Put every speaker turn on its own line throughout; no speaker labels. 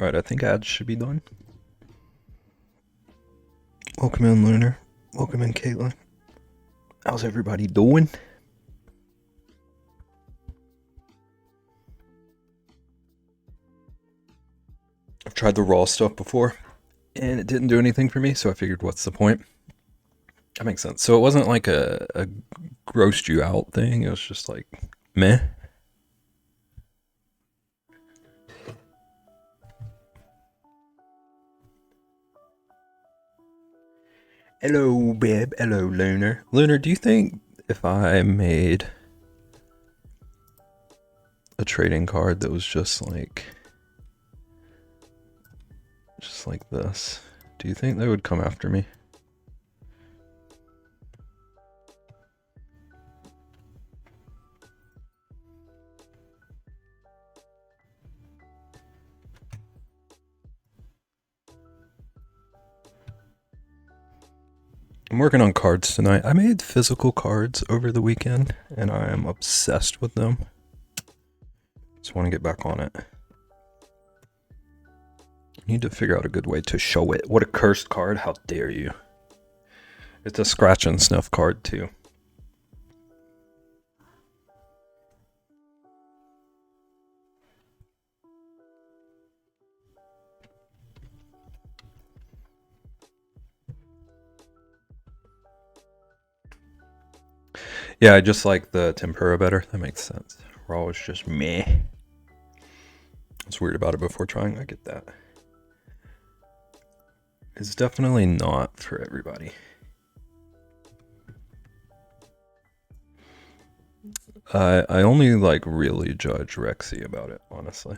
Alright, I think ads should be done. Welcome in, Lunar. Welcome in, Caitlin. How's everybody doing? I've tried the raw stuff before, and it didn't do anything for me, so I figured, what's the point? That makes sense. So it wasn't like a grossed you out thing, it was just like, meh. Hello, babe. Hello, Lunar. Lunar, do you think if I made a trading card that was just like this, do you think they would come after me? I'm working on cards tonight. I made physical cards over the weekend, and I am obsessed with them. Just want to get back on it. Need to figure out a good way to show it. What a cursed card, how dare you. It's a scratch and sniff card too. Yeah, I just like the tempura better. That makes sense. Raw is just meh. I was weird about it before trying. I get that. It's definitely not for everybody. I only like really judge Rexy about it, honestly.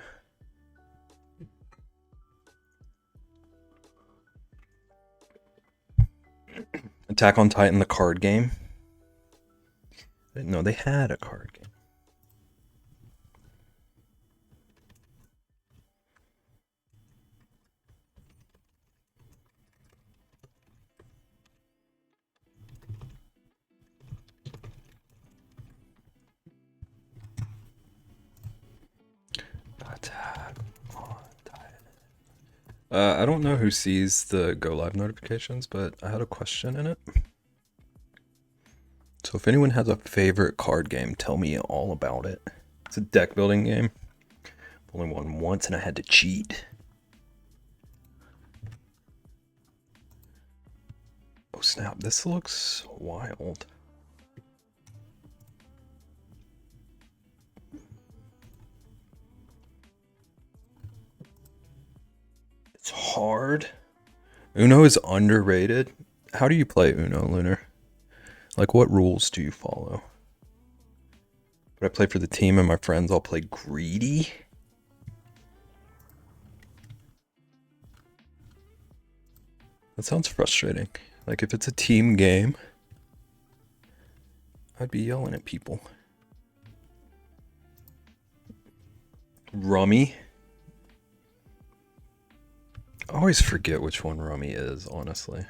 Attack on Titan, the card game. I didn't know they had a card game. Attack on Titan. I don't know who sees the go live notifications, but I had a question in it. So if anyone has a favorite card game, tell me all about it. It's a deck building game. I've only won once and I had to cheat. Oh snap, this looks wild. It's hard. Uno is underrated. How do you play Uno, Lunar? Like, what rules do you follow? But I play for the team and my friends all play greedy. That sounds frustrating. Like, if it's a team game, I'd be yelling at people. Rummy. I always forget which one Rummy is, honestly.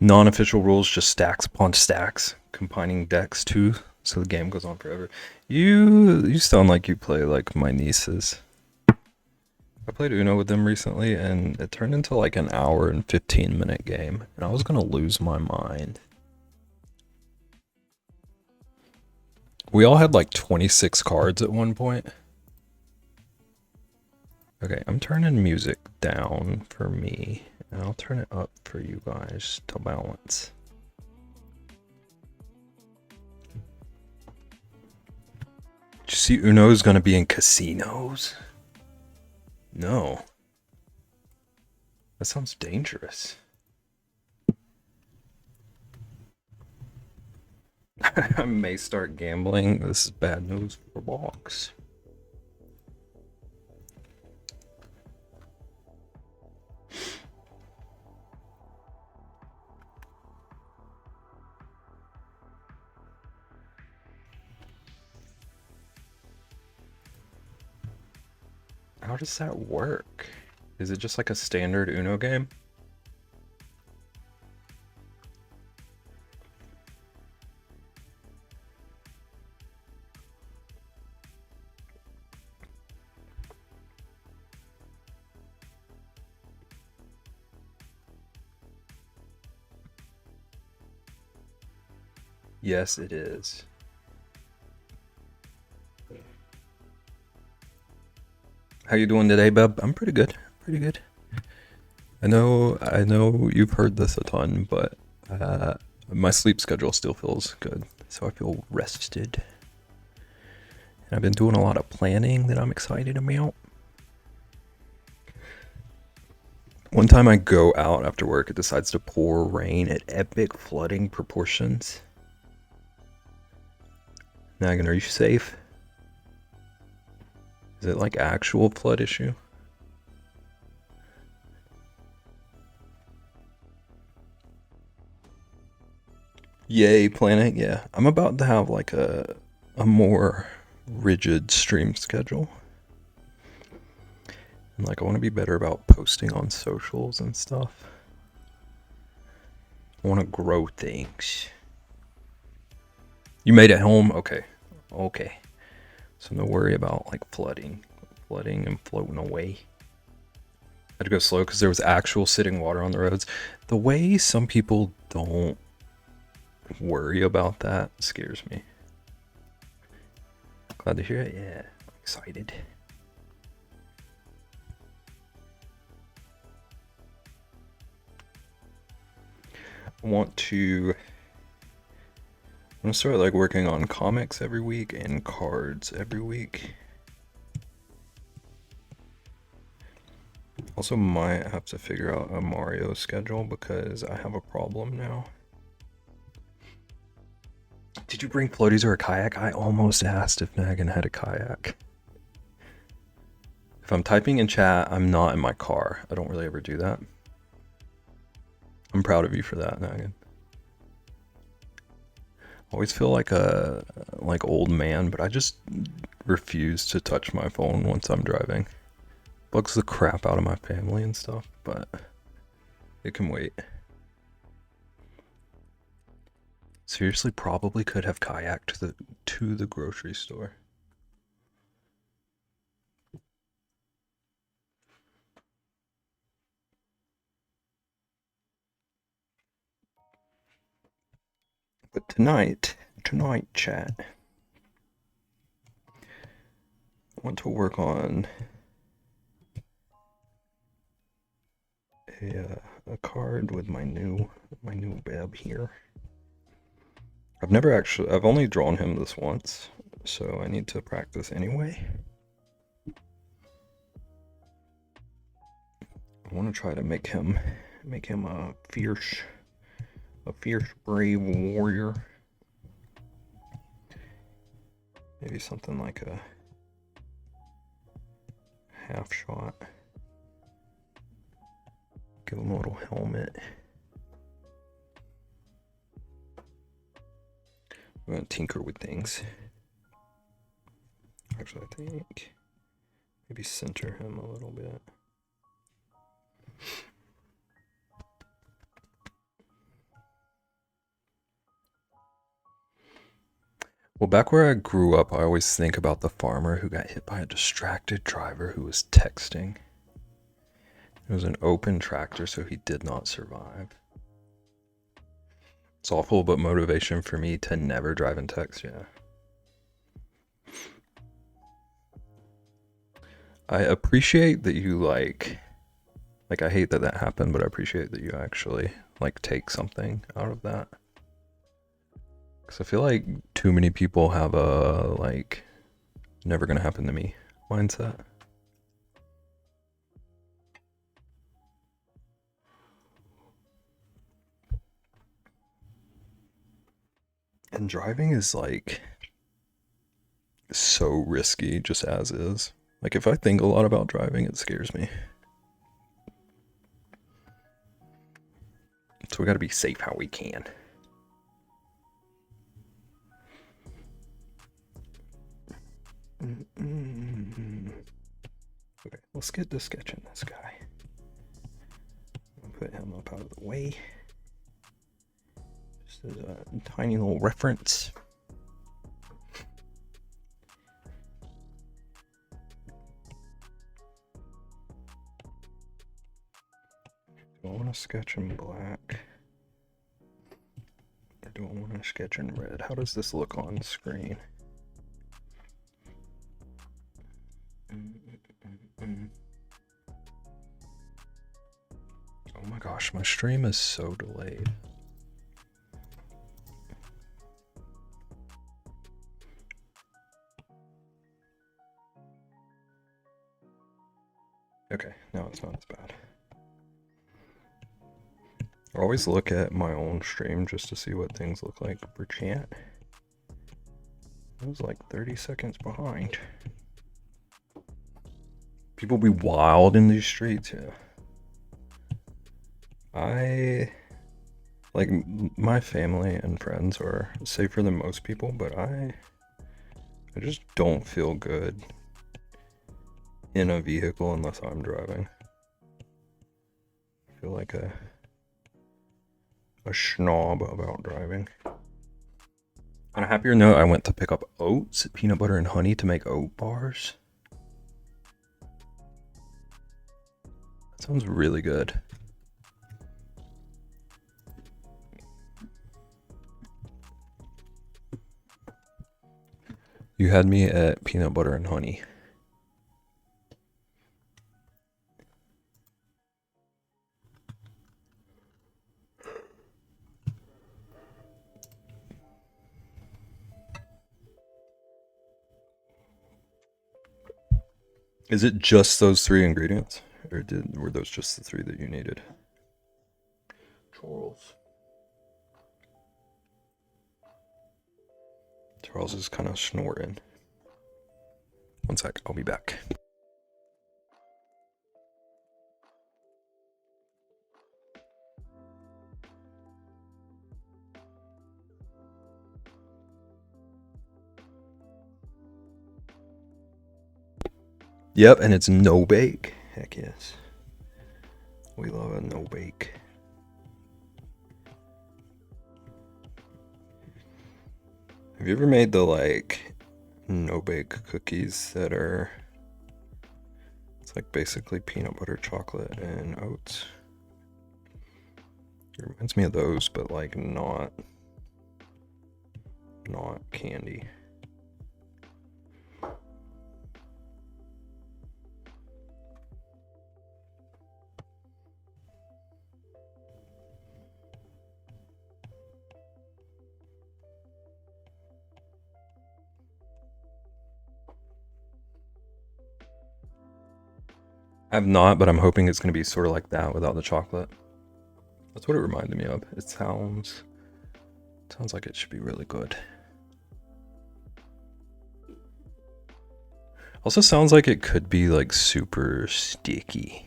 Non-official rules, just stacks upon stacks, combining decks too, so the game goes on forever. You sound like you play like my nieces. I played Uno with them recently, and it turned into like an hour and 15-minute game, and I was gonna lose my mind. We all had like 26 cards at one point. Okay, I'm turning music down for me, and I'll turn it up for you guys to balance. Did you see Uno's gonna be in casinos? No. That sounds dangerous. I may start gambling. This is bad news for Box. How does that work? Is it just like a standard Uno game? Yes, it is. How you doing today, Bub? I'm pretty good. Pretty good. I know you've heard this a ton, but uh, my sleep schedule still feels good, so I feel rested. And I've been doing a lot of planning that I'm excited about. One time I go out after work, it decides to pour rain at epic flooding proportions. Nagan, are you safe? Is it like actual flood issue? Yay, Planet. Yeah, I'm about to have like a more rigid stream schedule. And like I want to be better about posting on socials and stuff. I want to grow things. You made it home? Okay. Okay. So no worry about like flooding and floating away. I had to go slow because there was actual sitting water on the roads. The way some people don't worry about that scares me. Glad to hear it. Yeah, I'm excited. I want to start like working on comics every week and cards every week. Also might have to figure out a Mario schedule because I have a problem now. Did you bring floaties or a kayak? I almost asked if Nagan had a kayak. If I'm typing in chat, I'm not in my car. I don't really ever do that. I'm proud of you for that, Nagan. Always feel like a old man, but I just refuse to touch my phone once I'm driving. Bugs the crap out of my family and stuff, but it can wait. Seriously, probably could have kayaked to the grocery store. But tonight, chat, I want to work on a card with my new Beb here. I've only drawn him this once, so I need to practice anyway. I want to try to make him a fierce brave warrior. Maybe something like a half shot. Give him a little helmet. I'm gonna tinker with things. Actually, I think maybe center him a little bit. Well, back where I grew up, I always think about the farmer who got hit by a distracted driver who was texting. It was an open tractor, so he did not survive. It's awful, but motivation for me to never drive and text, yeah. I appreciate that you like I hate that happened, but I appreciate that you actually like take something out of that. Because I feel like too many people have a like never gonna happen to me mindset. And driving is like so risky just as is. Like if I think a lot about driving, it scares me. So we gotta be safe how we can. Okay, let's get to sketching this guy. I'll put him up out of the way. Just as a tiny little reference. I want to sketch him black. Or do I want to sketch in red? How does this look on screen? Oh my gosh, my stream is so delayed. Okay, now it's not as bad. I always look at my own stream just to see what things look like for chat. I was like 30 seconds behind. People be wild in these streets, yeah. Like, my family and friends are safer than most people, but I just don't feel good in a vehicle unless I'm driving. I feel like a schnob about driving. On a happier note, I went to pick up oats, peanut butter and honey to make oat bars. That sounds really good. You had me at peanut butter and honey. Is it just those 3 ingredients? Or were those just the 3 that you needed? Charles is kind of snoring. One sec, I'll be back. Yep, and it's no bake. Heck yes. We love a no bake. Have you ever made the like no bake cookies that are, it's like basically peanut butter, chocolate, and oats? It reminds me of those, but like not candy. I have not, but I'm hoping it's going to be sort of like that without the chocolate. That's what it reminded me of. It sounds like it should be really good. Also sounds like it could be like super sticky.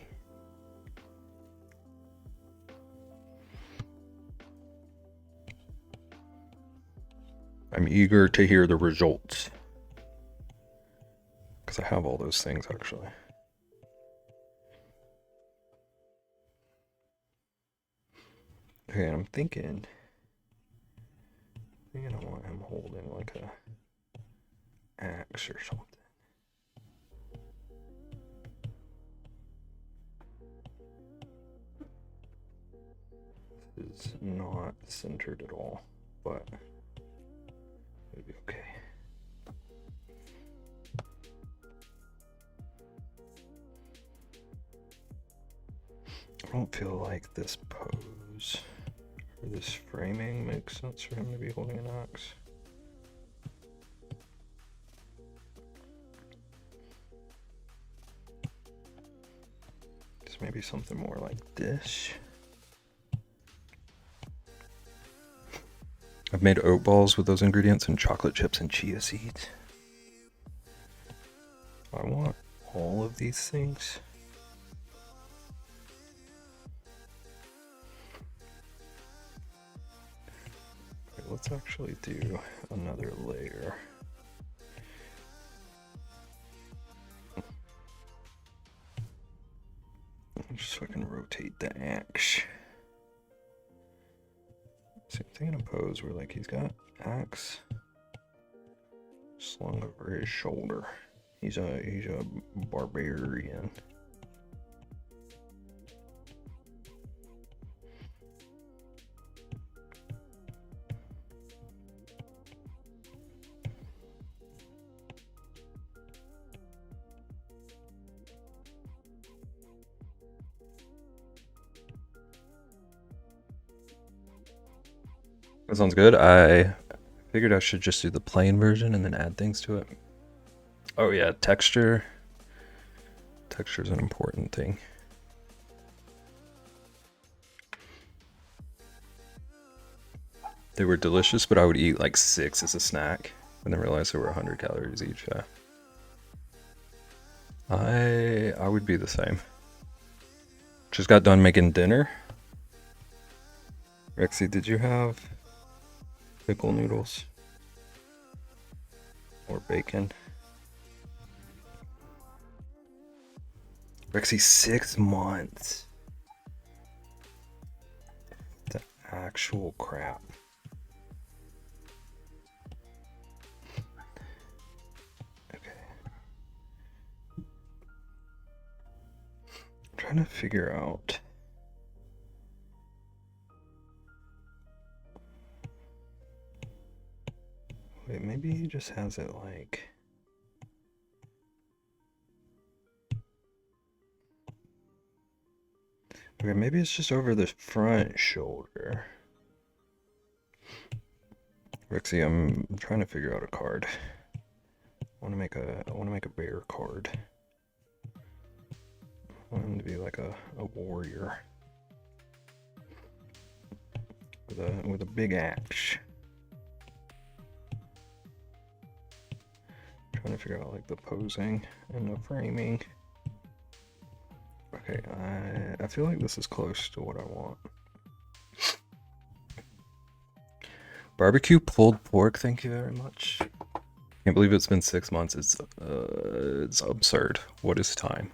I'm eager to hear the results. Because I have all those things actually. Okay, and I'm thinking I want him holding like a axe or something. This is not centered at all, but it'll be okay. I don't feel like this pose or this framing makes sense for him to be holding an axe. Just maybe something more like this. I've made oat balls with those ingredients and chocolate chips and chia seeds. I want all of these things. Okay, let's actually do another layer. Just so I can rotate the axe. Same thing in a pose where like he's got axe slung over his shoulder. He's a barbarian. That sounds good. I figured I should just do the plain version and then add things to it. Oh yeah, texture. Texture is an important thing. They were delicious, but I would eat like 6 as a snack and then realize they were 100 calories each. Yeah. I would be the same. Just got done making dinner. Rexy, did you have pickle noodles or bacon? Rexy, 6 months. The actual crap. Okay. I'm trying to figure out. Wait, maybe he just has it like... Okay, maybe it's just over the front shoulder. Rexy, I'm trying to figure out a card. I want to make a bear card. I want him to be like a warrior with a big axe. Trying to figure out like the posing and the framing. Okay, I feel like this is close to what I want. Barbecue pulled pork, thank you very much. Can't believe it's been 6 months. It's absurd. What is time?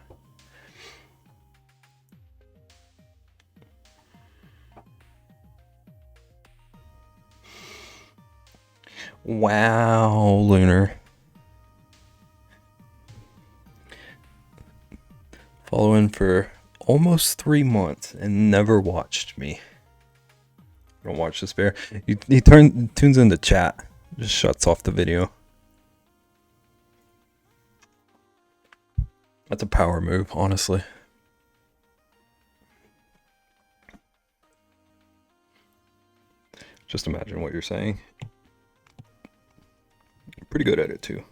Wow, Lunar. Following for almost 3 months and never watched me. Don't watch this bear. He tunes into chat. Just shuts off the video. That's a power move, honestly. Just imagine what you're saying. You're pretty good at it too.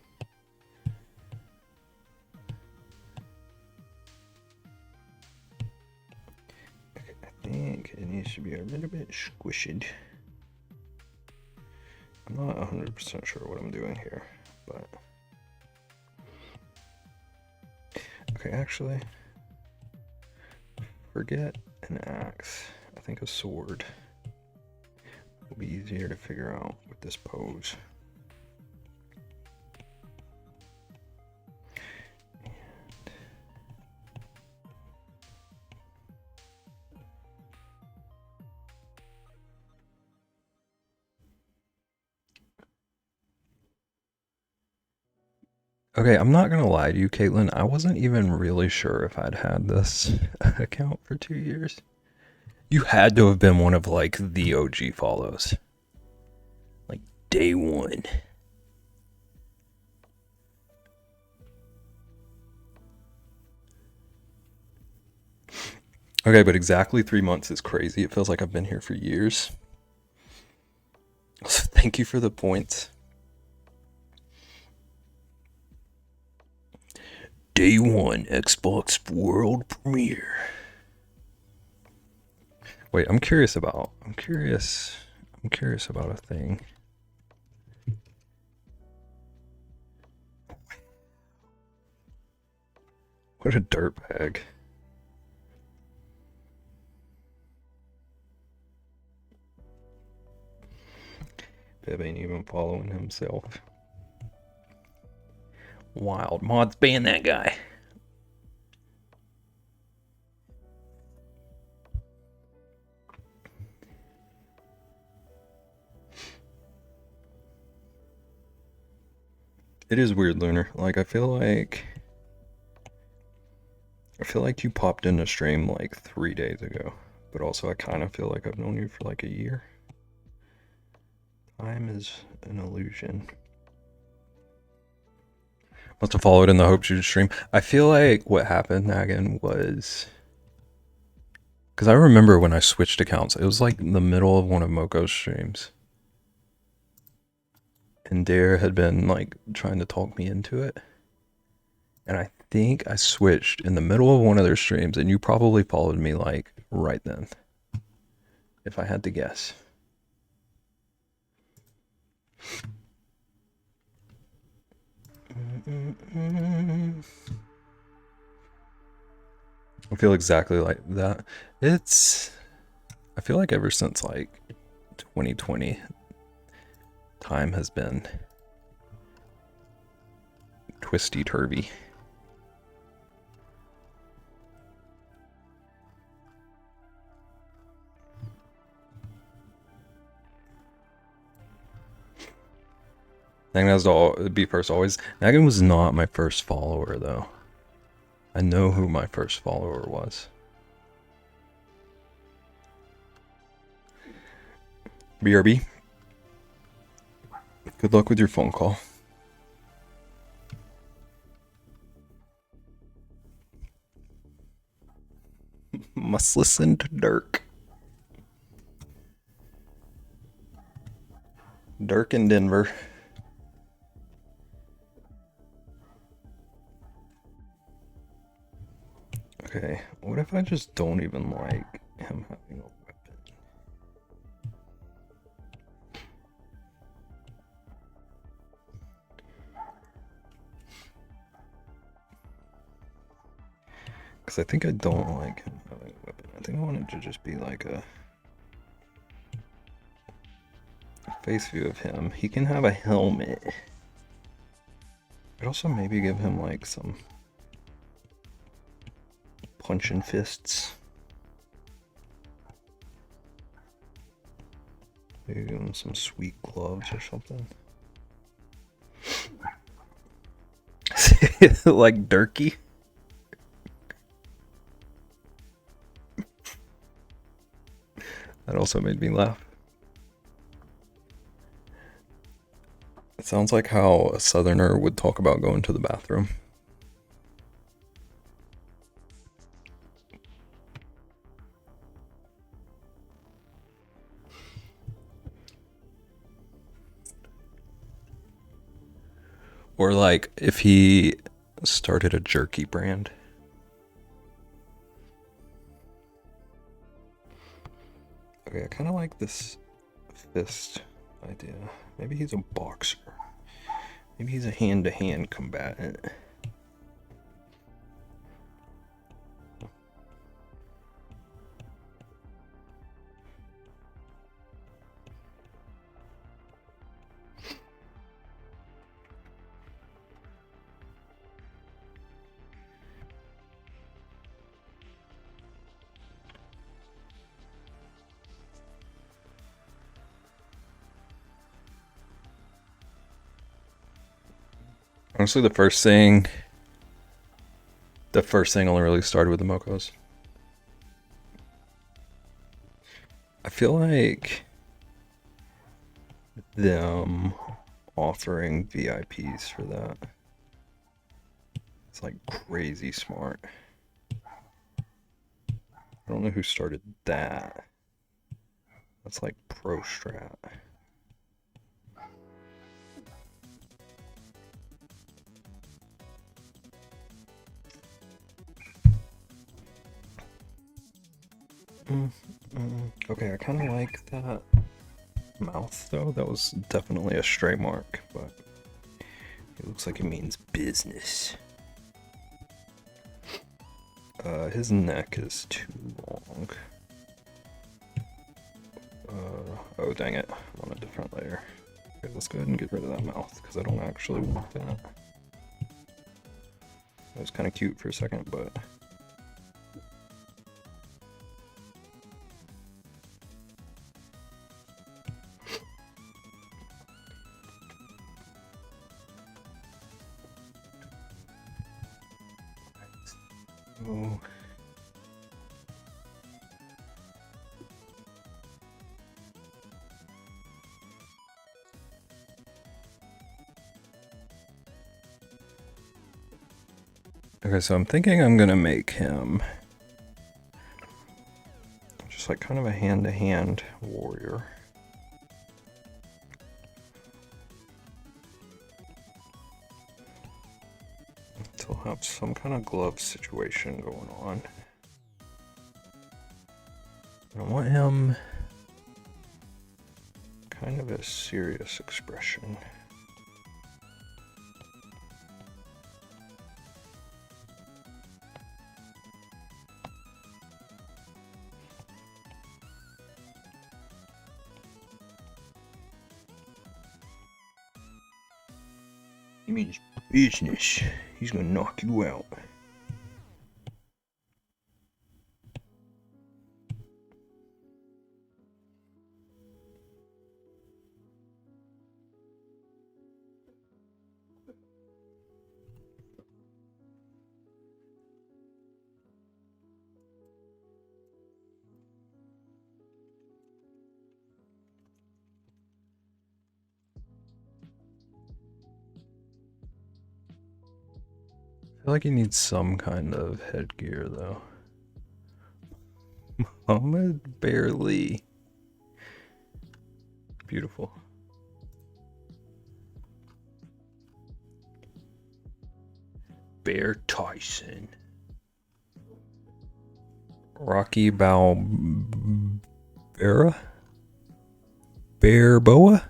I think it needs to be a little bit squished. I'm not 100% sure what I'm doing here, but... Okay, actually, forget an axe. I think a sword will be easier to figure out with this pose. Okay, I'm not gonna lie to you, Caitlin. I wasn't even really sure if I'd had this account for 2 years. You had to have been one of like the OG follows. Like day one. Okay, but exactly 3 months is crazy. It feels like I've been here for years. So thank you for the points. Day one Xbox World Premiere. Wait, I'm curious about a thing. What a dirtbag. Bib ain't even following himself. Wild. Mods ban that guy. It is weird, Lunar. Like, I feel like you popped in a stream like 3 days ago. But also I kind of feel like I've known you for like a year. Time is an illusion. Must have followed in the Hope Shoot stream. I feel like what happened, Nagan, was... Because I remember when I switched accounts, it was like in the middle of one of Moko's streams. and Dare had been like trying to talk me into it. And I think I switched in the middle of one of their streams, and you probably followed me like right then, if I had to guess. I feel exactly like that. I feel like ever since like 2020, time has been twisty turvy. I think that's all. It'd be first always. Nagan was not my first follower though. I know who my first follower was. BRB. Good luck with your phone call. Must listen to Dirk. Dirk in Denver. Okay, what if I just don't even like him having a weapon? Because I think I don't like him having a weapon. I think I want it to just be like a face view of him. He can have a helmet. I'd also maybe give him like some punching fists. Maybe give him some sweet gloves or something. Like Durkee. That also made me laugh. It sounds like how a southerner would talk about going to the bathroom. Or like if he started a jerky brand. Okay, I kind of like this fist idea. Maybe he's a boxer. Maybe he's a hand-to-hand combatant. Honestly, the first thing only really started with the Mokos. I feel like them offering VIPs for that, it's like crazy smart. I don't know who started that. That's like pro strat. Okay, I kind of like that mouth though. That was definitely a stray mark, but it looks like it means business. His neck is too long. Oh dang it, I'm on a different layer. Okay, let's go ahead and get rid of that mouth, because I don't actually want that. That was kind of cute for a second, but... Oh. Okay, so I'm thinking I'm gonna make him just like kind of a hand-to-hand warrior. So he'll have some kind of glove situation going on. I want him kind of a serious expression. He means business. He's gonna knock you out. I feel like he needs some kind of headgear, though. Muhammad Barely. Beautiful. Bear Tyson. Rocky Balboa? Barboa?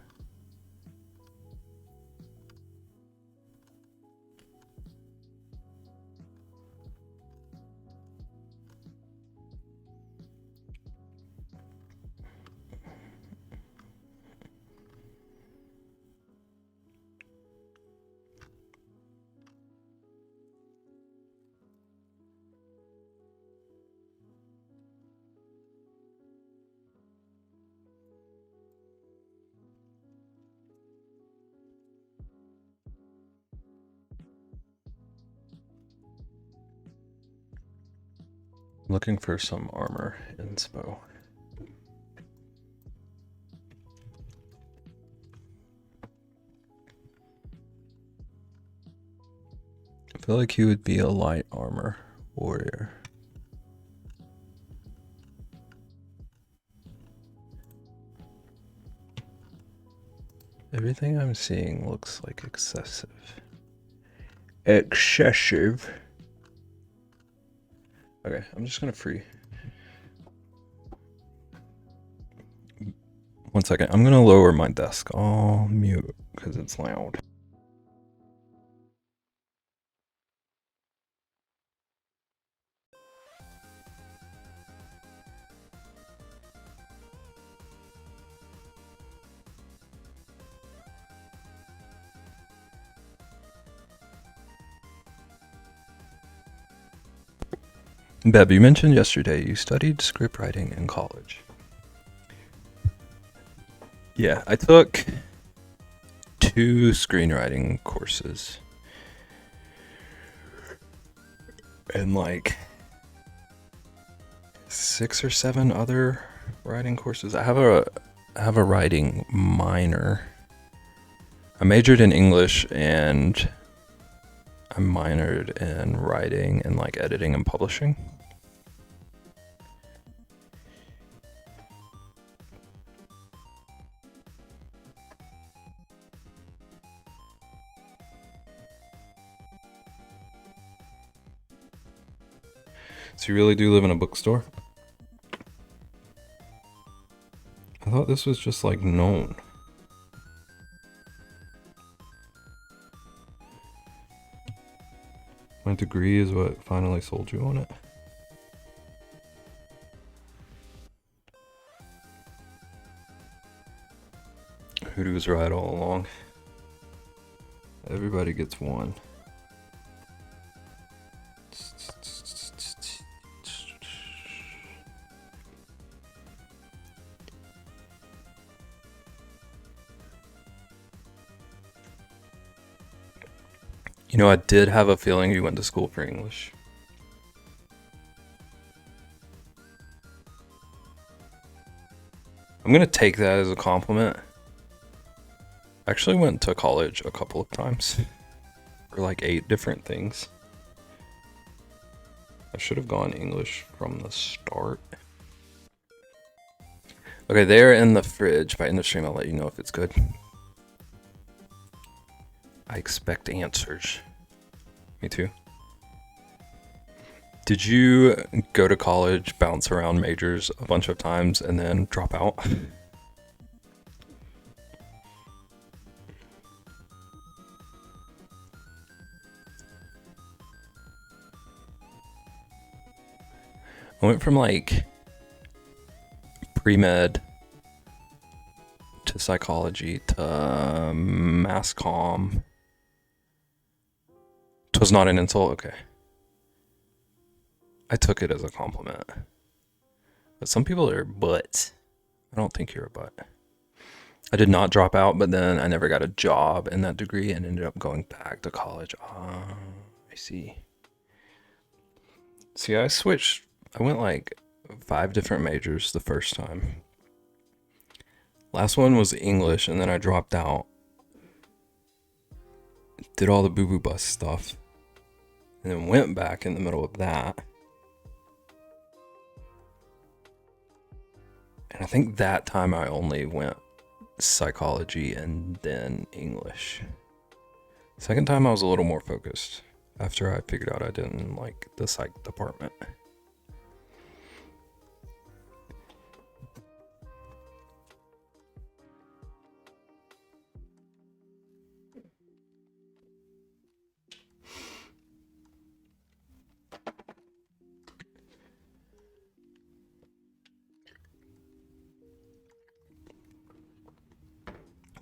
Looking for some armor inspo. I feel like he would be a light armor warrior. Everything I'm seeing looks like excessive. Excessive. Okay, I'm just gonna free. One second, I'm gonna lower my desk. I'll mute because it's loud. Beb, you mentioned yesterday you studied script writing in college. Yeah, I took 2 screenwriting courses. And like 6 or 7 other writing courses. I have a writing minor. I majored in English and I minored in writing and like editing and publishing. So you really do live in a bookstore? I thought this was just like known. My degree is what finally sold you on it. Hoodoo's right all along. Everybody gets one. You know, I did have a feeling you went to school for English. I'm gonna take that as a compliment. I actually went to college a couple of times for like 8 different things. I should have gone English from the start. Okay, they're in the fridge. By end of stream, I'll let you know if it's good. I expect answers. Me too. Did you go to college, bounce around majors a bunch of times, and then drop out? I went from like pre-med to psychology to mass comm. Twas not an insult? Okay. I took it as a compliment. But some people are butts. I don't think you're a butt. I did not drop out, but then I never got a job in that degree and ended up going back to college. I see. See, I went like 5 different majors the first time. Last one was English, and then I dropped out. Did all the boo-boo bus stuff. And then went back in the middle of that. And I think that time I only went psychology and then English. Second time I was a little more focused after I figured out I didn't like the psych department.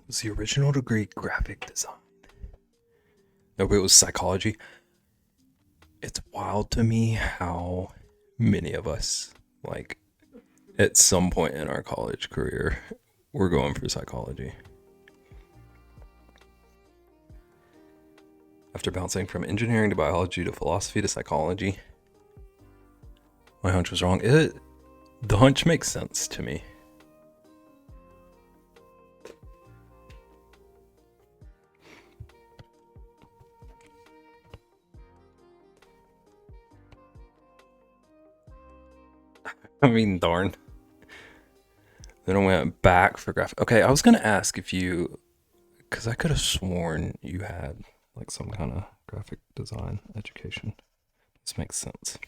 Was the original degree graphic design? No, but it was psychology. It's wild to me how many of us, like, at some point in our college career, we're going for psychology. After bouncing from engineering to biology to philosophy to psychology, my hunch was wrong. The hunch makes sense to me. I mean, darn. Then I went back for graphic. Okay, I was gonna ask if you, because I could have sworn you had like some kind of graphic design education. This makes sense.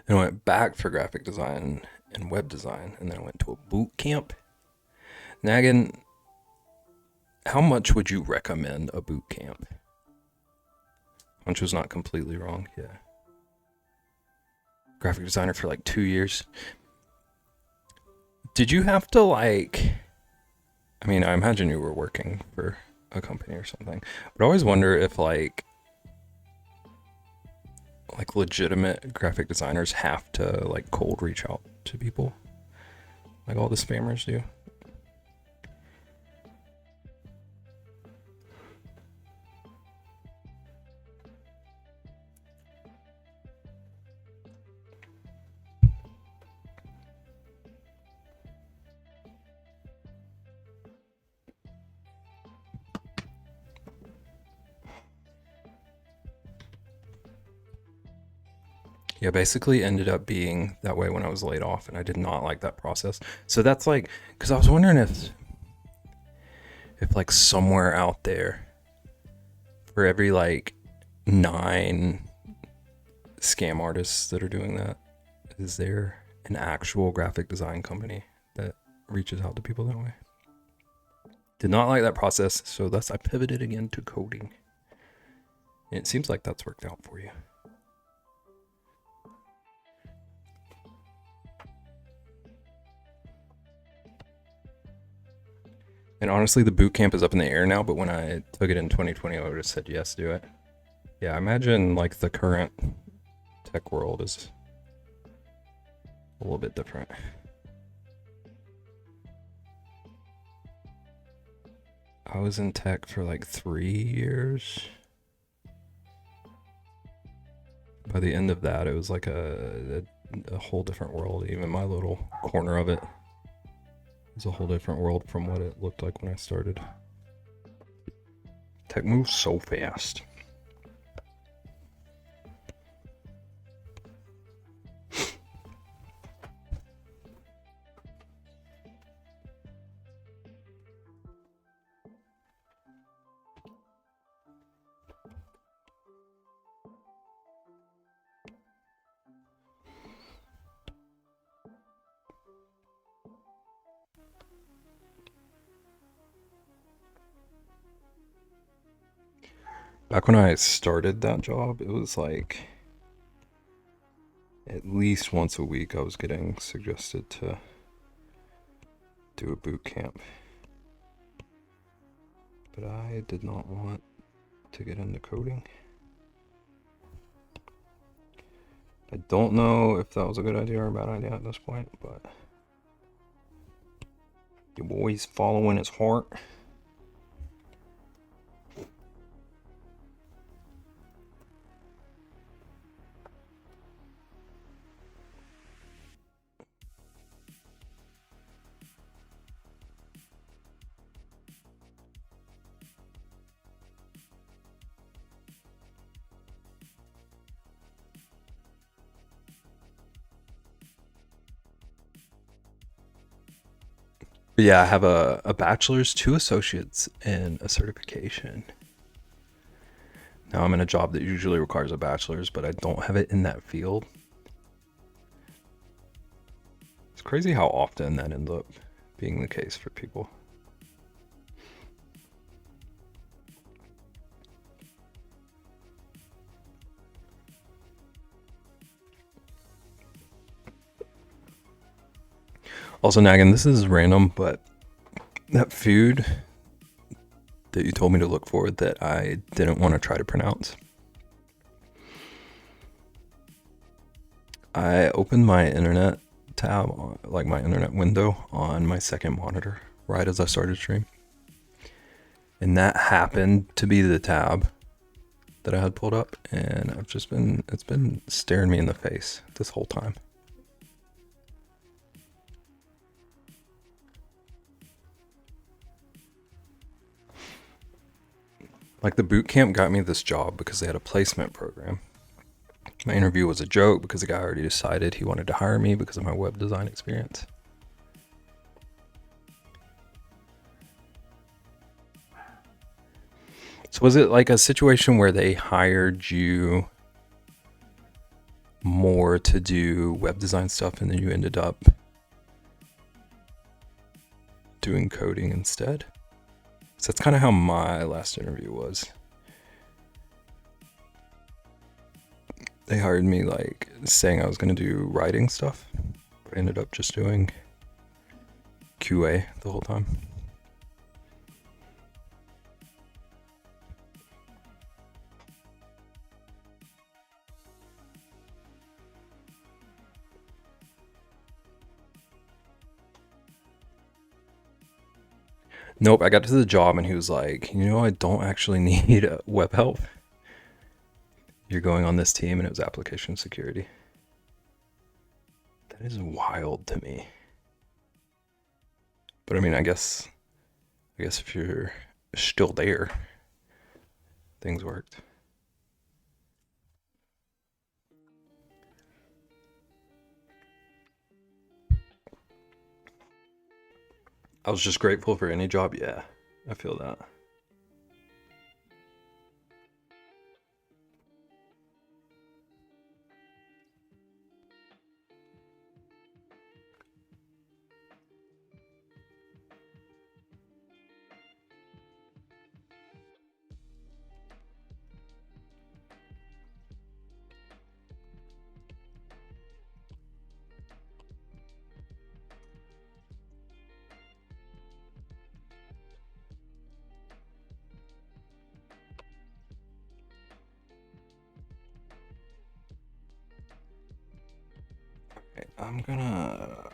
Then I went back for graphic design and web design, and then I went to a boot camp. Nagan, how much would you recommend a boot camp? Hunch was not completely wrong. Yeah. Graphic designer for like 2 years. Did you have to like, I mean, I imagine you were working for a company or something, but I always wonder if like legitimate graphic designers have to like cold reach out to people like all the spammers do. Yeah, basically ended up being that way when I was laid off, and I did not like that process. So that's like, because I was wondering if like somewhere out there, for every like 9 scam artists that are doing that, is there an actual graphic design company that reaches out to people that way? Did not like that process, so thus I pivoted again to coding. And it seems like that's worked out for you. And honestly, the boot camp is up in the air now, but when I took it in 2020, I would have said yes, do it. Yeah, I imagine like the current tech world is a little bit different. I was in tech for like 3 years. By the end of that, it was like a whole different world. Even my little corner of it was a whole different world from what it looked like when I started. Tech moves so fast. Back when I started that job, it was like at least once a week I was getting suggested to do a boot camp. But I did not want to get into coding. I don't know if that was a good idea or a bad idea at this point, but your boy's following his heart. But yeah, I have a bachelor's, 2 associates, and a certification. Now I'm in a job that usually requires a bachelor's, but I don't have it in that field. It's crazy how often that ends up being the case for people. Also, Nagan, this is random, but that food that you told me to look for that I didn't want to try to pronounce, I opened my internet tab, like my internet window on my second monitor right as I started stream. And that happened to be the tab that I had pulled up, and it's been staring me in the face this whole time. Like, the boot camp got me this job because they had a placement program. My interview was a joke because the guy already decided he wanted to hire me because of my web design experience. So was it like a situation where they hired you more to do web design stuff and then you ended up doing coding instead? So that's kind of how my last interview was. They hired me like saying I was going to do writing stuff, but I ended up just doing QA the whole time. Nope, I got to the job and he was like, I don't actually need web help. You're going on this team, and it was application security. That is wild to me. But I mean, I guess if you're still there, things worked. I was just grateful for any job. Yeah, I feel that. Okay, I'm gonna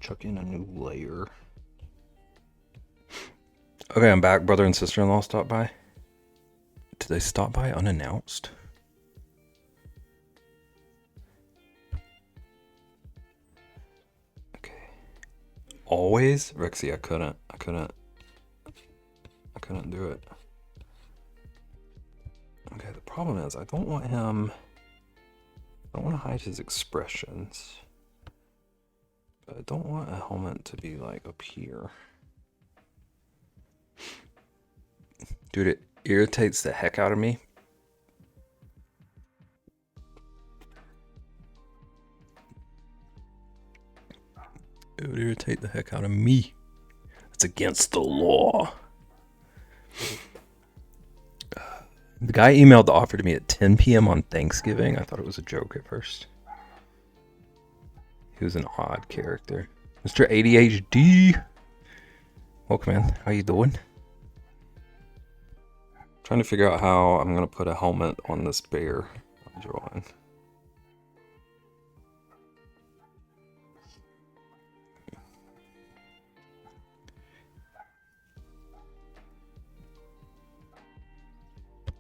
chuck in a new layer. Okay, I'm back. Brother and sister-in-law stopped by. Did they stop by unannounced? Okay. Always? Rexy, I couldn't do it. Okay, the problem is I don't want to hide his expressions. But I don't want a helmet to be like up here. Dude, it irritates the heck out of me. It would irritate the heck out of me. It's against the law. The guy emailed the offer to me at 10 p.m. on Thanksgiving. I thought it was a joke at first. He was an odd character. Mr. ADHD. Welcome, man. How you doing? Trying to figure out how I'm going to put a helmet on this bear I'm drawing.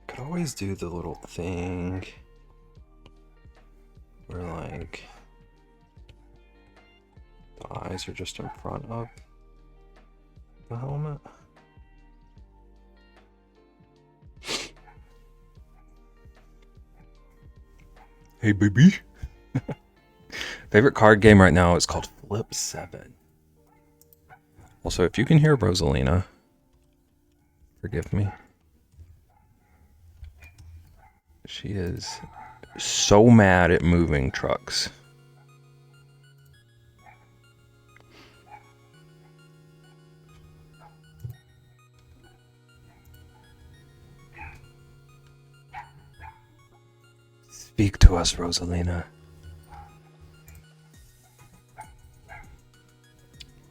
Could always do the little thing where like the eyes are just in front of the helmet. Hey baby. Favorite card game right now is called Flip 7. Also, if you can hear Rosalina, forgive me. She is so mad at moving trucks. Speak to us, Rosalina.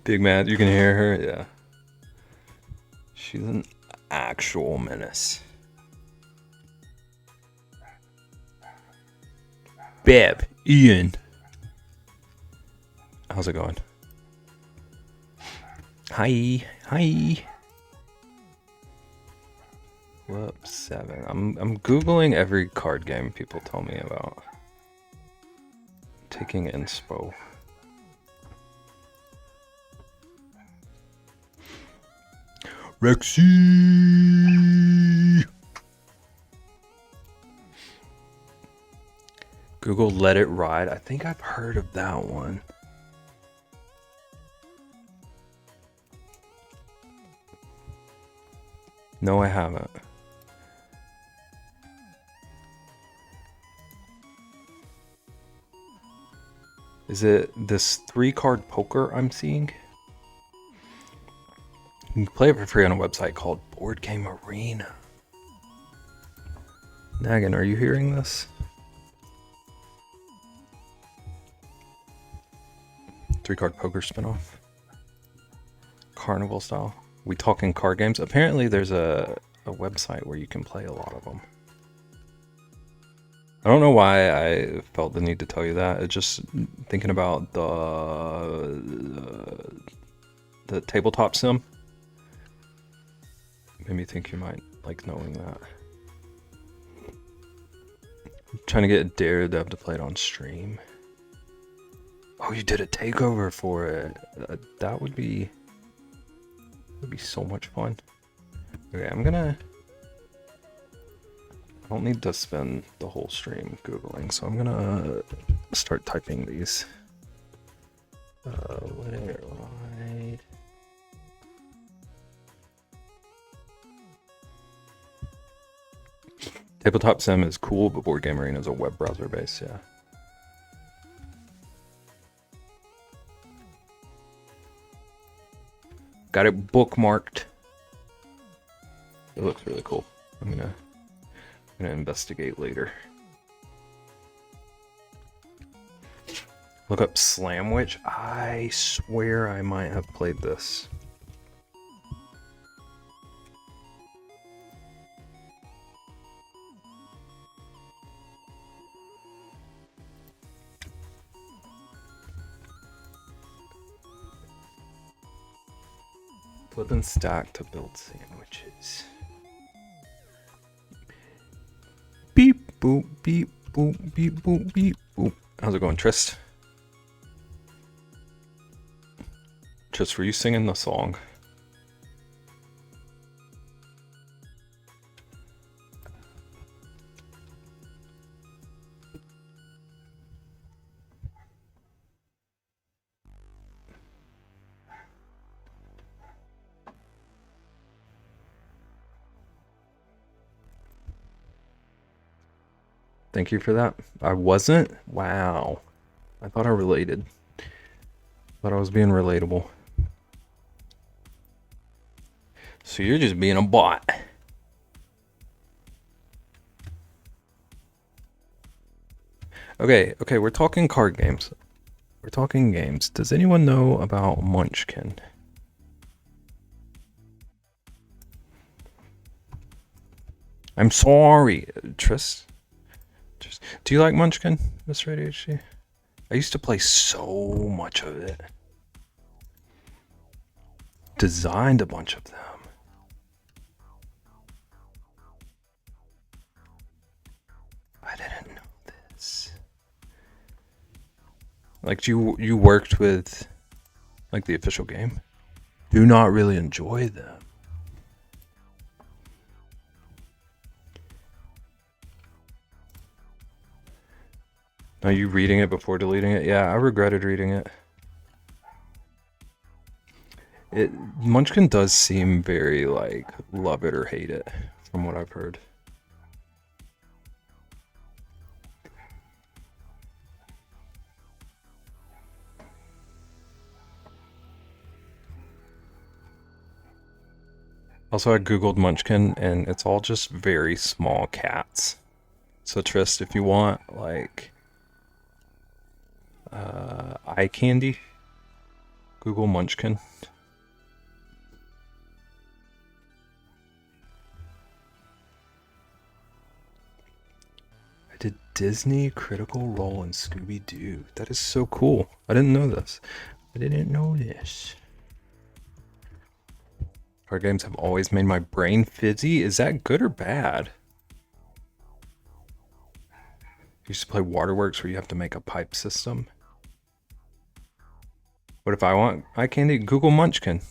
Big mad, you can hear her? Yeah. She's an actual menace. Beb, Ian. How's it going? Hi. Flip 7. I'm Googling every card game people tell me about. Taking inspo. Rexy. Google Let It Ride. I think I've heard of that one. No, I haven't. Is it this 3-card poker I'm seeing? You can play it for free on a website called Board Game Arena. Nagan, are you hearing this? 3-card poker spinoff. Carnival style. We talking card games? Apparently there's a website where you can play a lot of them. I don't know why I felt the need to tell you that. It's just thinking about the tabletop sim. Made me think you might like knowing that. I'm trying to get Daredevil to play it on stream. Oh, you did a takeover for it. That would be so much fun. Okay, I don't need to spend the whole stream Googling, so I'm gonna start typing these. Let it ride. Tabletop Sim is cool, but Board Game Arena is a web browser base, yeah. Got it bookmarked. It looks really cool. I'm gonna investigate later. Look up Slamwich. I swear I might have played this. Flip and stack to build sandwiches. Beep boop beep boop beep boop beep boop. How's it going, Trist? Trist, were you singing the song? Thank you for that. I wasn't? Wow. I thought I related. Thought I was being relatable. So you're just being a bot. Okay, we're talking card games. We're talking games. Does anyone know about Munchkin? I'm sorry, Tris. Do you like Munchkin, Mr. ADHD? I used to play so much of it. Designed a bunch of them. I didn't know this. Like you worked with like the official game? Do not really enjoy them. Are you reading it before deleting it? Yeah, I regretted reading it. Munchkin does seem very like love it or hate it, from what I've heard. Also, I googled Munchkin, and it's all just very small cats. So Trist, if you want like eye candy, Google Munchkin. I did Disney Critical Role in Scooby-Doo. That is so cool. I didn't know this. Card games have always made my brain fizzy. Is that good or bad? I used to play Waterworks where you have to make a pipe system. What if I want eye candy? Google Munchkin.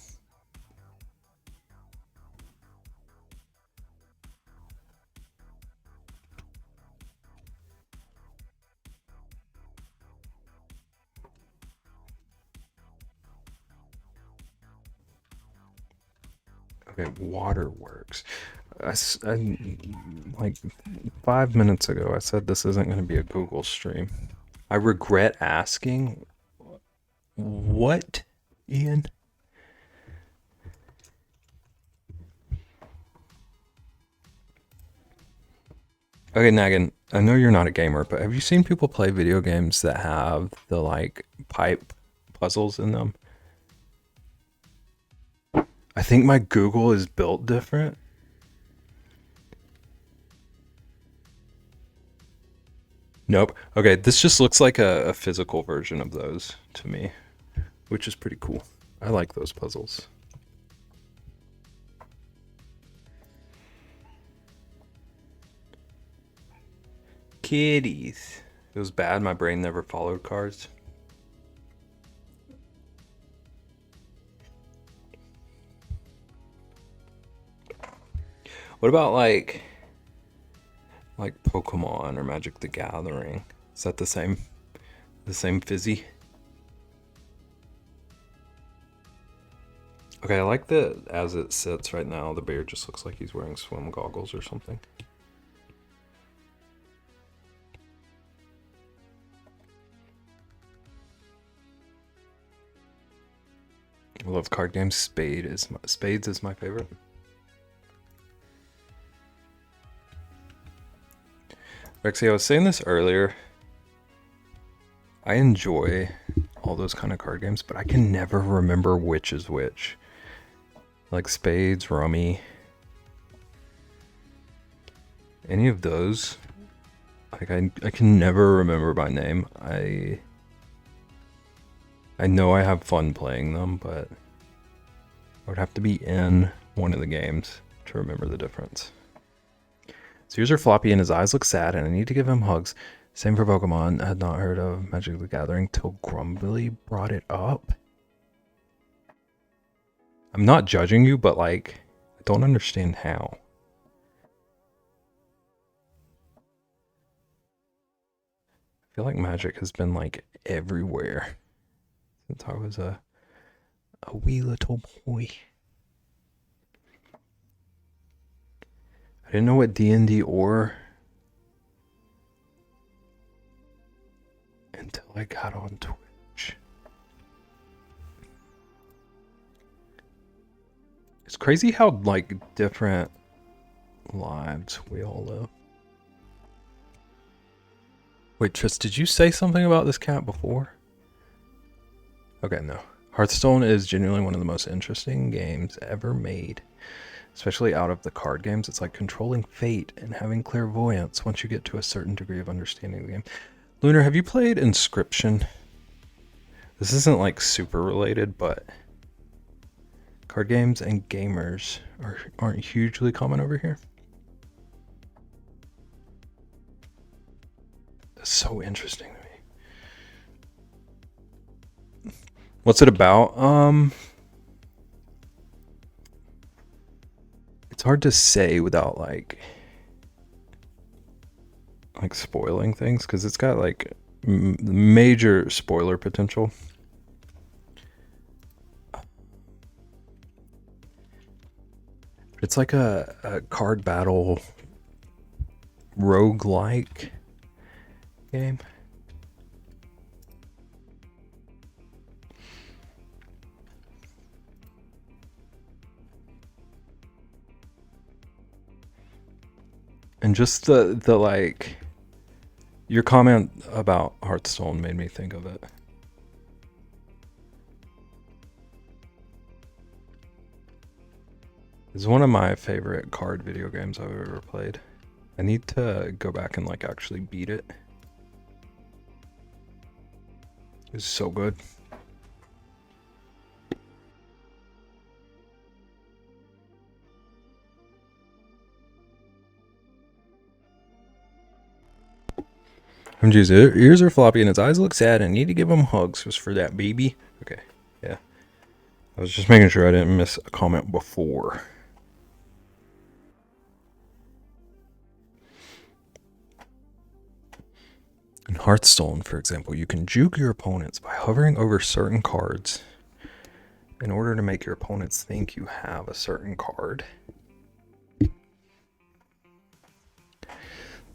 Okay, Waterworks. Like 5 minutes ago, I said this isn't going to be a Google stream. I regret asking. What, Ian? Okay, Nagin, I know you're not a gamer, but have you seen people play video games that have the like pipe puzzles in them? I think my Google is built different. Nope. Okay, this just looks like a physical version of those to me, which is pretty cool. I like those puzzles. Kitties. It was bad. My brain never followed cards. What about like Pokemon or Magic the Gathering? Is that the same fizzy? Okay, I like that as it sits right now, the bear just looks like he's wearing swim goggles or something. I love card games. Spades is my favorite. Rexy, I was saying this earlier. I enjoy all those kind of card games, but I can never remember which is which. Like Spades, Rummy. Any of those. Like I can never remember by name. I know I have fun playing them, but I would have to be in one of the games to remember the difference. So user Floppy and his eyes look sad, and I need to give him hugs. Same for Pokemon. I had not heard of Magic the Gathering till Grumbly brought it up. I'm not judging you, but like, I don't understand how. I feel like Magic has been like everywhere since I was a wee little boy. I didn't know what D&D or until I got on Twitch. It's crazy how like different lives we all live. Wait, Tris, did you say something about this cat before? Okay, no. Hearthstone is genuinely one of the most interesting games ever made. Especially out of the card games. It's like controlling fate and having clairvoyance once you get to a certain degree of understanding the game. Lunar, have you played Inscription? This isn't like super related, but card games and gamers aren't hugely common over here. That's so interesting to me. What's it about? It's hard to say without like spoiling things, because it's got like major spoiler potential. It's like a card battle roguelike game. And just the like, your comment about Hearthstone made me think of it. It's one of my favorite card video games I've ever played. I need to go back and like actually beat it. It's so good. MG's ears are floppy and his eyes look sad. I need to give him hugs just for that, baby. Okay, yeah. I was just making sure I didn't miss a comment before. In Hearthstone, for example, you can juke your opponents by hovering over certain cards in order to make your opponents think you have a certain card. That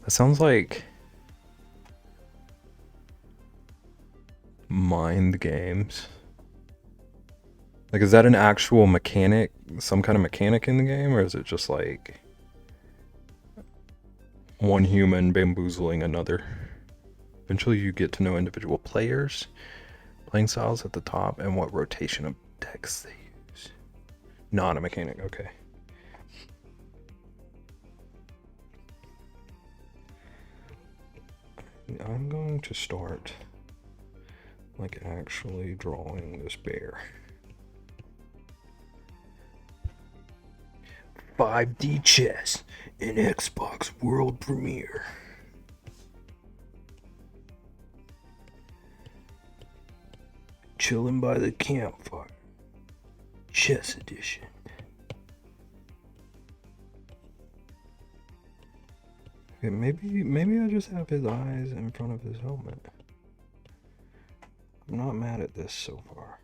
sounds like mind games. Like, is that an actual mechanic, some kind of mechanic in the game, or is it just like one human bamboozling another? Eventually you get to know individual players, playing styles at the top, and what rotation of decks they use. Not a mechanic, okay. I'm going to start like actually drawing this bear. 5D chess in Xbox World Premiere. Chilling by the campfire. Chess edition. Okay, maybe I just have his eyes in front of his helmet. I'm not mad at this so far.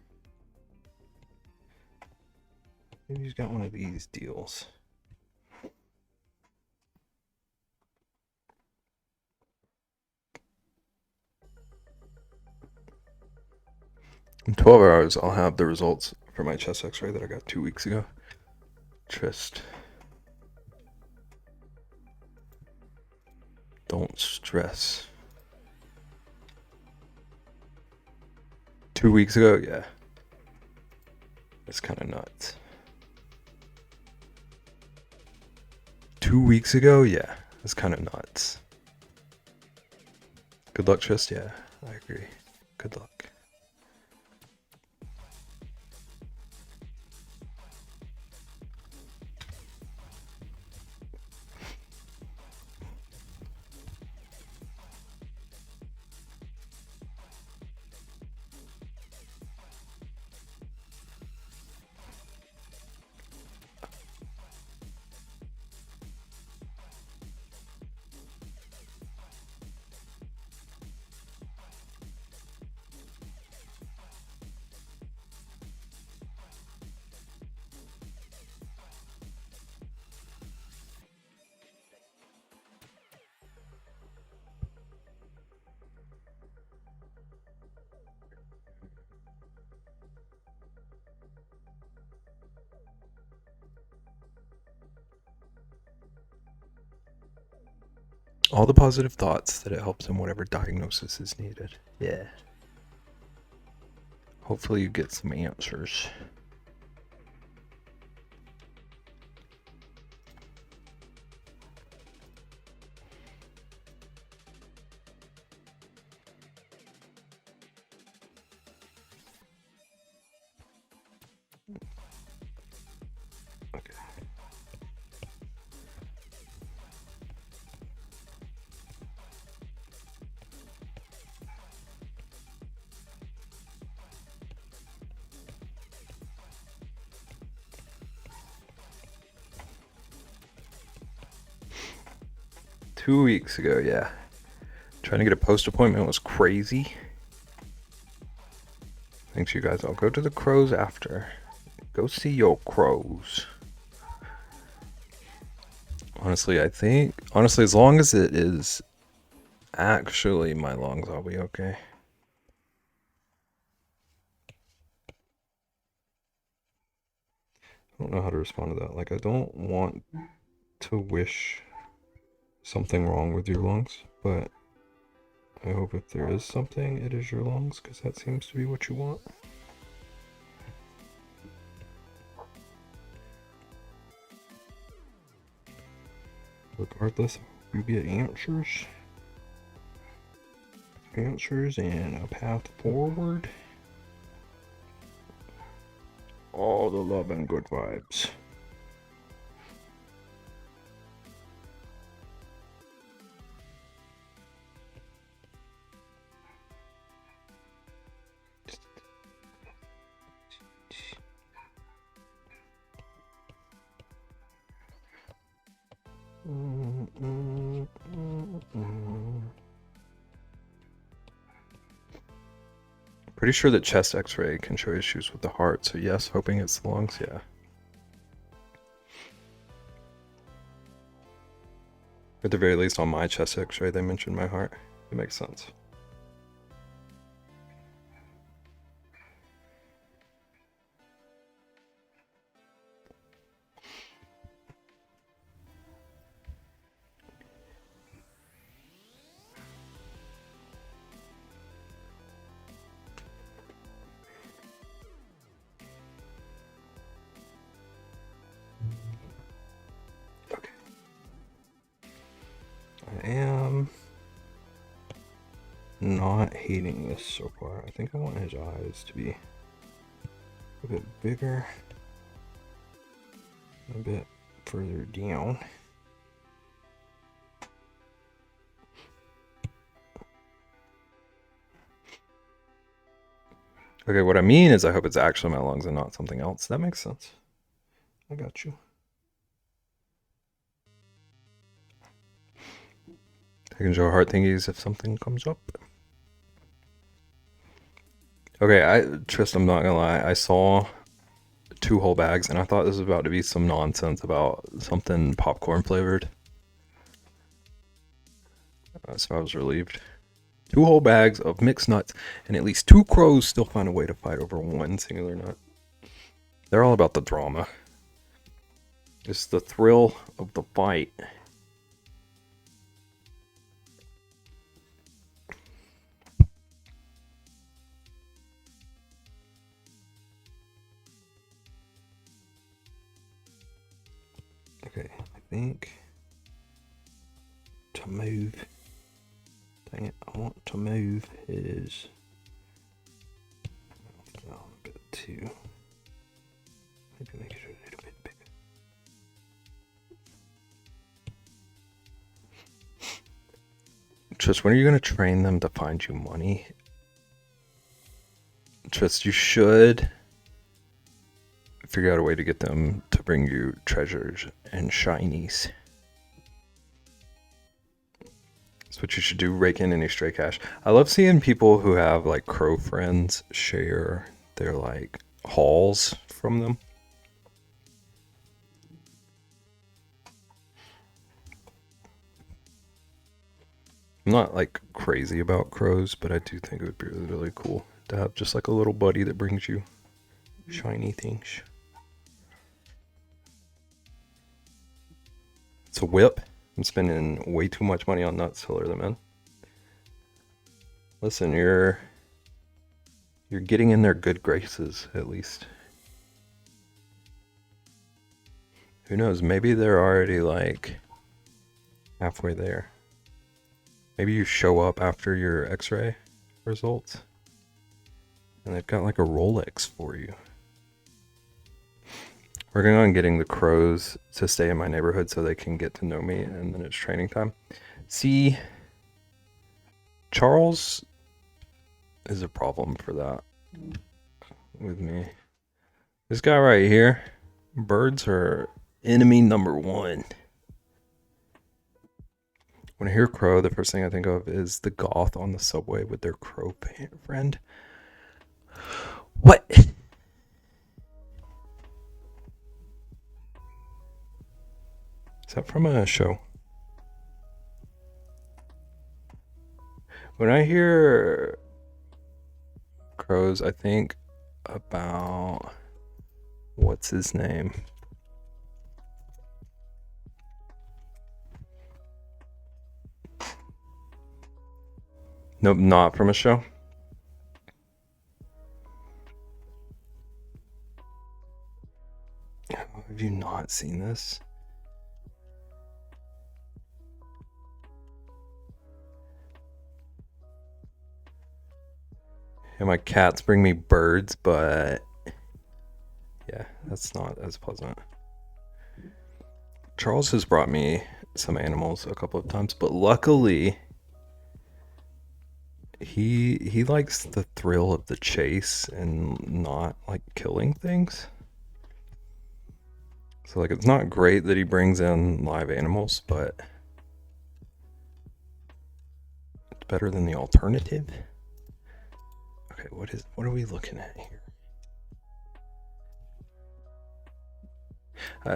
Maybe he's got one of these deals. In 12 hours, I'll have the results for my chest x-ray that I got 2 weeks ago. Trist. Don't stress. 2 weeks ago, yeah. It's kind of nuts. 2 weeks ago, yeah. It's kind of nuts. Good luck, Trist. Yeah, I agree. Good luck. All the positive thoughts that it helps in whatever diagnosis is needed. Yeah. Hopefully you get some answers. Okay. 2 weeks ago, yeah. Trying to get a post appointment was crazy. Thanks, you guys. I'll go to the crows after. Go see your crows. Honestly, as long as it is actually my lungs, I'll be okay. I don't know how to respond to that. Like, I don't want to wish something wrong with your lungs, but I hope if there is something, it is your lungs, because that seems to be what you want. Regardless, you get answers and a path forward. All the love and good vibes. Pretty sure that chest x-ray can show issues with the heart, so yes, hoping it's the lungs, yeah. At the very least, on my chest x-ray, they mentioned my heart. It makes sense. Okay. I am not hating this so far. I think I want his eyes to be a bit bigger, a bit further down. Okay, what I mean is I hope it's actually my lungs and not something else. That makes sense. I got you. I can show heart thingies if something comes up. Okay, Trist, I'm not gonna lie. I saw 2 whole bags and I thought this was about to be some nonsense about something popcorn flavored. So I was relieved. 2 whole bags of mixed nuts, and at least 2 crows still find a way to fight over one singular nut. They're all about the drama. It's the thrill of the fight. Okay, I think to move. Dang it, I want to move his mouth down a bit too. Maybe make it a little bit bigger. Trist, when are you going to train them to find you money? Trist, you should figure out a way to get them to bring you treasures and shinies. That's what you should do, rake in any stray cash. I love seeing people who have like crow friends share their like hauls from them. I'm not like crazy about crows, but I do think it would be really, really cool to have just like a little buddy that brings you shiny things. It's a whip. I'm spending way too much money on nuts to lure them in. Listen, you're getting in their good graces, at least. Who knows? Maybe they're already like halfway there. Maybe you show up after your x-ray results and they've got like a Rolex for you. Working on getting the crows to stay in my neighborhood so they can get to know me, and then it's training time. See, Charles is a problem for that with me. This guy right here, birds are enemy number one. When I hear crow, the first thing I think of is the goth on the subway with their crow friend. What? Is that from a show? When I hear crows, I think about what's his name? Nope, not from a show. Have you not seen this? And my cats bring me birds, but yeah, that's not as pleasant. Charles has brought me some animals a couple of times, but luckily he likes the thrill of the chase and not like killing things. So like it's not great that he brings in live animals, but it's better than the alternative. Okay, what are we looking at here?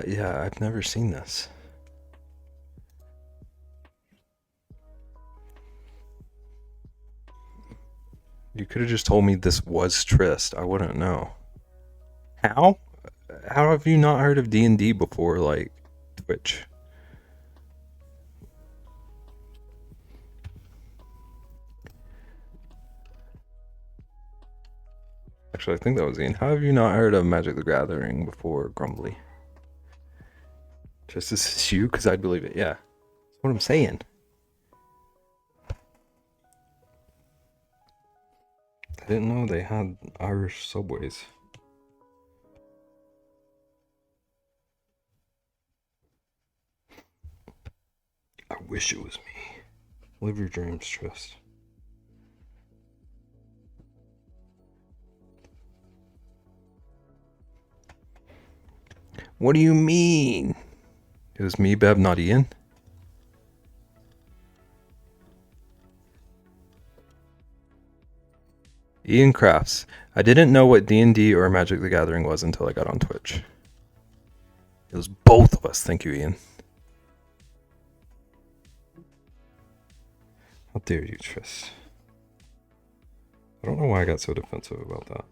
Yeah, I've never seen this. You could have just told me this was Trist. I wouldn't know. How? How have you not heard of D&D before, like Twitch? Actually, I think that was Ian. How have you not heard of Magic the Gathering before, Grumbly? Just as it's you? Because I'd believe it, yeah. That's what I'm saying. I didn't know they had Irish subways. I wish it was me. Live your dreams, Trist. What do you mean? It was me, Bev, not Ian? Ian Crafts. I didn't know what D&D or Magic the Gathering was until I got on Twitch. It was both of us. Thank you, Ian. How dare you, Tris? I don't know why I got so defensive about that.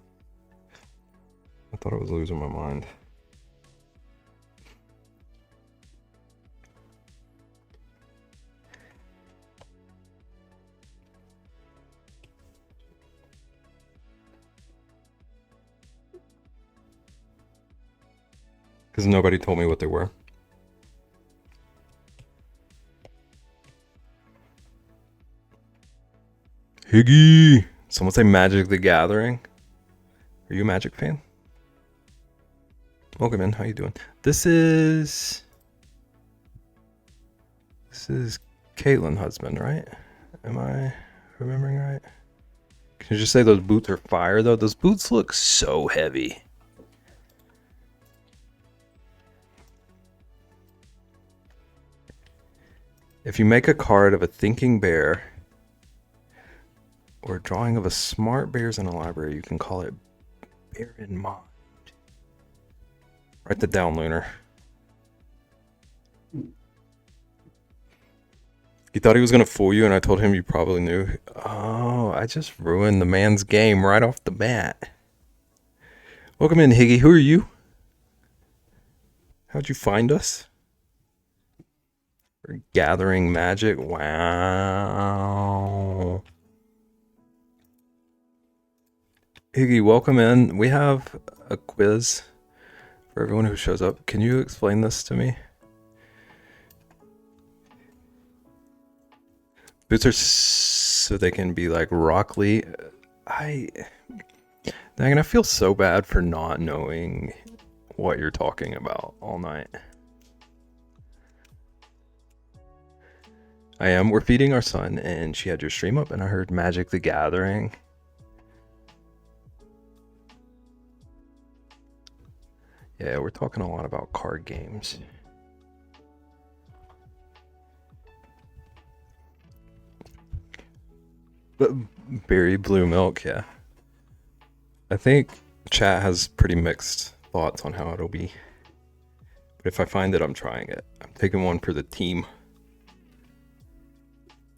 I thought I was losing my mind. Because nobody told me what they were. Higgy! Someone say Magic the Gathering. Are you a Magic fan? Welcome in. How you doing? This is Caitlin Husband, right? Am I remembering right? Can you just say those boots are fire though? Those boots look so heavy. If you make a card of a thinking bear or a drawing of a smart bears in a library, you can call it Bear in Mind. Write that down, Lunar. He thought he was going to fool you, and I told him you probably knew. Oh, I just ruined the man's game right off the bat. Welcome in, Higgy. Who are you? How'd you find us? Gathering magic. Wow. Iggy, welcome in. We have a quiz for everyone who shows up. Can you explain this to me? Boots are so they can be like Rock Lee. I'm gonna feel so bad for not knowing what you're talking about all night. I am. We're feeding our son, and she had your stream up, and I heard Magic the Gathering. Yeah, we're talking a lot about card games. But berry blue milk, yeah. I think chat has pretty mixed thoughts on how it'll be. But if I find it, I'm trying it. I'm taking one for the team.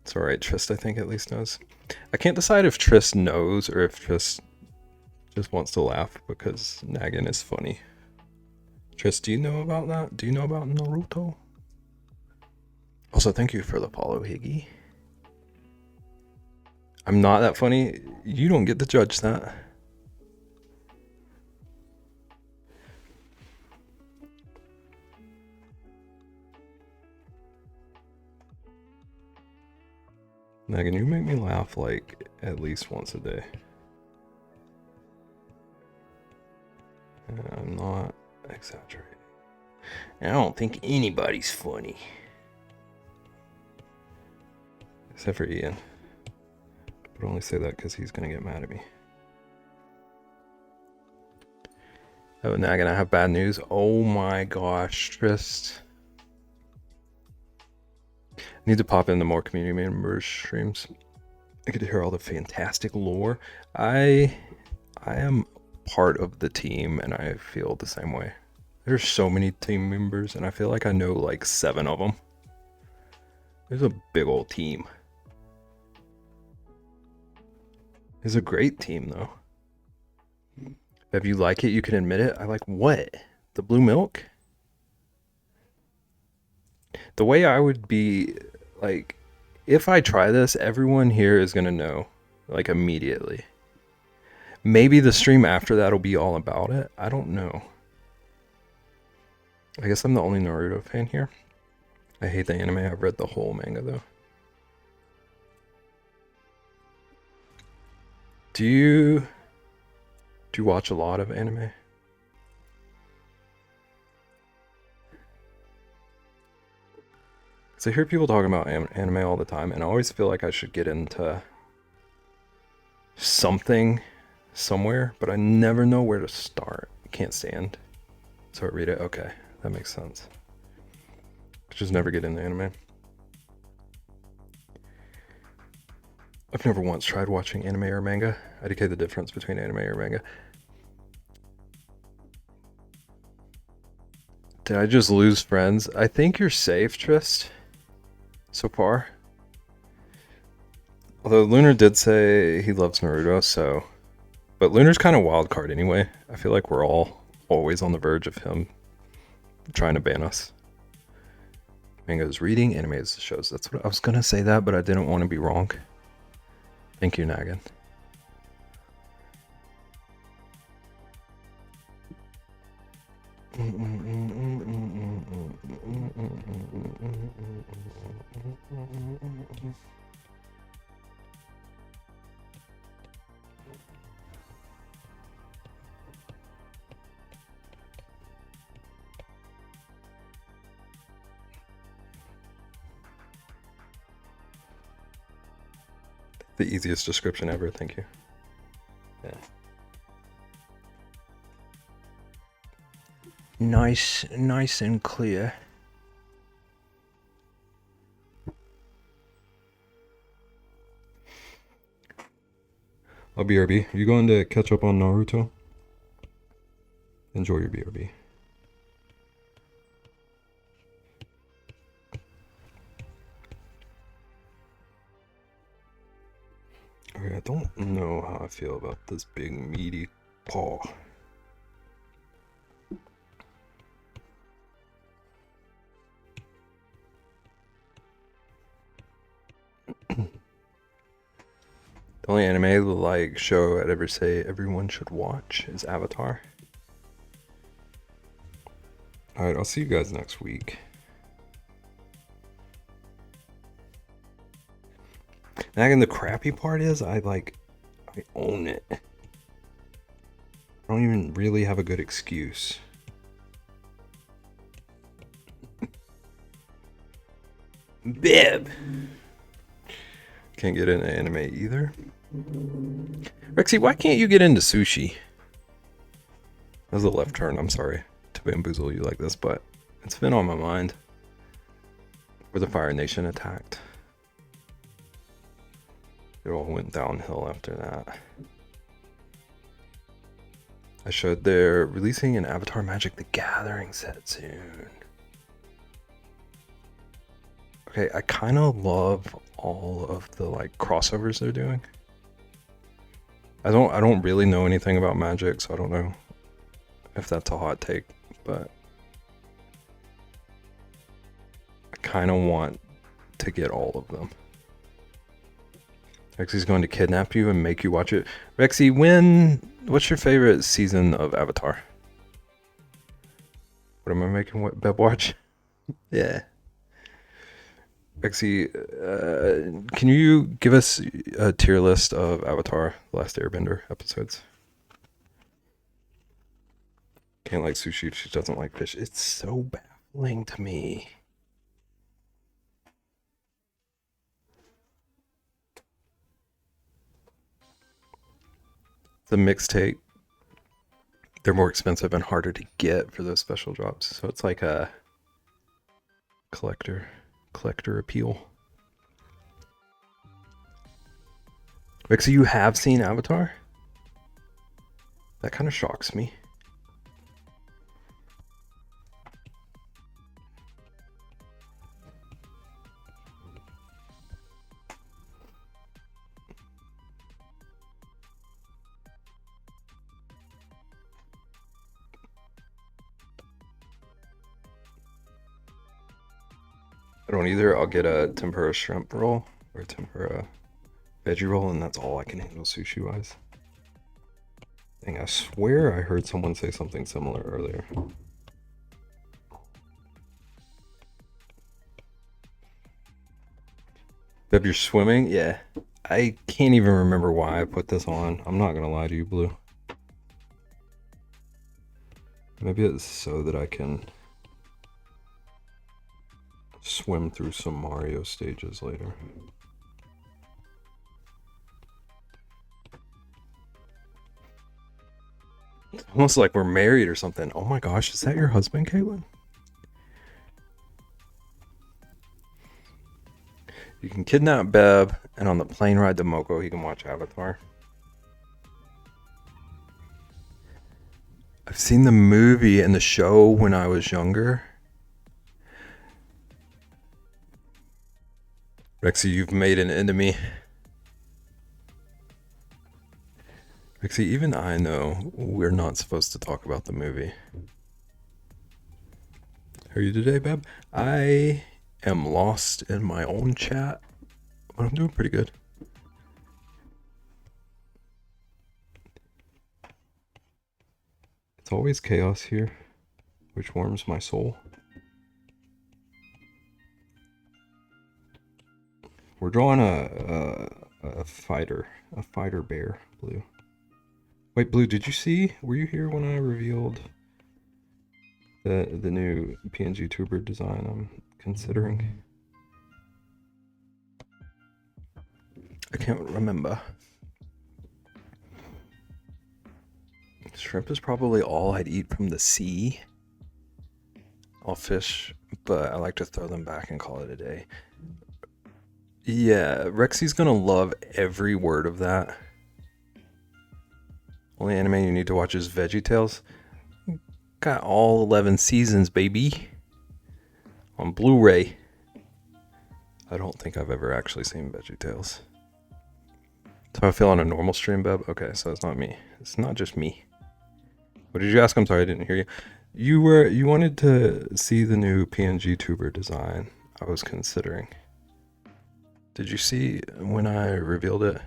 It's alright, Trist I think at least knows. I can't decide if Trist knows or if Trist just wants to laugh because Nagin is funny. Trist, do you know about that? Do you know about Naruto? Also, thank you for the follow, Higgy. I'm not that funny. You don't get to judge that. Nagin, you make me laugh like at least once a day. I'm not exaggerating. I don't think anybody's funny. Except for Ian. But only say that because he's gonna get mad at me. Oh, Nagin, I have bad news. Oh my gosh, Trist. I need to pop into more community members streams. I get to hear all the fantastic lore. I am part of the team and I feel the same way. There's so many team members and I feel like I know like 7 of them. There's a big old team. It's a great team though. If you like it, you can admit it. I like what? The blue milk? The way I would be like, if I try this, everyone here is gonna know like immediately. Maybe the stream after that will be all about it. I don't know. I guess I'm the only Naruto fan here. I hate the anime. I've read the whole manga though. Do you watch a lot of anime? So I hear people talking about anime all the time, and I always feel like I should get into something somewhere, but I never know where to start. Can't stand. So I read it. Okay, that makes sense. Just never get into anime. I've never once tried watching anime or manga. I decay the difference between anime or manga. Did I just lose friends? I think you're safe, Trist. So far. Although Lunar did say he loves Naruto, so... But Lunar's kind of wild card anyway. I feel like we're all always on the verge of him trying to ban us. Manga is reading, anime is shows. That's what I was gonna say that, but I didn't want to be wrong. Thank you, Nagin. The easiest description ever, thank you. Yeah. Nice and clear. I'll BRB. You going to catch up on Naruto? Enjoy your BRB. Okay, I don't know how I feel about this big meaty paw. The only anime like show I'd ever say everyone should watch is Avatar. Alright, I'll see you guys next week. And again, the crappy part is I own it. I don't even really have a good excuse. Bib! Can't get into anime either. Rexy, why can't you get into sushi? That was a left turn, I'm sorry to bamboozle you like this, but it's been on my mind. Where the Fire Nation attacked. It all went downhill after that. I showed they're releasing an Avatar Magic the Gathering set soon. Okay, I kind of love all of the like crossovers they're doing. I don't really know anything about Magic, so I don't know if that's a hot take, but I kind of want to get all of them. Rexy's going to kidnap you and make you watch it. Rexy, what's your favorite season of Avatar? What am I making? What Beb watch? Yeah. Rexy, can you give us a tier list of Avatar: The Last Airbender episodes? Can't like sushi. She doesn't like fish. It's so baffling to me. The mixtape, they're more expensive and harder to get for those special drops. So it's like a collector appeal. Rexy, you have seen Avatar? That kind of shocks me. I don't either. I'll get a tempura shrimp roll or a tempura veggie roll, and that's all I can handle sushi wise. Dang, I swear I heard someone say something similar earlier. Beb, you're swimming? Yeah. I can't even remember why I put this on. I'm not gonna lie to you, Blue. Maybe it's so that I can swim through some Mario stages later. Almost like we're married or something. Oh my gosh, is that your husband, Caitlin? You can kidnap Beb, and on the plane ride to Moko, he can watch Avatar. I've seen the movie and the show when I was younger. Rexy, you've made an enemy. Rexy, even I know we're not supposed to talk about the movie. How are you today, Beb? I am lost in my own chat, but I'm doing pretty good. It's always chaos here, which warms my soul. We're drawing a fighter bear, Blue. Wait, Blue, did you see? Were you here when I revealed the new PNG tuber design I'm considering? I can't remember. Shrimp is probably all I'd eat from the sea. I'll fish, but I like to throw them back and call it a day. Yeah, Rexy's gonna love every word of that. Only anime you need to watch is VeggieTales. Got all 11 seasons, baby. On Blu-ray. I don't think I've ever actually seen VeggieTales. So I feel on a normal stream, Beb? Okay, so it's not me. It's not just me. What did you ask? I'm sorry, I didn't hear you. You wanted to see the new PNG tuber design I was considering. Did you see when I revealed it?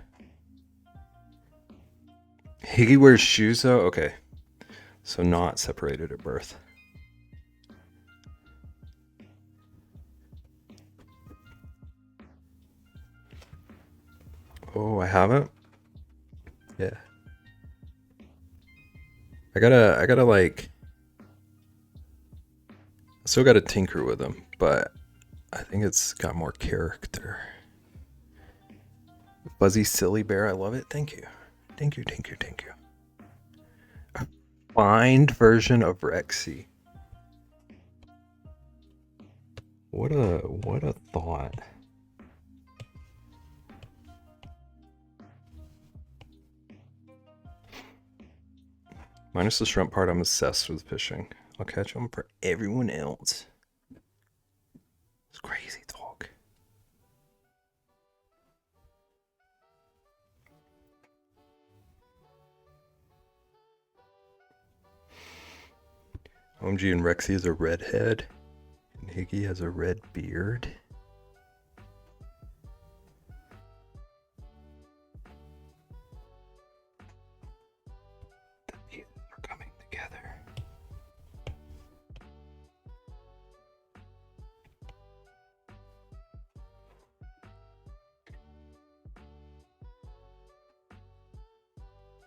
Higgy wears shoes though? Okay. So not separated at birth. Oh, I haven't? Yeah. I gotta like, I still gotta tinker with them, but I think it's got more character. Fuzzy Silly Bear, I love it. Thank you. Thank you, thank you, thank you. A find version of Rexy. What a thought. Minus the shrimp part, I'm obsessed with fishing. I'll catch them for everyone else. It's crazy talk. OMG and Rexy is a redhead. And Higgy has a red beard. The pieces are coming together.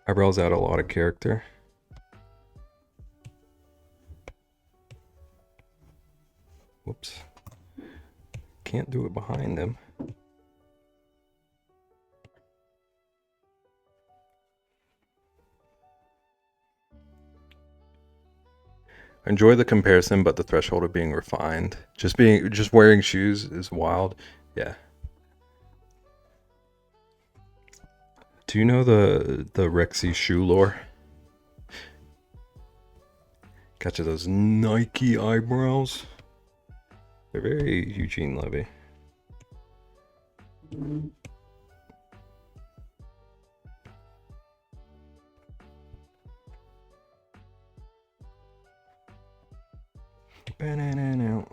Eyebrows add a lot of character. Whoops. Can't do it behind them. I enjoy the comparison, but the threshold of being refined. Just wearing shoes is wild. Yeah. Do you know the Rexy shoe lore? Got you those Nike eyebrows. They're very Eugene Levy. Banana.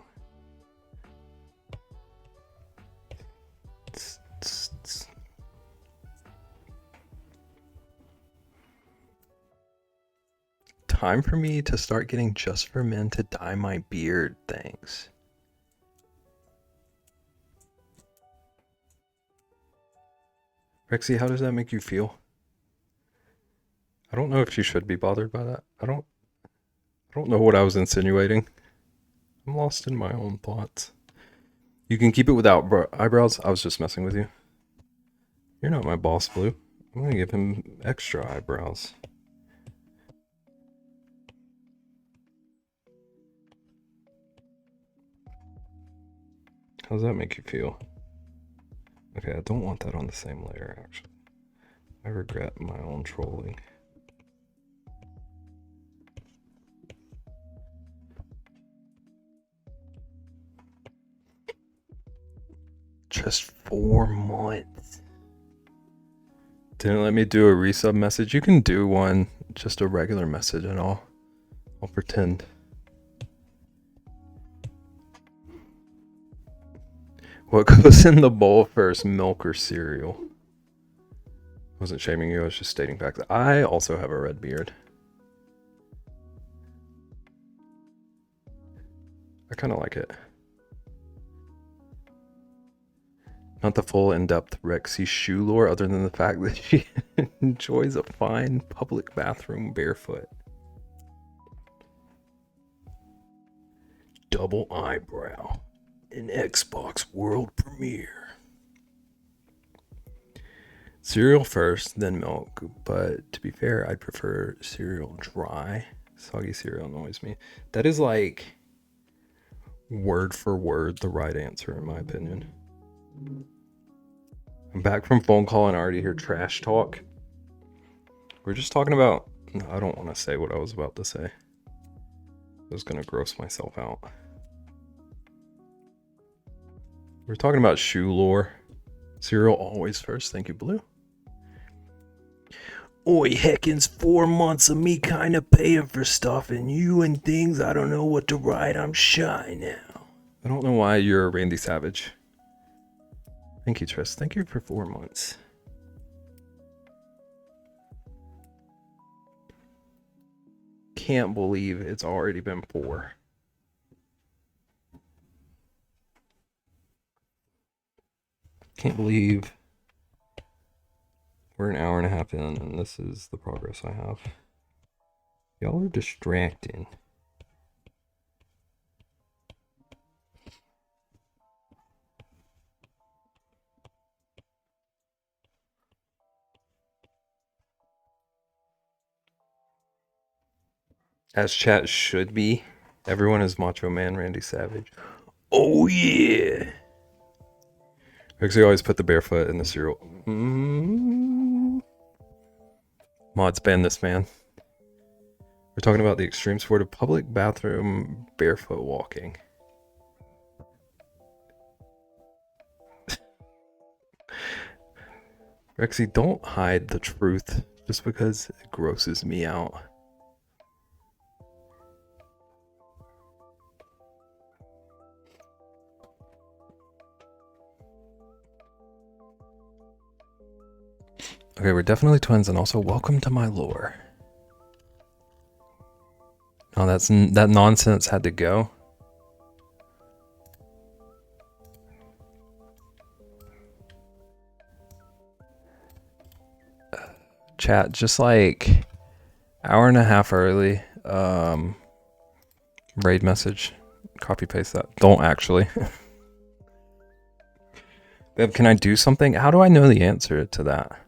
Time for me to start getting Just for Men to dye my beard. Thanks. Rexy, how does that make you feel? I don't know if you should be bothered by that. I don't know what I was insinuating. I'm lost in my own thoughts. You can keep it without eyebrows. I was just messing with you. You're not my boss, Blue. I'm gonna give him extra eyebrows. How does that make you feel? Okay, I don't want that on the same layer, actually. I regret my own trolling. Just 4 months. Didn't let me do a resub message. You can do one, just a regular message, and I'll pretend. What goes in the bowl first, milk or cereal? I wasn't shaming you, I was just stating facts. I also have a red beard. I kind of like it. Not the full in-depth Rexy shoe lore, other than the fact that she enjoys a fine public bathroom barefoot. Double eyebrow. An Xbox world premiere. Cereal first, then milk. But to be fair, I'd prefer cereal dry. Soggy cereal annoys me. That is like word for word the right answer, in my opinion. I'm back from phone call and I already hear trash talk. We're just talking about... I don't want to say what I was about to say. I was going to gross myself out. We're talking about shoe lore. Cereal always first. Thank you, Blue. Oi, heckins, 4 months of me kind of paying for stuff and you and things. I don't know what to write. I'm shy now. I don't know why you're a Randy Savage. Thank you, Tris. Thank you for 4 months. can't believe it's already been 4. Can't believe we're an hour and a half in and this is the progress I have. Y'all are distracting. As chat should be. Everyone is Macho Man Randy Savage. Oh yeah. Actually, always put the barefoot in the cereal. Mods ban this man. We're talking about the extreme sport of public bathroom barefoot walking. Rexy, don't hide the truth just because it grosses me out. Okay, we're definitely twins, and also welcome to my lore. Oh, that nonsense had to go. Chat, just like hour and a half early. Raid message. Copy paste that. Don't actually. Babe, can I do something? How do I know the answer to that?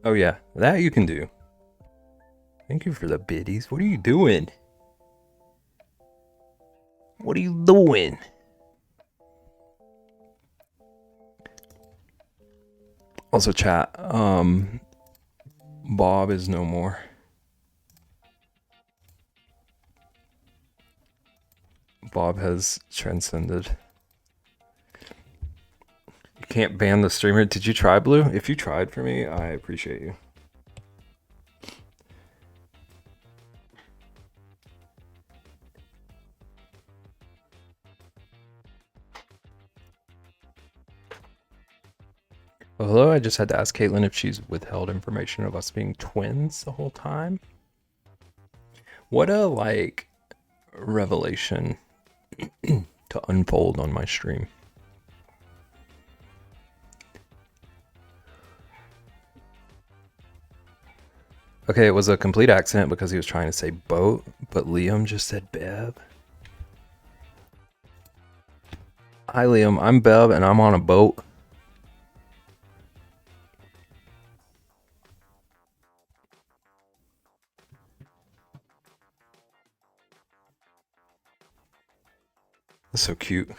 Oh yeah, that you can do. Thank you for the biddies. What are you doing? What are you doing? Also chat, Bob is no more. Bob has transcended. You can't ban the streamer. Did you try, Blue? If you tried for me, I appreciate you. Well, hello, I just had to ask Caitlin if she's withheld information of us being twins the whole time. What a, like, revelation to unfold on my stream. Okay, it was a complete accident because he was trying to say boat, but Liam just said Bev. Hi Liam, I'm Bev and I'm on a boat. That's so cute.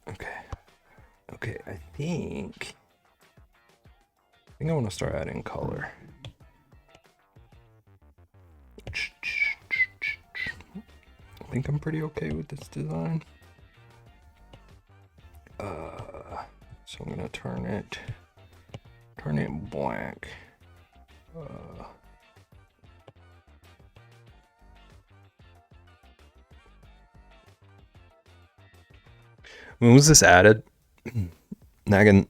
Okay, I think I want to start adding color. I think I'm pretty okay with this design. So I'm gonna turn it black. When was this added? Naggin.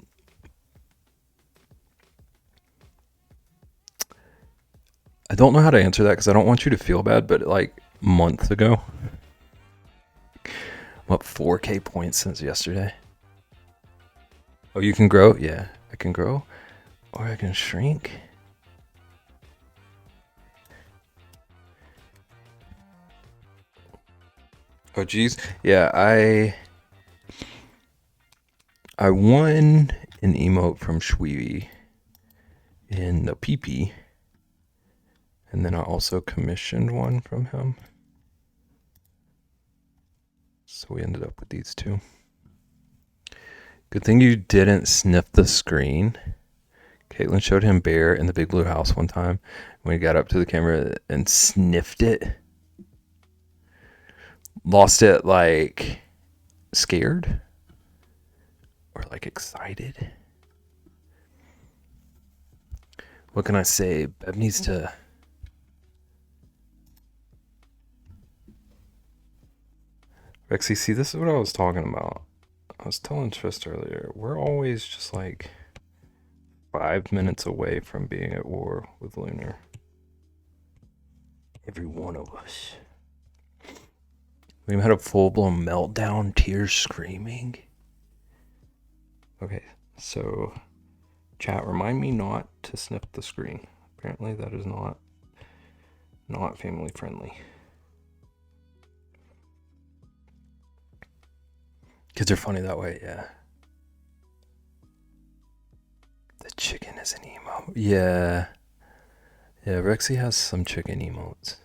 I don't know how to answer that because I don't want you to feel bad, but like months ago. I'm up 4K points since yesterday. Oh, you can grow? Yeah, I can grow. Or I can shrink. Oh, geez. Yeah, I won an emote from Shweeby in the PP. And then I also commissioned one from him. So we ended up with these two. Good thing you didn't sniff the screen. Caitlin showed him Bear in the Big Blue House one time when he got up to the camera and sniffed it. Lost it like scared or like excited. What can I say? Bev needs to... Rexy, see, this is what I was talking about. was telling Trist earlier, we're always just like 5 minutes away from being at war with Lunar. Every one of us. We had a full-blown meltdown, tears screaming. Okay, so chat, remind me not to sniff the screen. Apparently that is not family friendly. Kids are funny that way, yeah. The chicken is an emo. Yeah. Yeah, Rexy has some chicken emotes.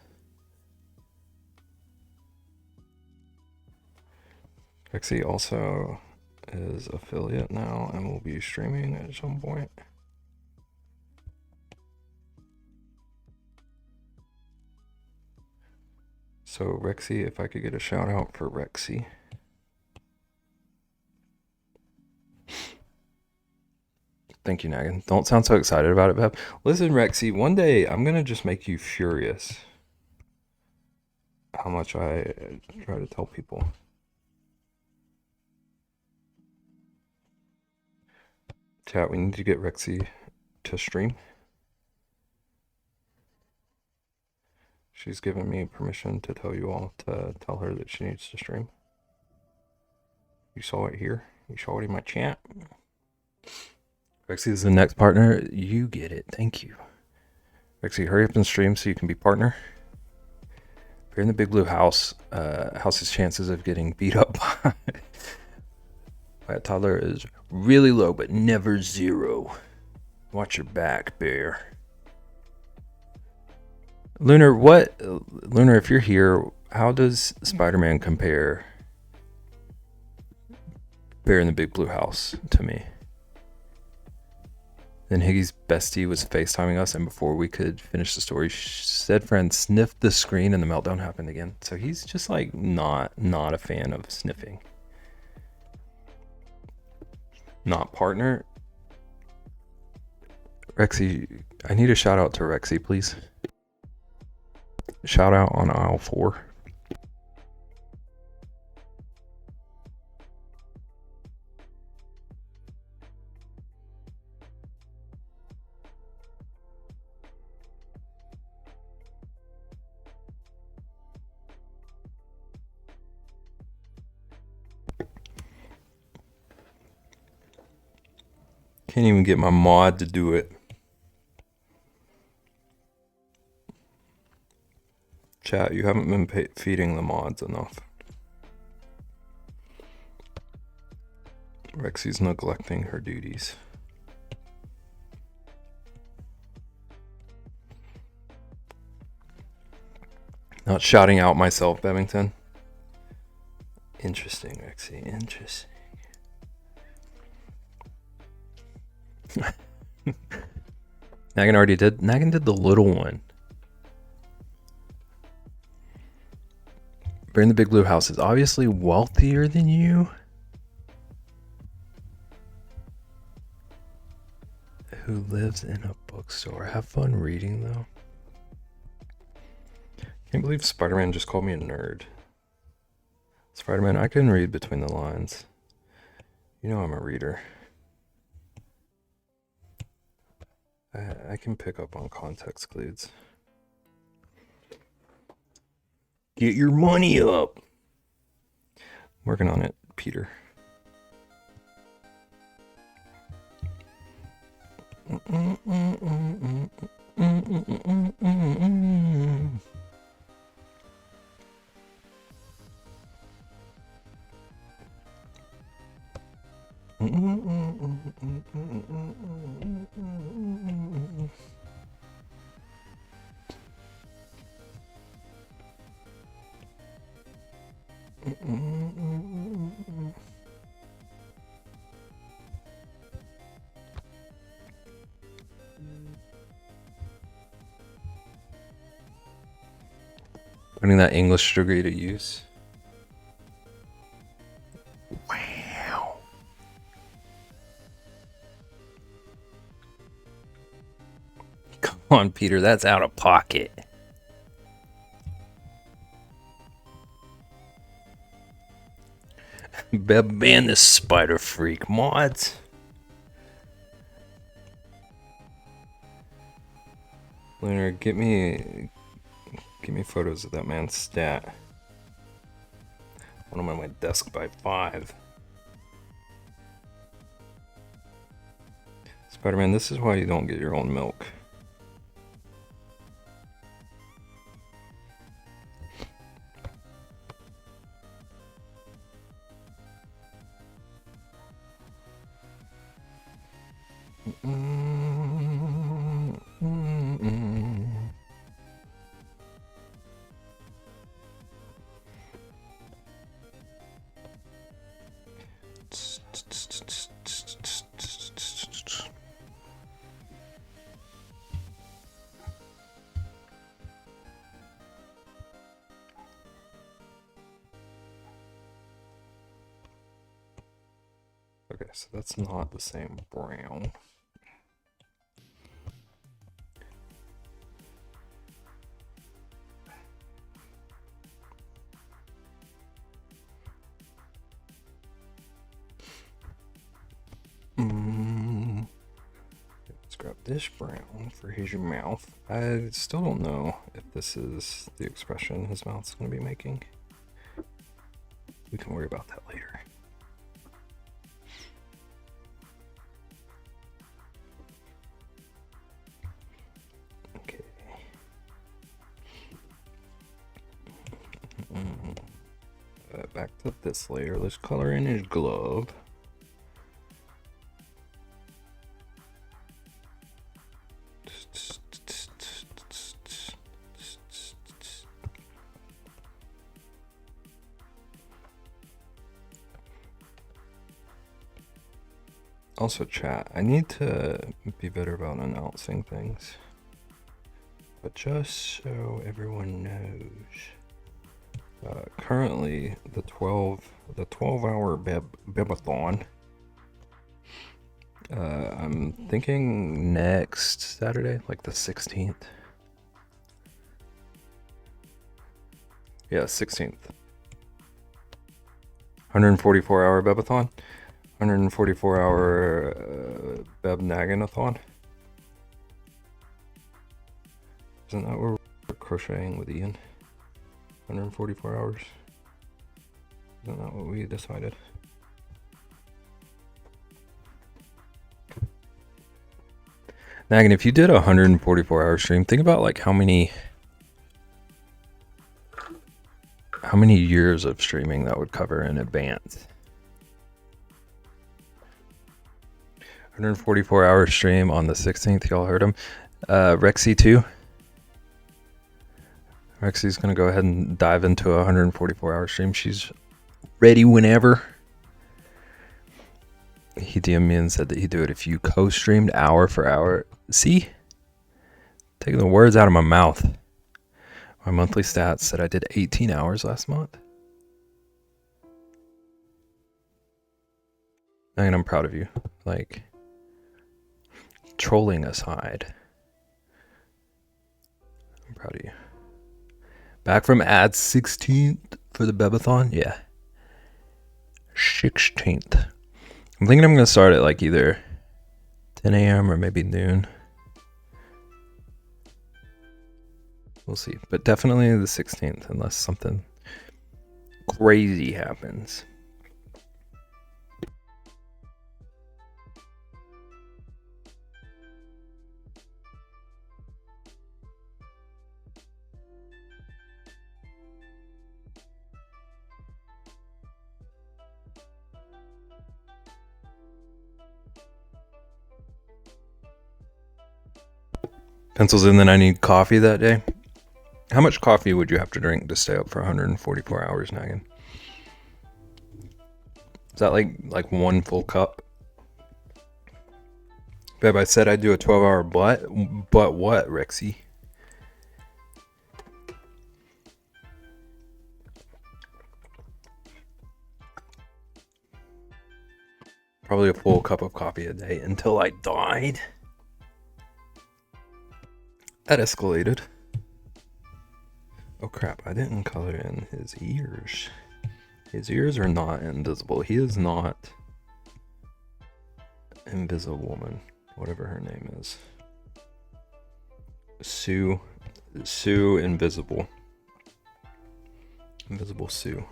Rexy also is affiliate now and will be streaming at some point. So Rexy, if I could get a shout out for Rexy. Thank you, Nagan. Don't sound so excited about it, Bev. Listen, Rexy, one day I'm going to just make you furious how much I try to tell people. Chat, we need to get Rexy to stream. She's given me permission to tell you all to tell her that she needs to stream. You saw it here. You saw it in my chat. Rexy is the next partner. You get it. Thank you. Rexy, hurry up and stream so you can be partner. If you're in the Big Blue House, House's chances of getting beat up by a toddler is really low, but never zero. Watch your back, bear. Lunar, if you're here, how does Spider-Man compare Bear in the Big Blue House to me? Then Higgy's bestie was FaceTiming us, and before we could finish the story, said friend sniffed the screen and the meltdown happened again. So he's just like not a fan of sniffing. Not partner. Rexy, I need a shout out to Rexy, please. Shout out on aisle 4. Can't even get my mod to do it. Chat, you haven't been feeding the mods enough. Rexy's neglecting her duties. Not shouting out myself, Bevington. Interesting, Rexy. Interesting. Nagan already did. Nagan did the little one. Bear in the Big Blue House is obviously wealthier than you. Who lives in a bookstore. Have fun reading, though. Can't believe Spider-Man just called me a nerd. Spider-Man, I can read between the lines. You know I'm a reader. I can pick up on context clues. Get your money up. Working on it, Peter. Putting that English degree to use. Wow. Come on, Peter, that's out of pocket. Ban this spider freak mods. Lunar, get me photos of that man's stat. Put him on my desk by 5. Spider-Man, this is why you don't get your own milk. Okay, so that's not the same brown. Let's grab this brown for his mouth. I still don't know if this is the expression his mouth's going to be making. We can worry about that later. Okay. Back to this layer. Let's color in his glove. Also, chat, I need to be better about announcing things. But just so everyone knows, currently the 12-hour Bebathon. I'm thinking next Saturday, like the 16th. Yeah, 16th. 144-hour Bebathon. 144-hour Beb Naganathon. Isn't that where we're crocheting with Ian? 144 hours. Isn't that what we decided? Nagan, if you did a 144-hour stream, think about like how many years of streaming that would cover in advance. 144-hour stream on the 16th. Y'all heard him. Rexy too. Rexy's gonna go ahead and dive into a 144-hour stream. She's ready whenever. He DM'd me and said that he'd do it if you co-streamed hour for hour. See? Taking the words out of my mouth. My monthly stats said I did 18 hours last month. And I'm proud of you. Like, trolling aside, I'm proud of you. Back from ad 16th for the Bebathon? Yeah. 16th. I'm thinking I'm going to start at like either 10 a.m. or maybe noon. We'll see. But definitely the 16th, unless something crazy happens. Pencils in, then I need coffee that day. How much coffee would you have to drink to stay up for 144 hours, Nagan? Is that like one full cup? Babe, I said I'd do a 12-hour but what, Rexy? Probably a full cup of coffee a day until I died. That escalated. Oh crap, I didn't color in his ears. His ears are not invisible. He is not Invisible Woman, whatever her name is. Sue Invisible. Invisible Sue.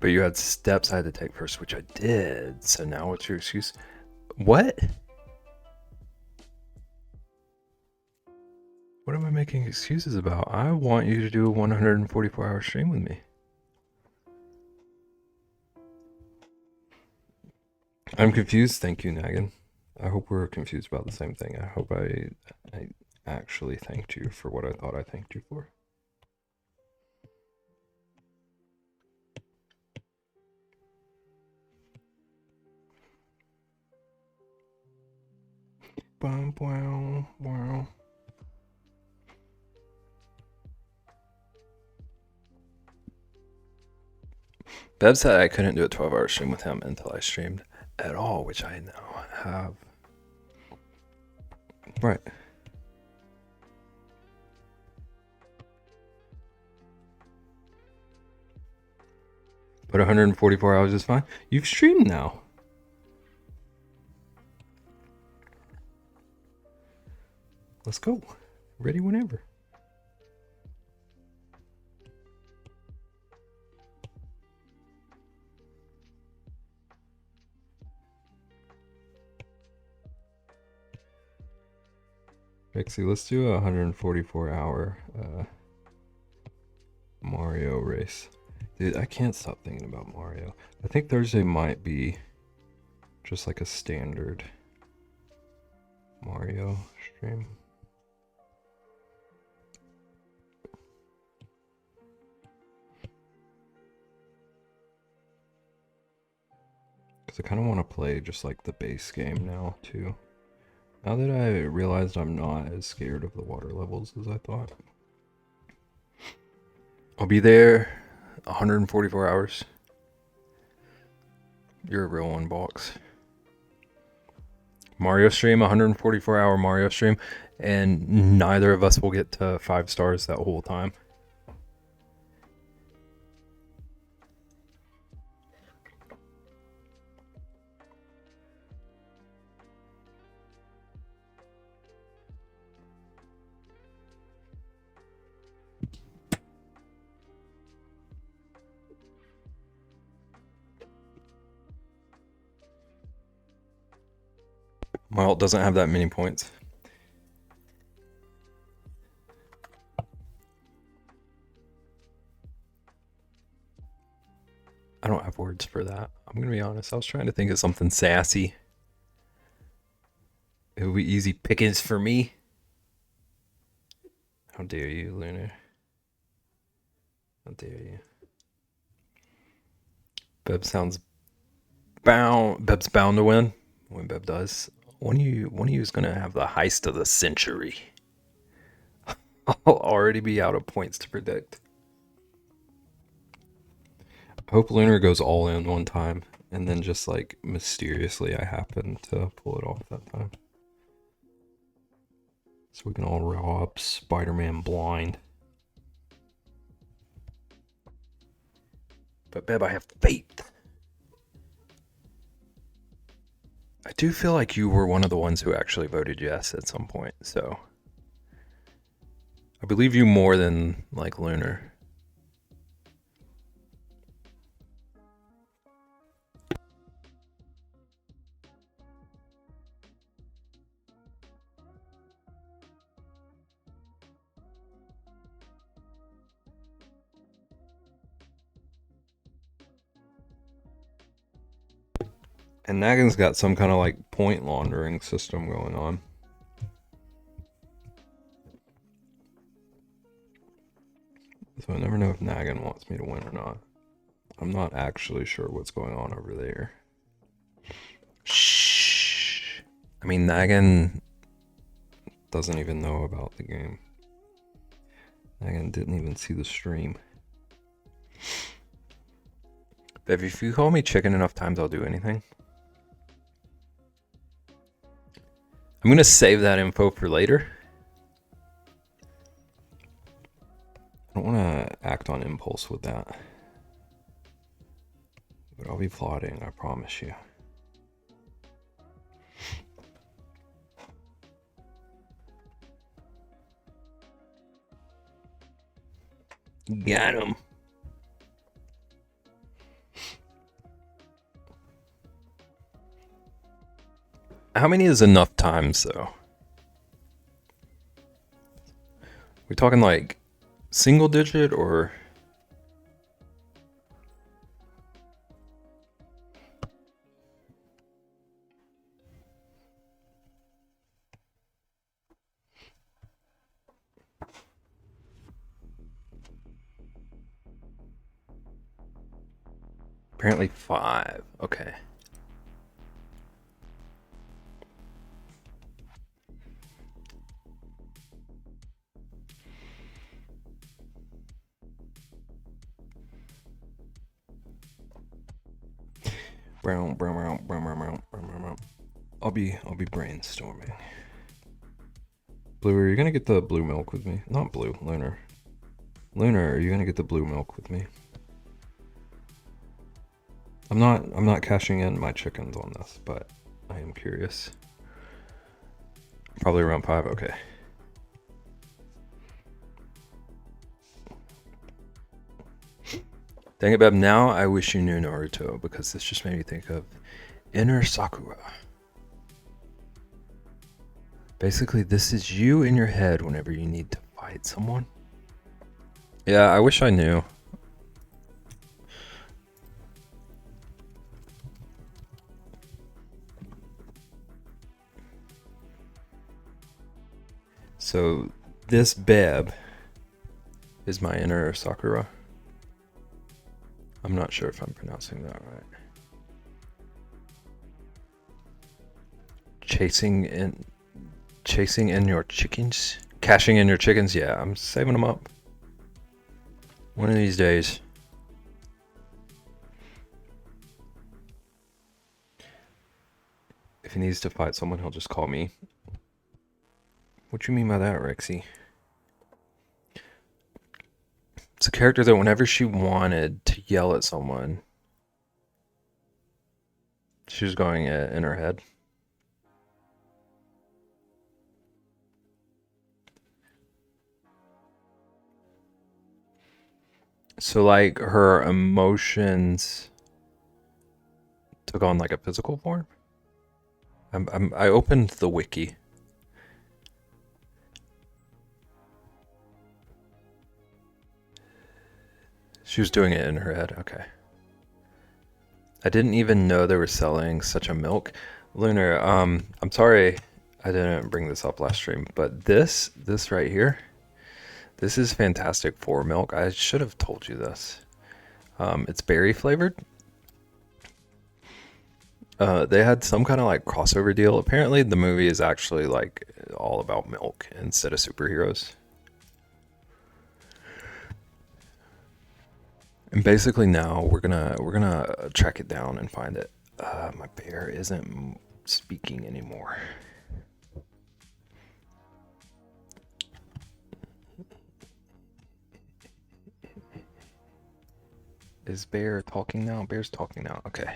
But you had steps I had to take first, which I did. So now what's your excuse? What? What am I making excuses about? I want you to do a 144-hour stream with me. I'm confused. Thank you, Nagan. I hope we're confused about the same thing. I hope I actually thanked you for what I thought I thanked you for. Wow. Bev said I couldn't do a 12-hour stream with him until I streamed at all, which I now have. Right. But 144 hours is fine. You've streamed now. Let's go. Ready whenever. Pixie, let's do a 144-hour Mario race. Dude, I can't stop thinking about Mario. I think Thursday might be just like a standard Mario stream. Because I kind of want to play just like the base game now too. Now that I realized I'm not as scared of the water levels as I thought. I'll be there 144 hours. You're a real one, Box. Mario stream, 144-hour Mario stream, and neither of us will get to 5 stars that whole time. My ult doesn't have that many points. I don't have words for that. I'm gonna be honest. I was trying to think of something sassy. It would be easy pickings for me. How dare you, Lunar? How dare you? Beb's bound to win. When Beb does, one of you is gonna have the heist of the century. I'll already be out of points to predict. I hope Lunar goes all in one time, and then just like mysteriously I happen to pull it off that time. So we can all rob Spider-Man blind. But Beb, I have faith. I do feel like you were one of the ones who actually voted yes at some point, so I believe you more than like Lunar. And Nagan's got some kind of like point laundering system going on. So I never know if Nagan wants me to win or not. I'm not actually sure what's going on over there. Shh. I mean, Nagan doesn't even know about the game. Nagan didn't even see the stream. Bev, if you call me chicken enough times, I'll do anything. I'm gonna save that info for later. impulse with that. But I'll be plotting, I promise you. Got him. How many is enough times, though? We talking like single digit or? Apparently 5. Okay. Brown. I'll be brainstorming. Blue, are you gonna get the blue milk with me? Not blue, Lunar. Lunar, are you gonna get the blue milk with me? I'm not cashing in my chickens on this, but I am curious. Probably around 5, okay. Dang it, Beb, now I wish you knew Naruto, because this just made me think of Inner Sakura. Basically, this is you in your head whenever you need to fight someone. Yeah, I wish I knew. So, this Beb is my inner Sakura. I'm not sure if I'm pronouncing that right. Chasing in your chickens? Cashing in your chickens? Yeah, I'm saving them up. One of these days. If he needs to fight someone, he'll just call me. What you mean by that, Rexy? It's a character that whenever she wanted to yell at someone, she was going in her head. So like her emotions took on like a physical form? I opened the wiki. She was doing it in her head. Okay. I didn't even know they were selling such a milk. Lunar, I'm sorry I didn't bring this up last stream, but this right here, this is Fantastic Four milk. I should have told you this. It's berry flavored. They had some kind of like crossover deal. Apparently the movie is actually like all about milk instead of superheroes. And basically now we're gonna track it down and find it. My bear isn't speaking anymore. Is Bear talking now? Bear's talking now. Okay.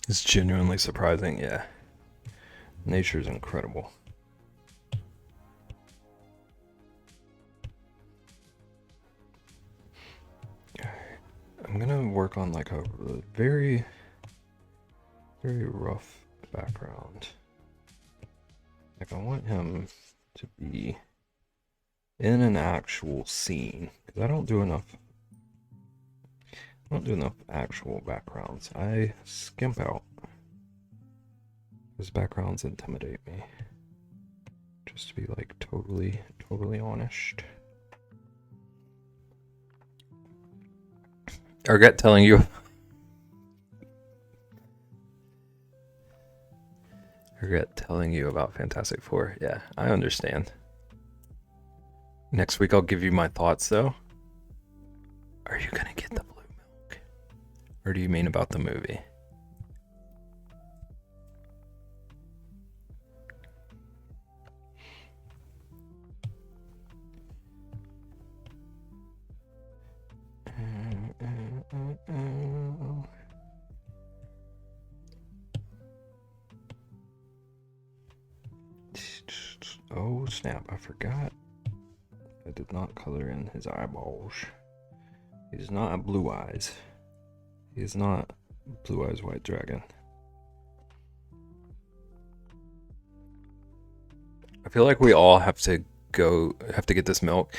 It's genuinely surprising, yeah. Nature's incredible. I'm gonna work on like a very, very rough background. Like I want him to be in an actual scene, because I don't do enough actual backgrounds. I skimp out. Those backgrounds intimidate me. Just to be like totally honest. I regret telling you. About Fantastic Four. Yeah, I understand. Next week I'll give you my thoughts though. Are you gonna get the blue milk? Or do you mean about the movie? Oh snap, I forgot. I did not color in his eyeballs. He does not have blue eyes. He is not Blue Eyes White Dragon. I feel like we all have to get this milk,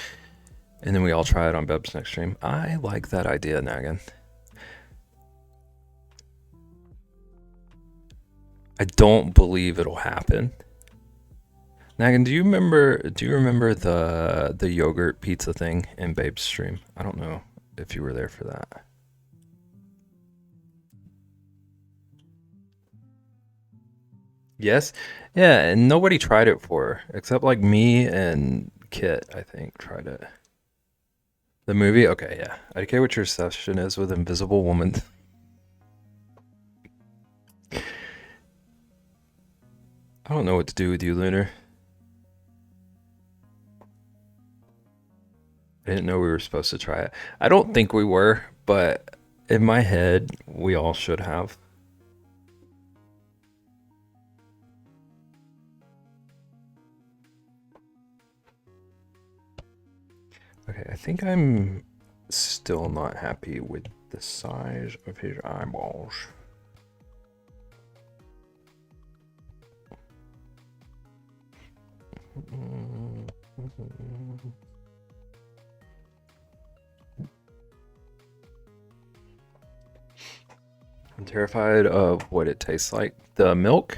and then we all try it on Beb's next stream. I like that idea, Nagan. I don't believe it'll happen. Nagan, do you remember the yogurt pizza thing in Babe's stream? I don't know if you were there for that. Yes? Yeah, and nobody tried it for her, except like me and Kit, I think, tried it. The movie? Okay, yeah. I don't care what your obsession is with Invisible Woman. I don't know what to do with you, Lunar. I didn't know we were supposed to try it. I don't think we were, but in my head, we all should have. Okay, I think I'm still not happy with the size of his eyeballs. I'm terrified of what it tastes like. The milk?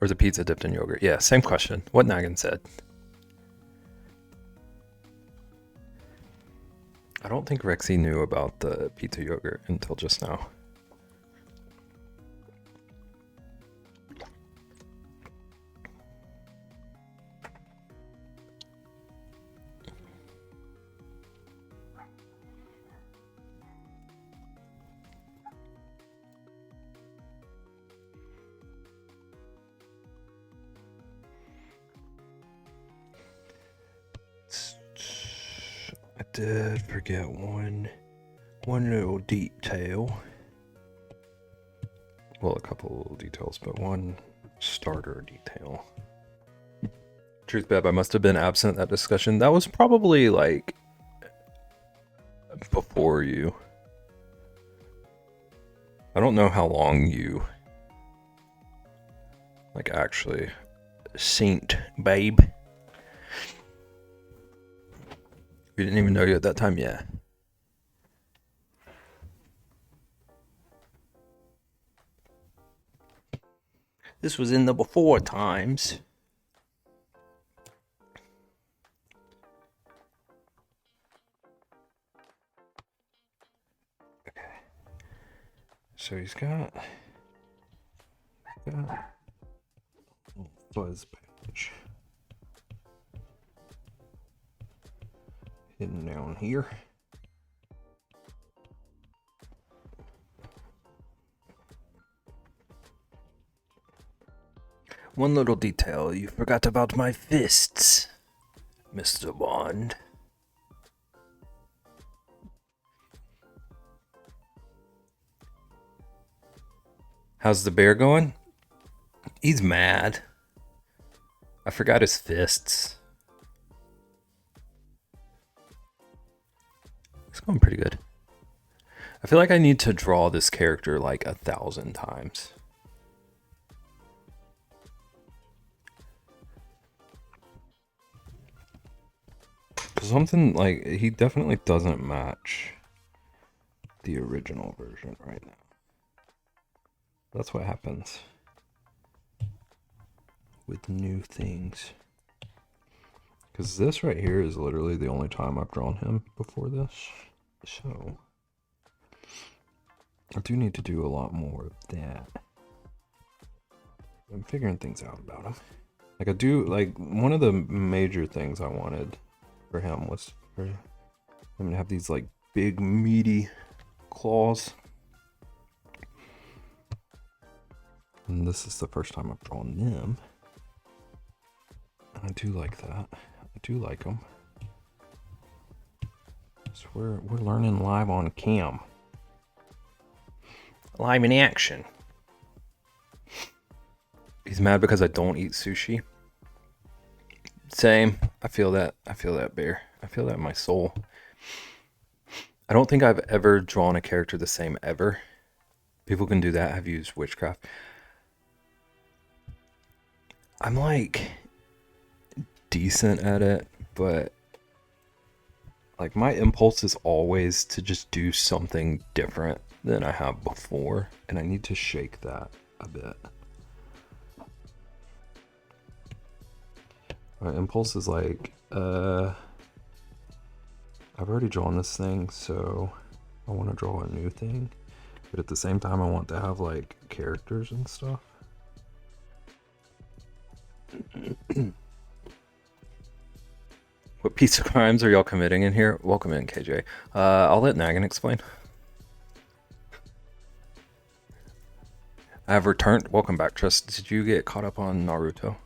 Or the pizza dipped in yogurt? Yeah, same question. What Nagan said. I don't think Rexy knew about the pizza yogurt until just now. I did forget one little detail. Well, a couple little details, but one starter detail. Truth, Beb, I must have been absent at that discussion. That was probably like before you. I don't know how long you like actually synced, babe. We didn't even know you at that time, yeah. This was in the before times. Okay. So he's got a fuzz patch hidden down here. One little detail, you forgot about my fists, Mr. Bond. How's the bear going? He's mad. I forgot his fists. It's going pretty good. I feel like I need to draw this character like 1,000 times. Something like he definitely doesn't match the original version right now. That's what happens with new things. Because this right here is literally the only time I've drawn him before this. So I do need to do a lot more of that. I'm figuring things out about him. Like I do, like one of the major things I wanted for him was for him to have these like big meaty claws. And this is the first time I've drawn them. I do like that. I do like them. So we're learning live on cam. Live in action. He's mad because I don't eat sushi. Same. I feel that. I feel that, Bear. I feel that in my soul. I don't think I've ever drawn a character the same ever. People can do that. I've used witchcraft. I'm like decent at it, but like my impulse is always to just do something different than I have before, and I need to shake that a bit. My impulse is like, I've already drawn this thing, so I want to draw a new thing, but at the same time I want to have like characters and stuff. What piece of crimes are y'all committing in here? Welcome in, KJ. I'll let Nagan explain. I have returned. Welcome back, Trust. Did you get caught up on Naruto?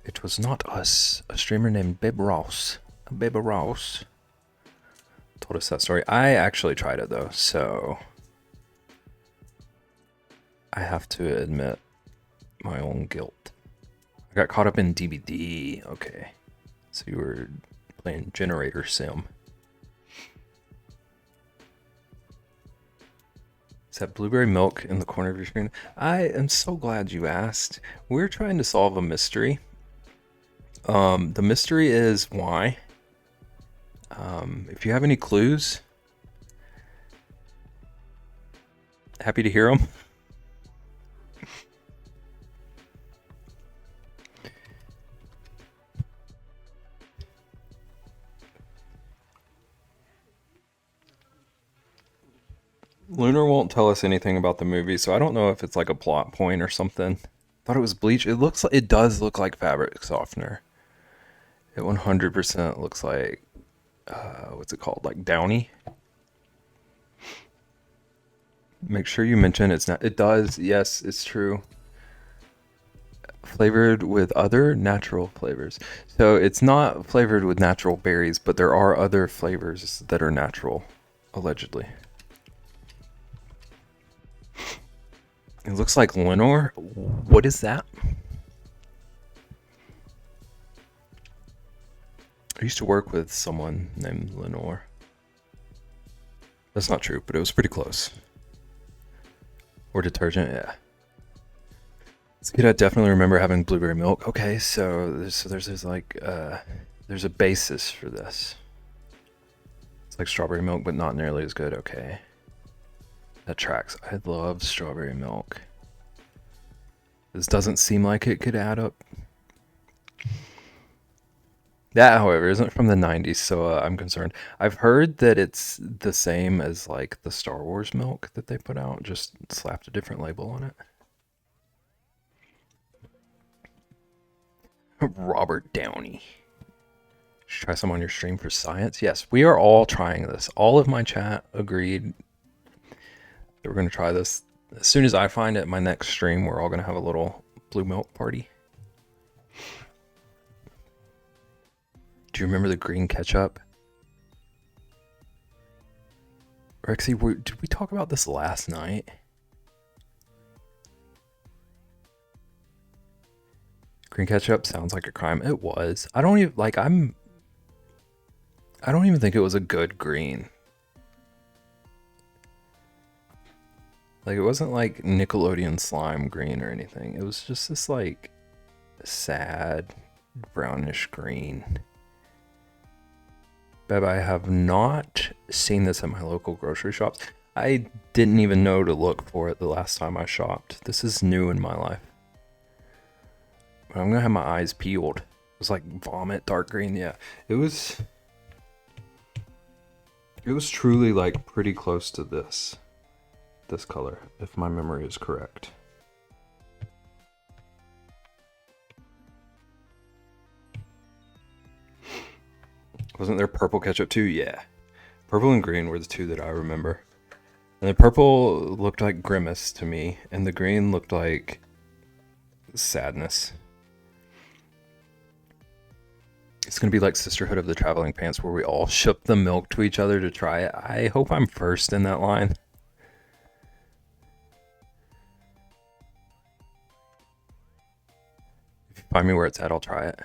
It was not us. A streamer named Babe Ross. Babe Ross told us that story. I actually tried it though, so I have to admit my own guilt. I got caught up in DBD. Okay. So you were playing Generator Sim. Is that blueberry milk in the corner of your screen? I am so glad you asked. We're trying to solve a mystery. The mystery is why. If you have any clues, happy to hear them. Lunar won't tell us anything about the movie, so I don't know if it's like a plot point or something. Thought it was bleach. It looks like, it does look like fabric softener. It 100% looks like what's it called? Like Downy. Make sure you mention it's not. It does. Yes, it's true. Flavored with other natural flavors. So it's not flavored with natural berries, but there are other flavors that are natural, allegedly. It looks like Lenore. What is that? I used to work with someone named Lenore. That's not true, but it was pretty close. Or detergent, yeah. As a kid, I definitely remember having blueberry milk. Okay, so there's like there's a basis for this. It's like strawberry milk, but not nearly as good. Okay, that tracks. I love strawberry milk. This doesn't seem like it could add up. That, however, isn't from the 90s, so I'm concerned. I've heard that it's the same as like the Star Wars milk that they put out, just slapped a different label on it. Robert Downey. Should try some on your stream for science? Yes, we are all trying this. All of my chat agreed that we're going to try this. As soon as I find it, my next stream, we're all going to have a little blue milk party. Do you remember the green ketchup? Rexy, did we talk about this last night? Green ketchup sounds like a crime. It was. I don't even think it was a good green. Like, it wasn't like Nickelodeon slime green or anything. It was just this like sad brownish green. Beb, I have not seen this at my local grocery shops. I didn't even know to look for it the last time I shopped. This is new in my life. I'm gonna have my eyes peeled. It was like vomit, dark green. Yeah, it was truly like pretty close to this this color, if my memory is correct. Wasn't there purple ketchup too? Yeah. Purple and green were the two that I remember. And the purple looked like Grimace to me, and the green looked like Sadness. It's gonna be like Sisterhood of the Traveling Pants, where we all ship the milk to each other to try it. I hope I'm first in that line. If you find me where it's at, I'll try it.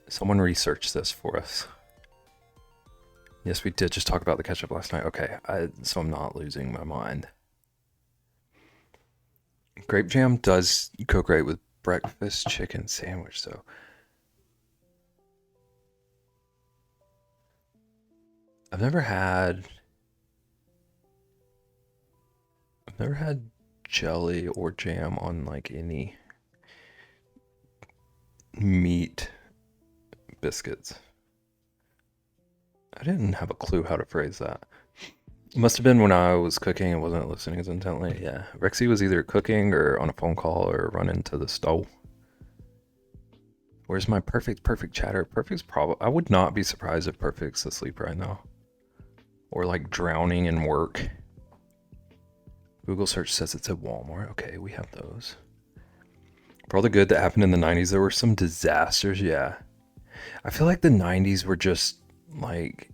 Someone research this for us. Yes, we did just talk about the ketchup last night. Okay, so I'm not losing my mind. Grape jam does go great with breakfast chicken sandwich, though. I've never had jelly or jam on like any meat biscuits. I didn't have a clue how to phrase that. It must have been when I was cooking and wasn't listening as intently. Yeah, Rexy was either cooking or on a phone call or running to the stove. Where's my perfect chatter? Perfect's probably... I would not be surprised if Perfect's asleep right now. Or like drowning in work. Google search says it's at Walmart. Okay, we have those. For all the good that happened in the 90s, there were some disasters, yeah. I feel like the 90s were just like...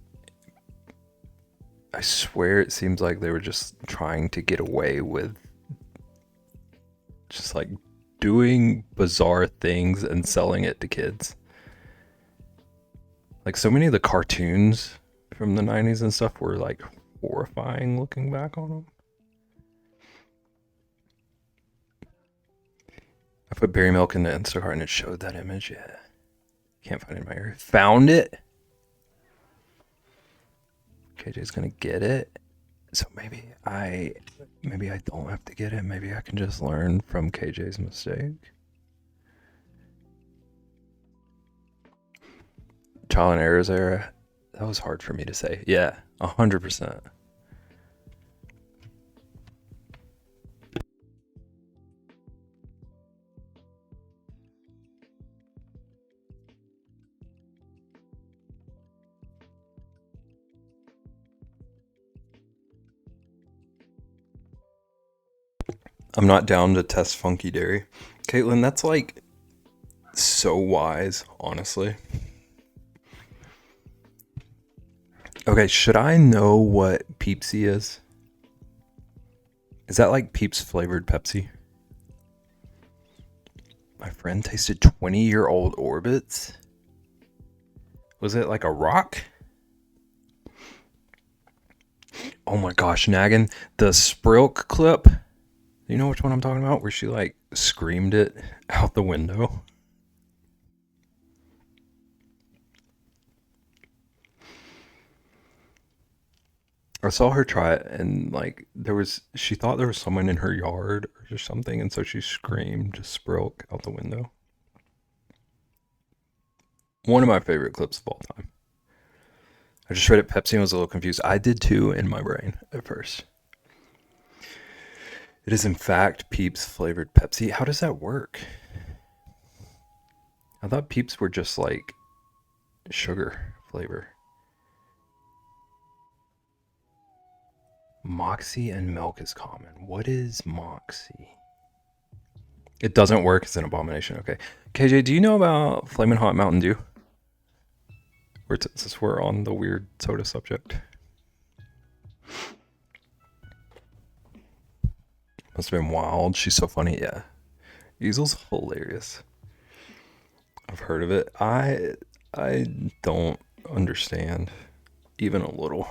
I swear it seems like they were just trying to get away with just like doing bizarre things and selling it to kids. Like so many of the cartoons from the 90s and stuff were like horrifying looking back on them. I put berry milk in the Instacart and it showed that image. Yeah. Can't find it in my area. Found it. KJ's gonna get it. So maybe I don't have to get it. Maybe I can just learn from KJ's mistake. Trial and errors era. That was hard for me to say. Yeah, 100%. I'm not down to test Funky Dairy. Caitlin, that's like so wise, honestly. Okay, should I know what Peepsy is? Is that like Peeps flavored Pepsi? My friend tasted 20-year-old Orbits. Was it like a rock? Oh my gosh, Naggin. The Sprilk clip. You know which one I'm talking about? Where she like screamed it out the window. I saw her try it and like she thought there was someone in her yard or something, and so she screamed Sprilk out the window. One of my favorite clips of all time. I just read it Pepsi and was a little confused. I did too in my brain at first. It is in fact Peeps flavored Pepsi. How does that work? I thought Peeps were just like sugar flavor. Moxie and milk is common. What is Moxie? It doesn't work. It's an abomination. Okay. KJ, do you know about Flamin' Hot Mountain Dew? Since we're on the weird soda subject. Must have been wild. She's so funny. Yeah. Easel's hilarious. I've heard of it. I don't understand even a little.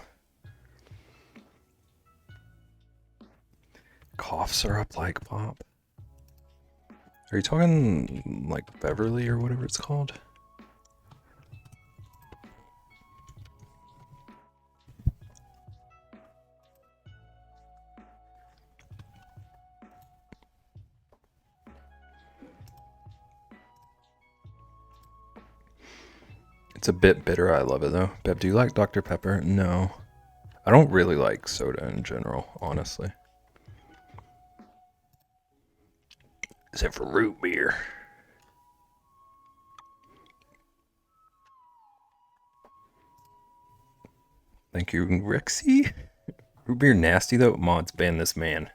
Cough syrup like pop. Are you talking like Beverly or whatever it's called? It's a bit bitter. I love it though. Beb, do you like Dr. Pepper? No. I don't really like soda in general, honestly. Except for root beer. Thank you, Rexy. Root beer nasty though. Mods ban this man.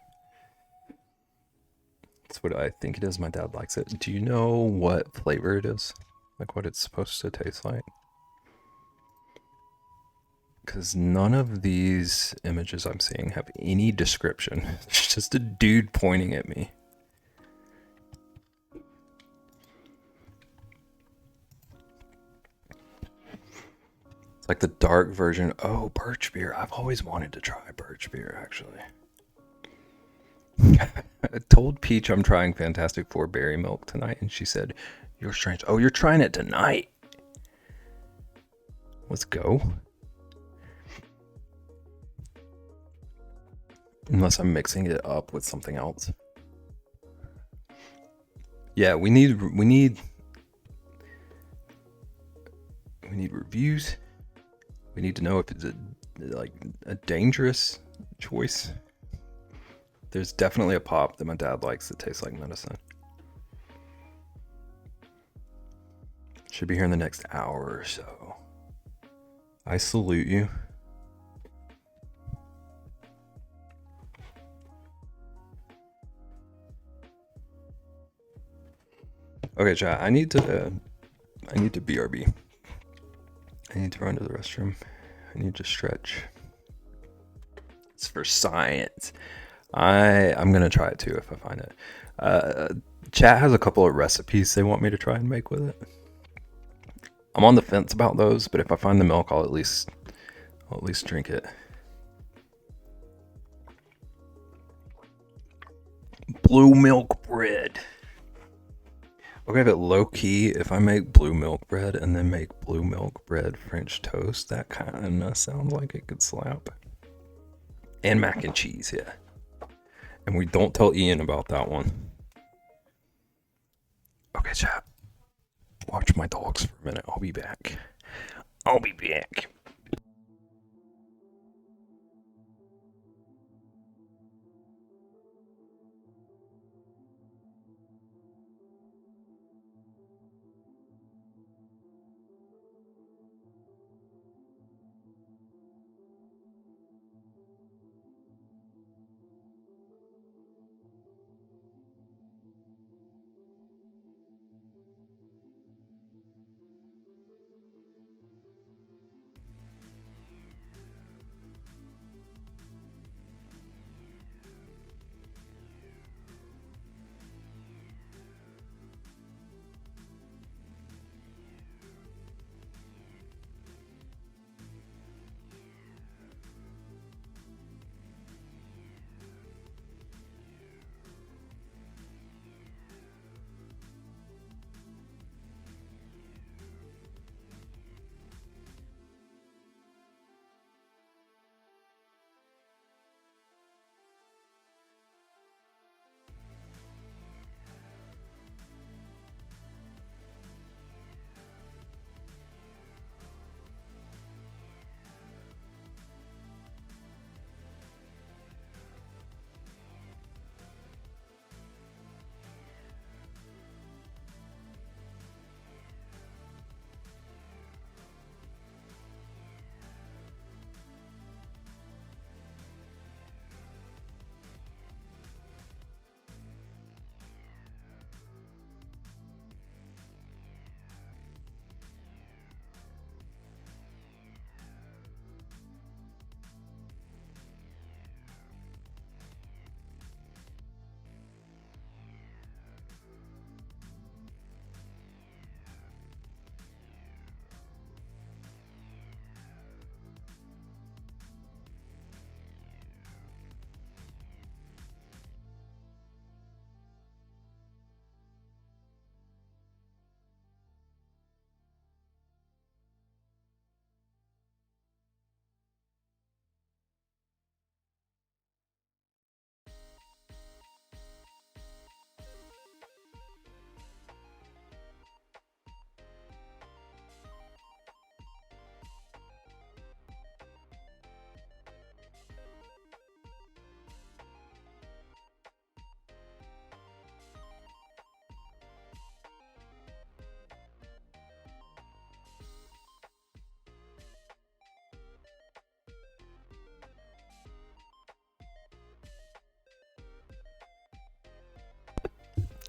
That's what I think it is. My dad likes it. Do you know what flavor it is? Like what it's supposed to taste like? Because none of these images I'm seeing have any description. It's just a dude pointing at me. It's like the dark version. Oh, birch beer. I've always wanted to try birch beer, actually. I told Peach I'm trying Fantastic Four berry milk tonight, and she said, "You're strange." Oh, you're trying it tonight. Let's go. Unless I'm mixing it up with something else. Yeah, we need reviews. We need to know if it's a dangerous choice. There's definitely a pop that my dad likes that tastes like medicine. Should be here in the next hour or so. I salute you. Okay, chat. I need to BRB. I need to run to the restroom. I need to stretch. It's for science. I'm gonna try it too if I find it. Chat has a couple of recipes they want me to try and make with it. I'm on the fence about those, but if I find the milk, I'll at least drink it. Blue milk bread. Okay, but low key, if I make blue milk bread and then make blue milk bread French toast, that kind of sounds like it could slap. And mac and cheese, yeah. And we don't tell Ian about that one. Okay, chat. Watch my dogs for a minute. I'll be back.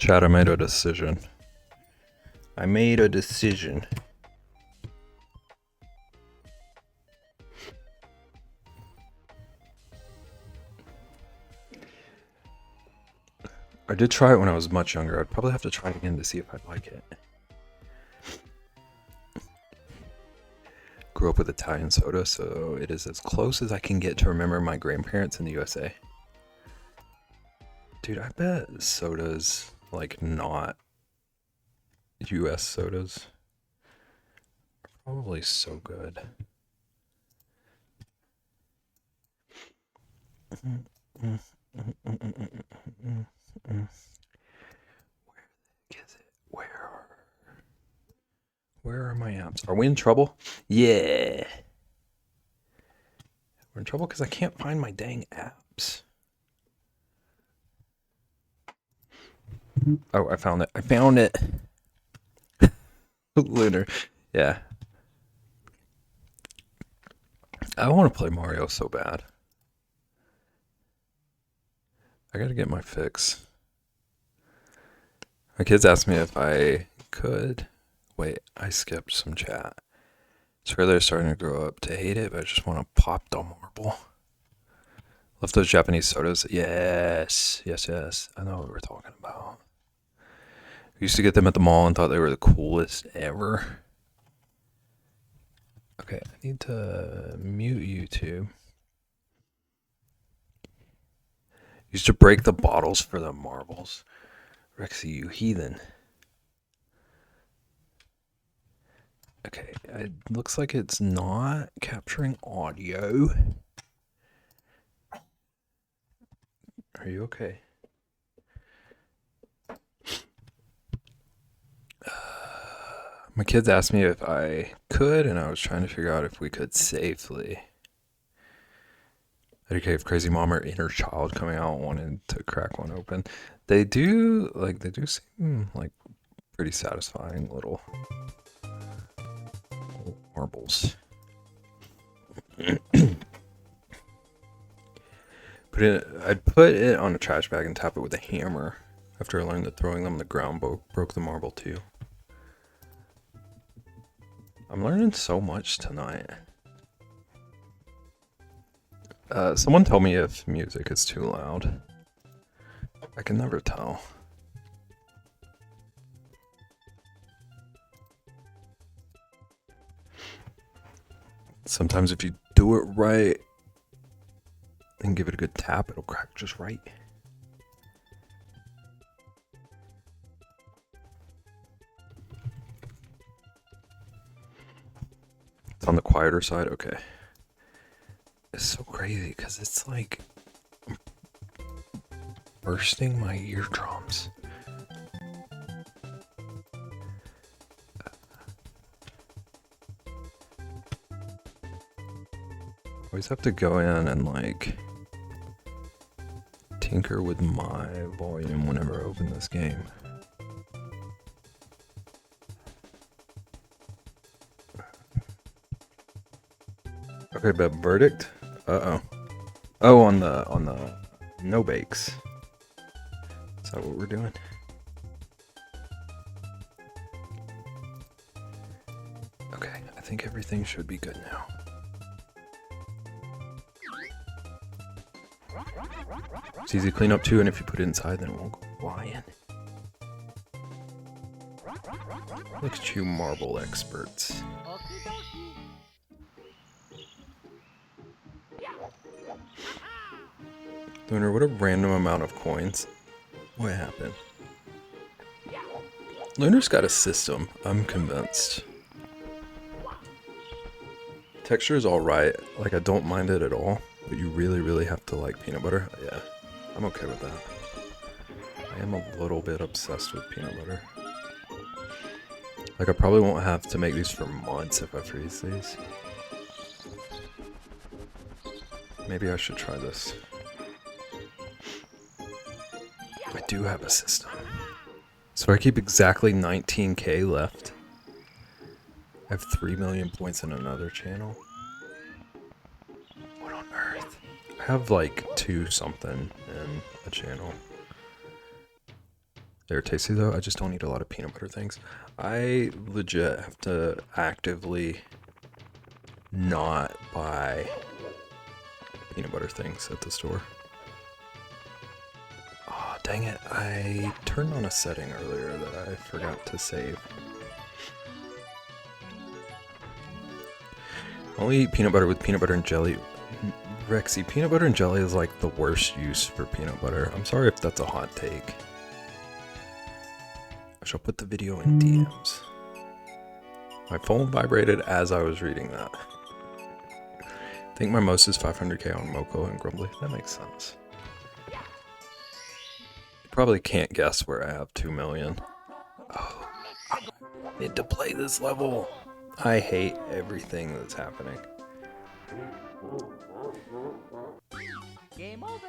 Chad, I made a decision. I made a decision. I did try it when I was much younger. I'd probably have to try it again to see if I'd like it. Grew up with Italian soda, so it is as close as I can get to remember my grandparents in the USA. Dude, I bet sodas, like not US sodas, are probably so good. Where is it? Where are my apps? Are we in trouble? Yeah. We're in trouble because I can't find my dang apps. Oh, I found it. I found it. Lunar. Yeah. I want to play Mario so bad. I gotta get my fix. My kids asked me if I could. Wait, I skipped some chat. It's really starting to grow up to hate it, but I just want to pop the marble. Love those Japanese sodas. Yes. I know what we're talking about. We used to get them at the mall and thought they were the coolest ever. Okay, I need to mute YouTube. Used to break the bottles for the marbles. Rexy, you heathen. Okay, it looks like it's not capturing audio. Are you okay? My kids asked me if I could, and I was trying to figure out if we could safely. Okay, if Crazy Mom or Inner Child coming out wanted to crack one open. They do seem like pretty satisfying little marbles. I'd put it on a trash bag and tap it with a hammer after I learned that throwing them on the ground broke the marble too. I'm learning so much tonight. Someone tell me if music is too loud. I can never tell. Sometimes if you do it right and give it a good tap, it'll crack just right. It's on the quieter side, okay. It's so crazy because it's like bursting my eardrums. Always have to go in and like tinker with my volume whenever I open this game. Okay, but verdict? Uh-oh. Oh, on the no bakes. Is that what we're doing? Okay, I think everything should be good now. It's easy to clean up too, and if you put it inside, then it won't go flying. Look at you, marble experts. Lunar, what a random amount of coins. What happened? Lunar's got a system, I'm convinced. Texture is alright, like I don't mind it at all, but you really have to like peanut butter. Yeah, I'm okay with that. I am a little bit obsessed with peanut butter. Like I probably won't have to make these for months if I freeze these. Maybe I should try this. I do have a system. So I keep exactly 19k left. I have 3 million points in another channel. What on earth? I have like 2 something in a channel. They're tasty though. I just don't eat a lot of peanut butter things. I legit have to actively not buy peanut butter things at the store. Oh, dang it. I turned on a setting earlier that I forgot to save. Only eat peanut butter with peanut butter and jelly. Rexy, peanut butter and jelly is like the worst use for peanut butter. I'm sorry if that's a hot take. I shall put the video in DMs. My phone vibrated as I was reading that. I think my most is 500k on Moko and Grumbly. That makes sense. You probably can't guess where I have 2 million. Oh, I need to play this level. I hate everything that's happening.
Game over.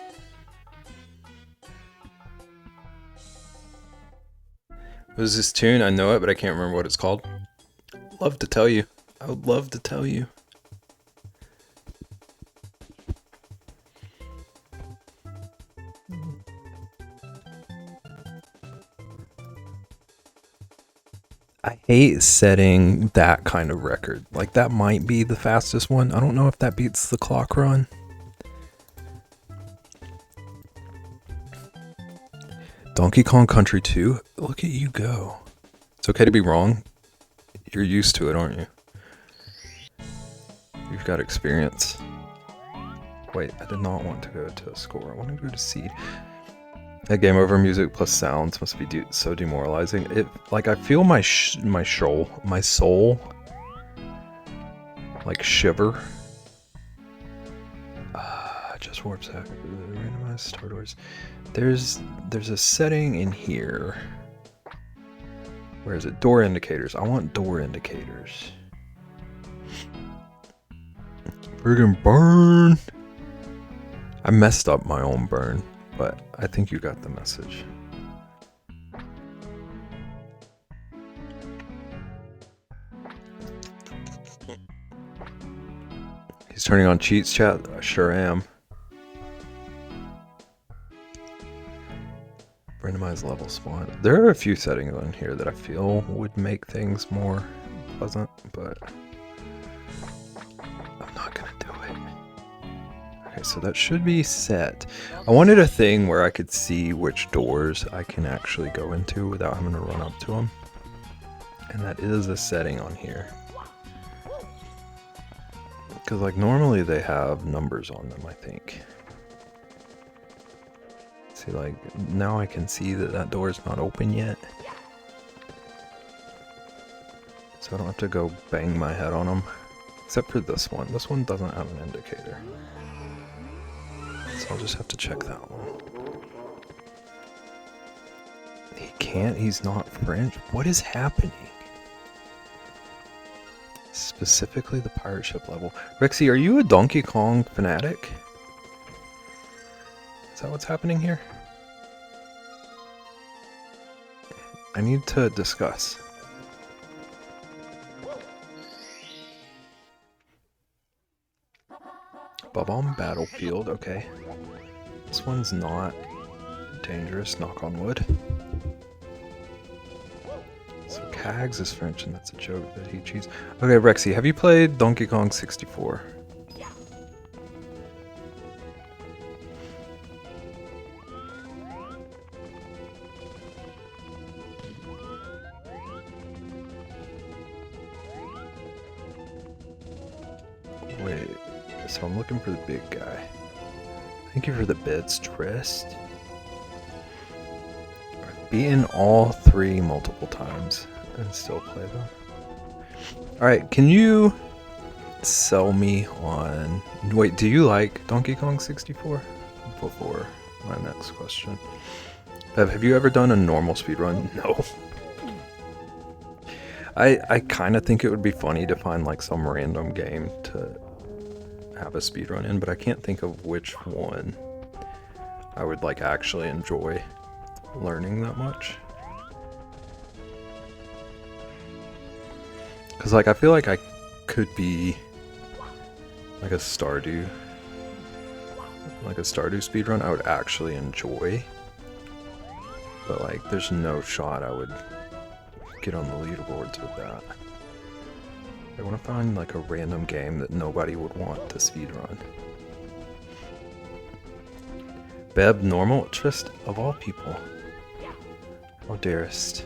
What is this tune? I know it, but I can't remember what it's called. Love to tell you. I would love to tell you. I hate setting that kind of record. Like, that might be the fastest one. I don't know if that beats the clock run. Donkey Kong Country 2? Look at you go. It's okay to be wrong. You're used to it, aren't you? You've got experience. Wait, I did not want to go to a score. I want to go to seed. That game over music plus sounds must be so demoralizing. It, like, I feel my soul, like shiver. Just warp sack. Randomized Star Doors. There's a setting in here. Where is it? Door indicators. I want door indicators. Friggin' burn. I messed up my own burn. But I think you got the message. He's turning on cheats, chat. I sure am. Randomized level spawn. There are a few settings on here that I feel would make things more pleasant, but I'm not gonna do it. Okay, so that should be set. I wanted a thing where I could see which doors I can actually go into without having to run up to them. And that is a setting on here. Because, like, normally they have numbers on them, I think. See, like, now I can see that that door is not open yet. So I don't have to go bang my head on them. Except for this one. This one doesn't have an indicator. So I'll just have to check that one. He can't? He's not French? What is happening? Specifically the pirate ship level. Rexy, are you a Donkey Kong fanatic? Is that what's happening here? I need to discuss. Bob-omb Battlefield, okay. This one's not dangerous, knock on wood. So Kags is French and that's a joke that he cheats. Okay, Rexy, have you played Donkey Kong 64? Wait, so I'm looking for the big guy. Thank you for the bits, Trist. I've beaten all 3 multiple times and still play them. Alright, can you sell me on... Wait, do you like Donkey Kong 64? Before my next question. Bev, have you ever done a normal speedrun? No. I kind of think it would be funny to find like some random game to have a speedrun in, but I can't think of which one I would like actually enjoy learning that much. Because like I feel like I could be like a Stardew speedrun I would actually enjoy. But like, there's no shot I would get on the leaderboards with that. I want to find like a random game that nobody would want to speedrun. Beb normal, just of all people. Oh dearest.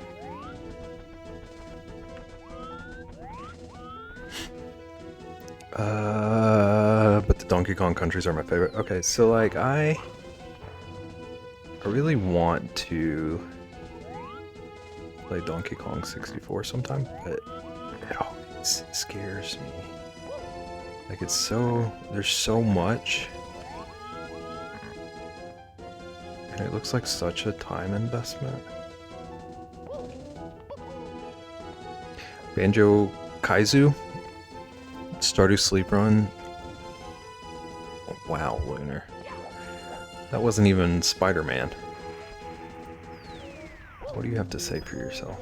But the Donkey Kong countries are my favorite. Okay, so like I really want to play Donkey Kong 64 sometime, but it always scares me. Like there's so much. And it looks like such a time investment. Banjo-Kaizo, Stardew Sleep Run. Wow, Lunar. That wasn't even Spider-Man. What do you have to say for yourself?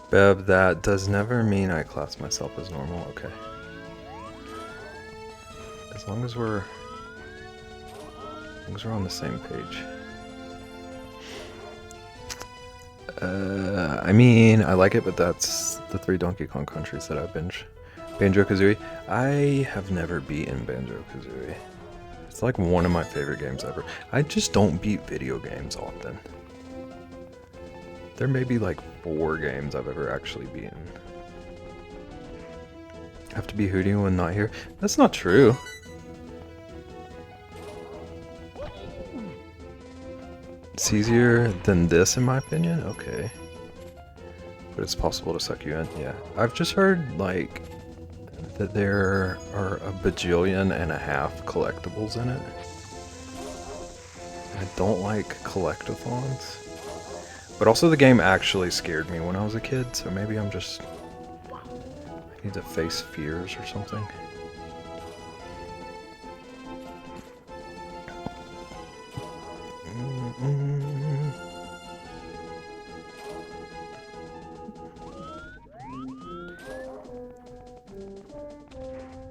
Beb, that does never mean I class myself as normal, okay. As long as we're on the same page. I mean, I like it, but that's the 3 Donkey Kong countries that I binge. Banjo-Kazooie. I have never beaten Banjo-Kazooie. It's like one of my favorite games ever. I just don't beat video games often. There may be like 4 games I've ever actually beaten. Have to be Hootie when not here? That's not true. It's easier than this in my opinion? Okay. But it's possible to suck you in, yeah. I've just heard like that there are a bajillion and a half collectibles in it. I don't like collectathons. But also the game actually scared me when I was a kid, so maybe I need to face fears or something.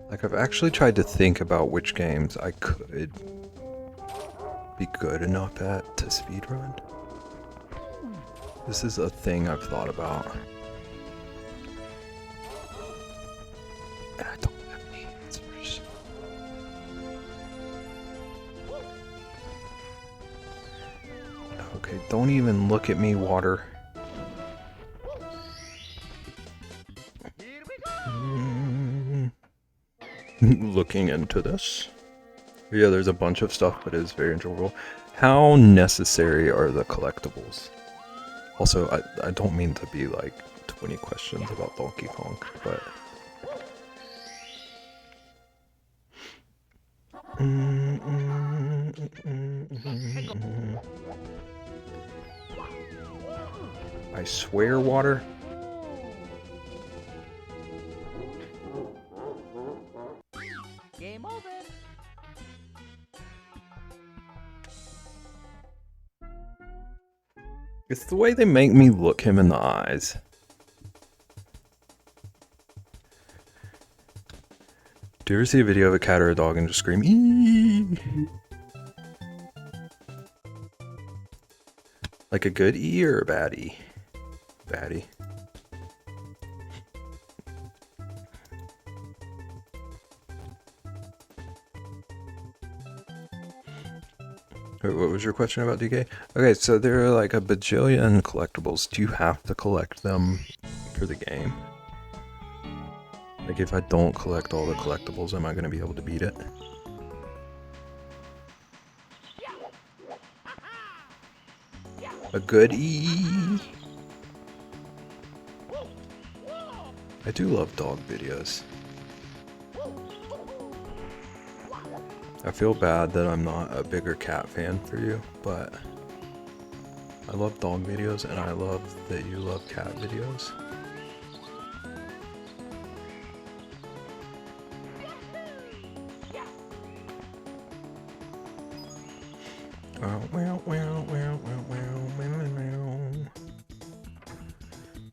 Like, I've actually tried to think about which games I could be good enough at to speedrun. This is a thing I've thought about. And I don't have any answers. Okay, don't even look at me, water. Looking into this. Yeah, there's a bunch of stuff, but it is very enjoyable. How necessary are the collectibles? Also, I don't mean to be like 20 questions about Donkey Kong, but... I swear, water.
Game over.
It's the way they make me look him in the eyes. Do you ever see a video of a cat or a dog and just scream, "Ee"? Like a good E or a bad E? Baddie. What was your question about DK? Okay, so there are like a bajillion collectibles. Do you have to collect them for the game? Like if I don't collect all the collectibles, am I going to be able to beat it? A good E. I do love dog videos. I feel bad that I'm not a bigger cat fan for you, but I love dog videos and I love that you love cat videos.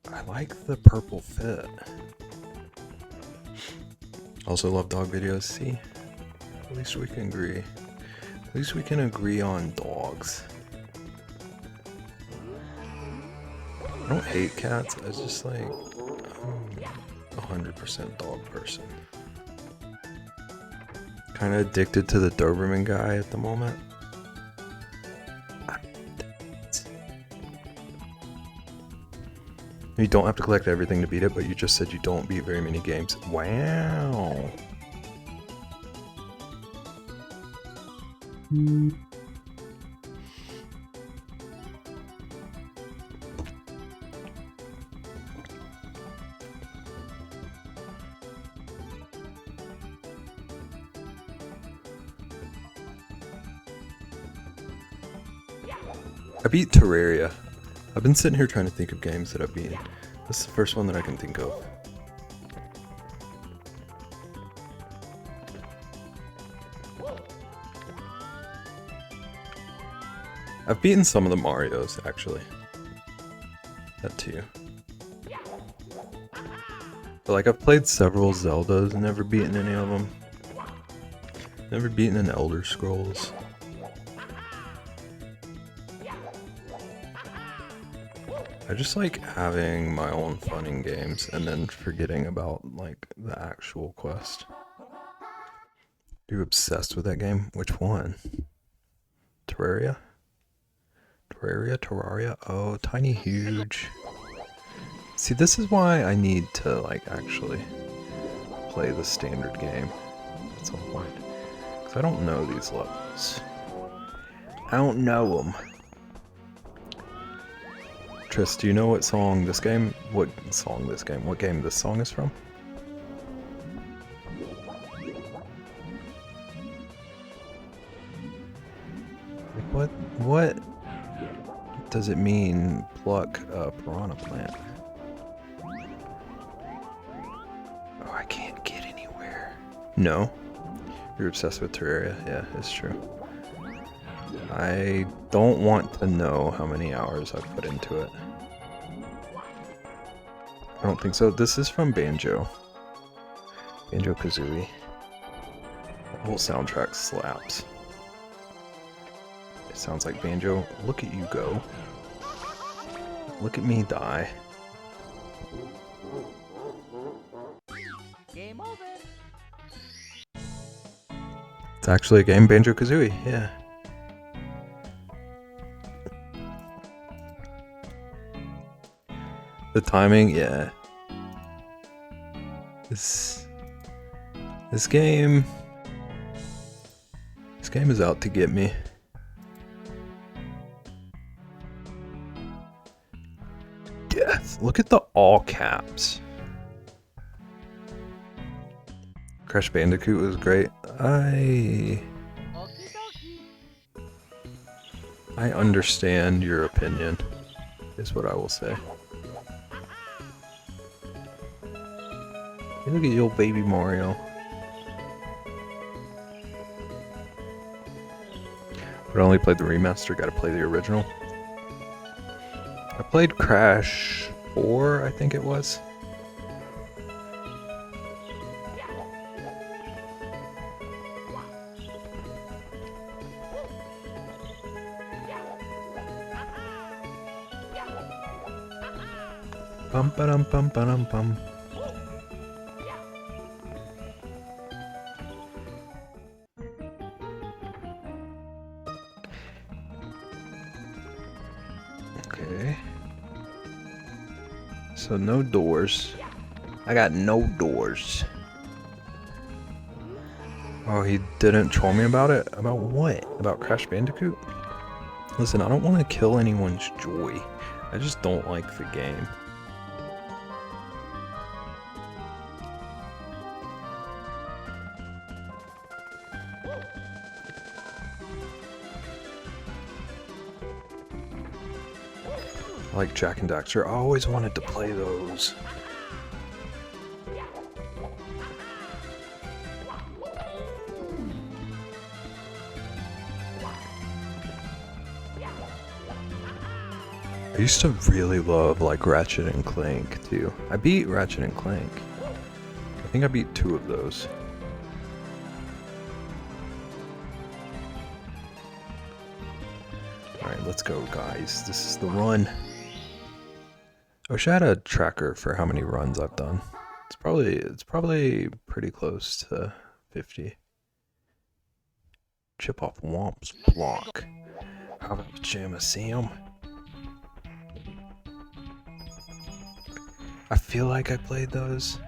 I like the purple fit. Also love dog videos. See, at least we can agree. At least we can agree on dogs. I don't hate cats. I just like I'm 100% dog person. Kind of addicted to the Doberman guy at the moment. You don't have to collect everything to beat it, but you just said you don't beat very many games. Wow. I beat Terraria. I've been sitting here trying to think of games that I've beaten. This is the first one that I can think of. I've beaten some of the Marios, actually. That too. But like, I've played several Zeldas and never beaten any of them. Never beaten an Elder Scrolls. I just like having my own fun in games and then forgetting about like the actual quest. You're obsessed with that game? Which one? Terraria? Terraria? Oh, Tiny Huge. See, this is why I need to like actually play the standard game at some point. Because I don't know these levels. I don't know them. Tris, do you know what song this game? What game this song is from? What does it mean, pluck a piranha plant? Oh, I can't get anywhere. No? You're obsessed with Terraria? Yeah, it's true. I don't want to know how many hours I've put into it. I don't think so. This is from Banjo. Banjo-Kazooie. The whole soundtrack slaps. It sounds like Banjo. Look at you go. Look at me die.
Game over.
It's actually a game, Banjo-Kazooie, yeah. The timing, yeah. This game is out to get me. Death. Look at the all caps. Crash Bandicoot was great.
Okie dokie.
I understand your opinion, is what I will say. Hey, look at your baby Mario. But I only played the remaster, gotta play the original. I played Crash 4, I think it was. Bum ba dum bum ba dum bum. Okay. So no doors. I got no doors. Oh, he didn't troll me about it? About what? About Crash Bandicoot? Listen, I don't want to kill anyone's joy. I just don't like the game. I like Jak and Daxter. I always wanted to play those. I used to really love like Ratchet and Clank too. I beat Ratchet and Clank. I think I beat 2 of those. Alright, let's go, guys. This is the run. I wish I had a tracker for how many runs I've done. It's probably pretty close to 50. Chip off Womp's block. How about Pajama Sam? I feel like I played those.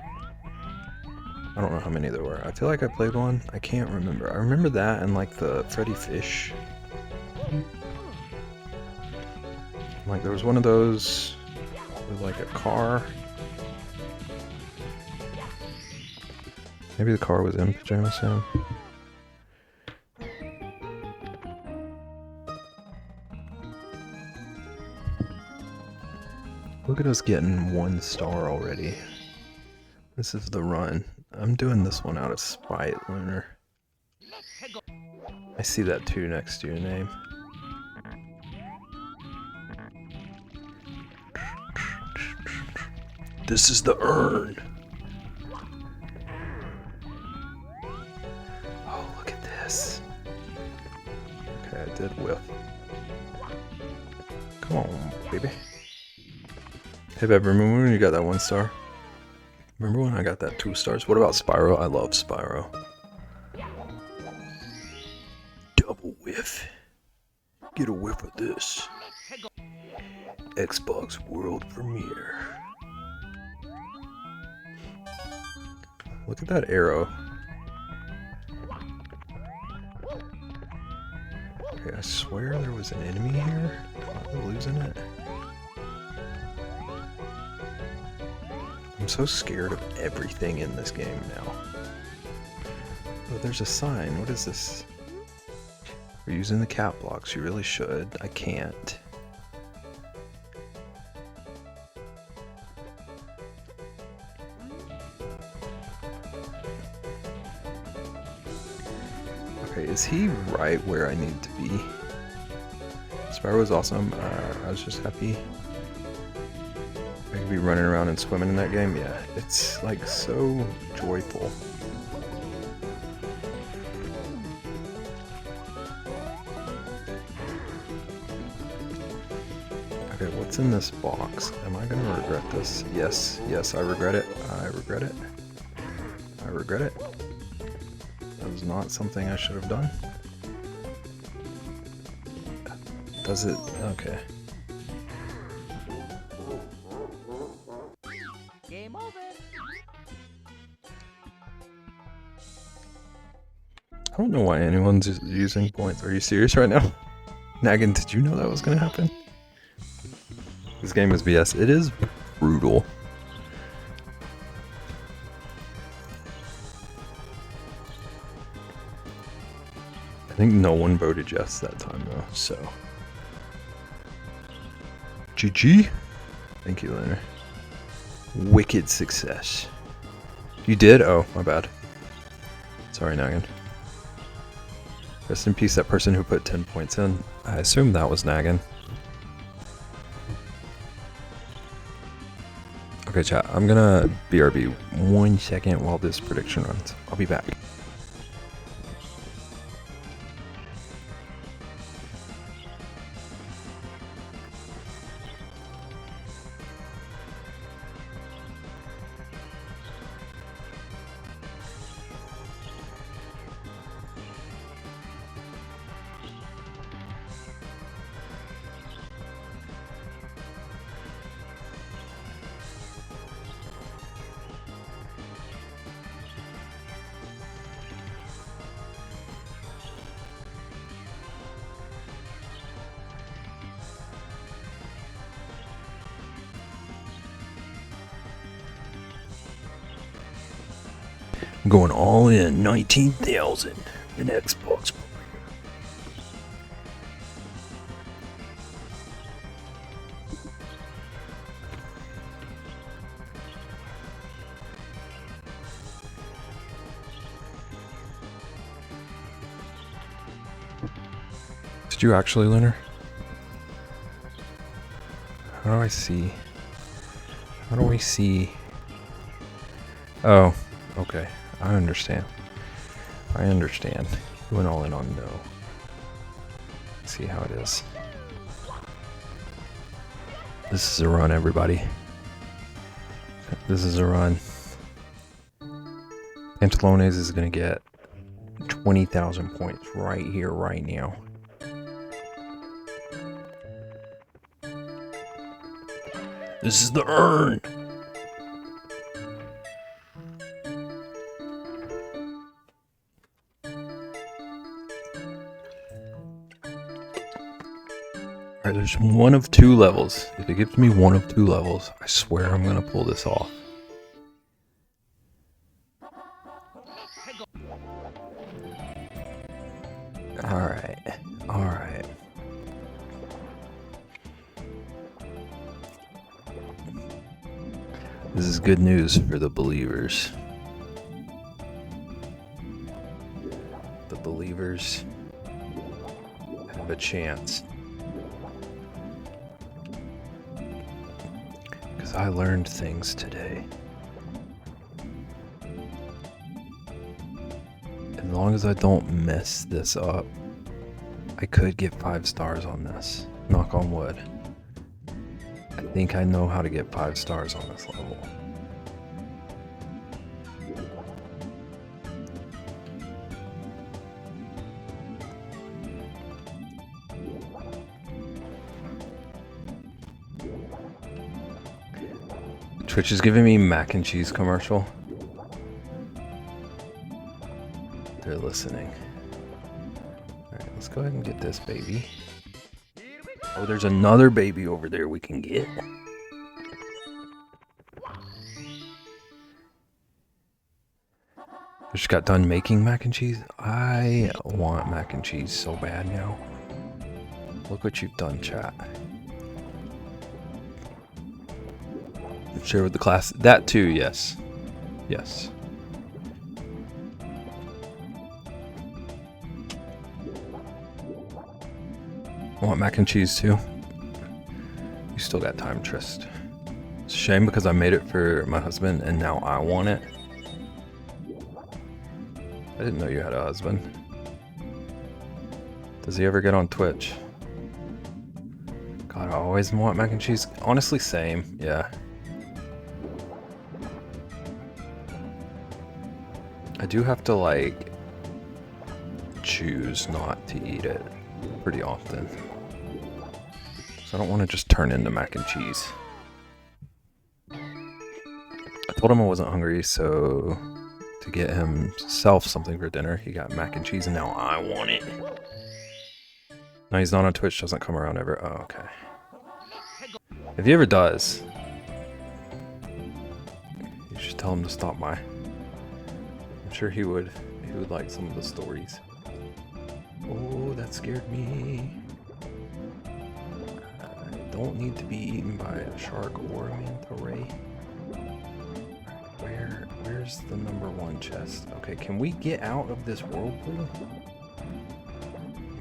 I don't know how many there were. I feel like I played one. I can't remember. I remember that and like the Freddy Fish. Like there was one of those with like a car. Maybe the car was in Pajama Sam. Look at us getting 1 star already. This is the run. I'm doing this one out of spite, Lunar. I see that 2 next to your name. This is the urn. Oh, look at this. Okay, I did whiff. Come on, baby. Hey, babe, remember when you got that 1 star? Remember when I got that 2 stars? What about Spyro? I love Spyro. Double whiff. Get a whiff of this. Xbox World Premiere. Look at that arrow. Okay, I swear there was an enemy here. Am I losing it? I'm so scared of everything in this game now. Oh, there's a sign. What is this? We're using the cap blocks. You really should. I can't. Okay, is he right where I need to be? Spyro was awesome. I was just happy I could be running around and swimming in that game. Yeah, it's like so joyful. Okay, what's in this box? Am I gonna regret this? Yes, yes, I regret it. I regret it. I regret it. That was not something I should have done. Does it? Okay.
Game over.
I don't know why anyone's using points. Are you serious right now? Naggin, did you know that was gonna happen? This game is BS. It is brutal. I think no one voted yes that time though, so. GG. Thank you, Leonard. Wicked success. You did? Oh, my bad. Sorry, Naggin. Rest in peace, that person who put 10 points in. I assume that was Naggin. Okay, chat. I'm gonna BRB 1 second while this prediction runs. I'll be back. I'm going all in. 19,000 in Xbox. Did you actually, Leonard? How do I see? How do we see? Oh, Okay, I understand. I understand. You went all in on no. Let's see how it is. This is a run, everybody. This is a run. Pantalones is gonna get 20,000 points right here, right now. This is the urn. Alright, there's one of two levels. If it gives me one of two levels, I swear I'm gonna pull this off. Alright. This is good news for the believers. The believers have a chance. Because I learned things today. As long as I don't mess this up, I could get 5 stars on this. Knock on wood. I think I know how to get 5 stars on this level. Twitch is giving me mac and cheese commercial. They're listening. Alright, let's go ahead and get this baby. Oh, there's another baby over there we can get. Just got done making mac and cheese. I want mac and cheese so bad now. Look what you've done, chat. Share with the class. That too, yes. Yes. I want mac and cheese too. You still got time, Trist. It's a shame because I made it for my husband and now I want it. I didn't know you had a husband. Does he ever get on Twitch? God, I always want mac and cheese. Honestly, same. Yeah. I do have to, like, choose not to eat it pretty often. So I don't want to just turn into mac and cheese. I told him I wasn't hungry, so to get himself something for dinner, he got mac and cheese, and now I want it. No, he's not on Twitch, doesn't come around ever. Oh, okay. If he ever does, you should tell him to stop by. I'm sure he would. He would like some of the stories. Oh, that scared me. I don't need to be eaten by a shark or a manta ray. Where's the #1 chest? Okay, can we get out of this whirlpool?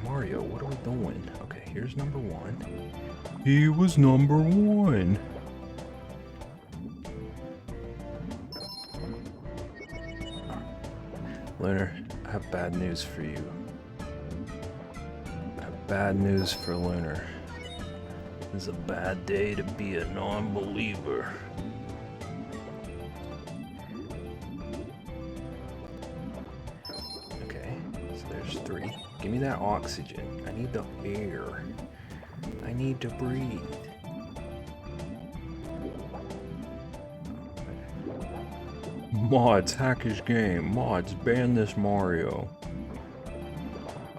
Mario, what are we doing? Okay, here's #1. He was #1. Lunar, I have bad news for you. I have bad news for Lunar. This is a bad day to be a non-believer. Okay, so there's 3. Give me that oxygen. I need the air. I need to breathe. Mods, hack his game. Mods, ban this Mario.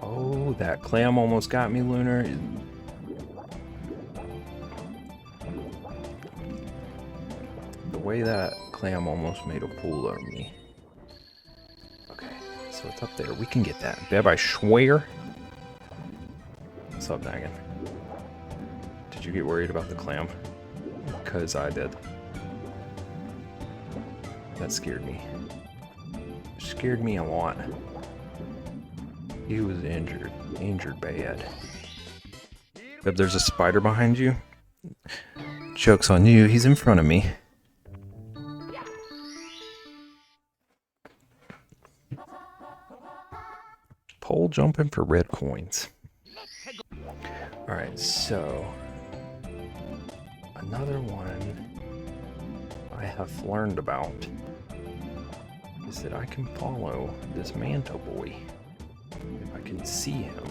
Oh, that clam almost got me, Lunar. The way that clam almost made a fool of me. Okay, so it's up there. We can get that. Beb, I swear. What's up, Dagon? Did you get worried about the clam? Because I did. That scared me. It scared me a lot. He was injured. Injured bad. If there's a spider behind you, joke's on you. He's in front of me. pole jumping for red coins. Alright, so another one I have learned about is that I can follow this Manto Boy if I can see him.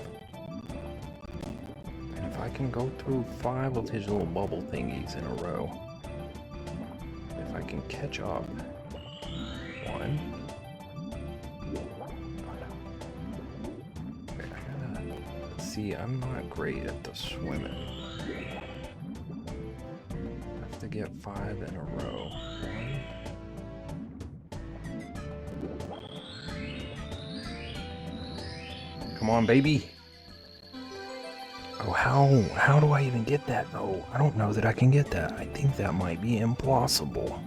And if I can go through 5 of his little bubble thingies in a row, if I can catch up, 1. Okay, I gotta see, I'm not great at the swimming. I have to get 5 in a row. 1. Come on, baby. Oh, how do I even get that though? I don't know that I can get that. I think that might be impossible.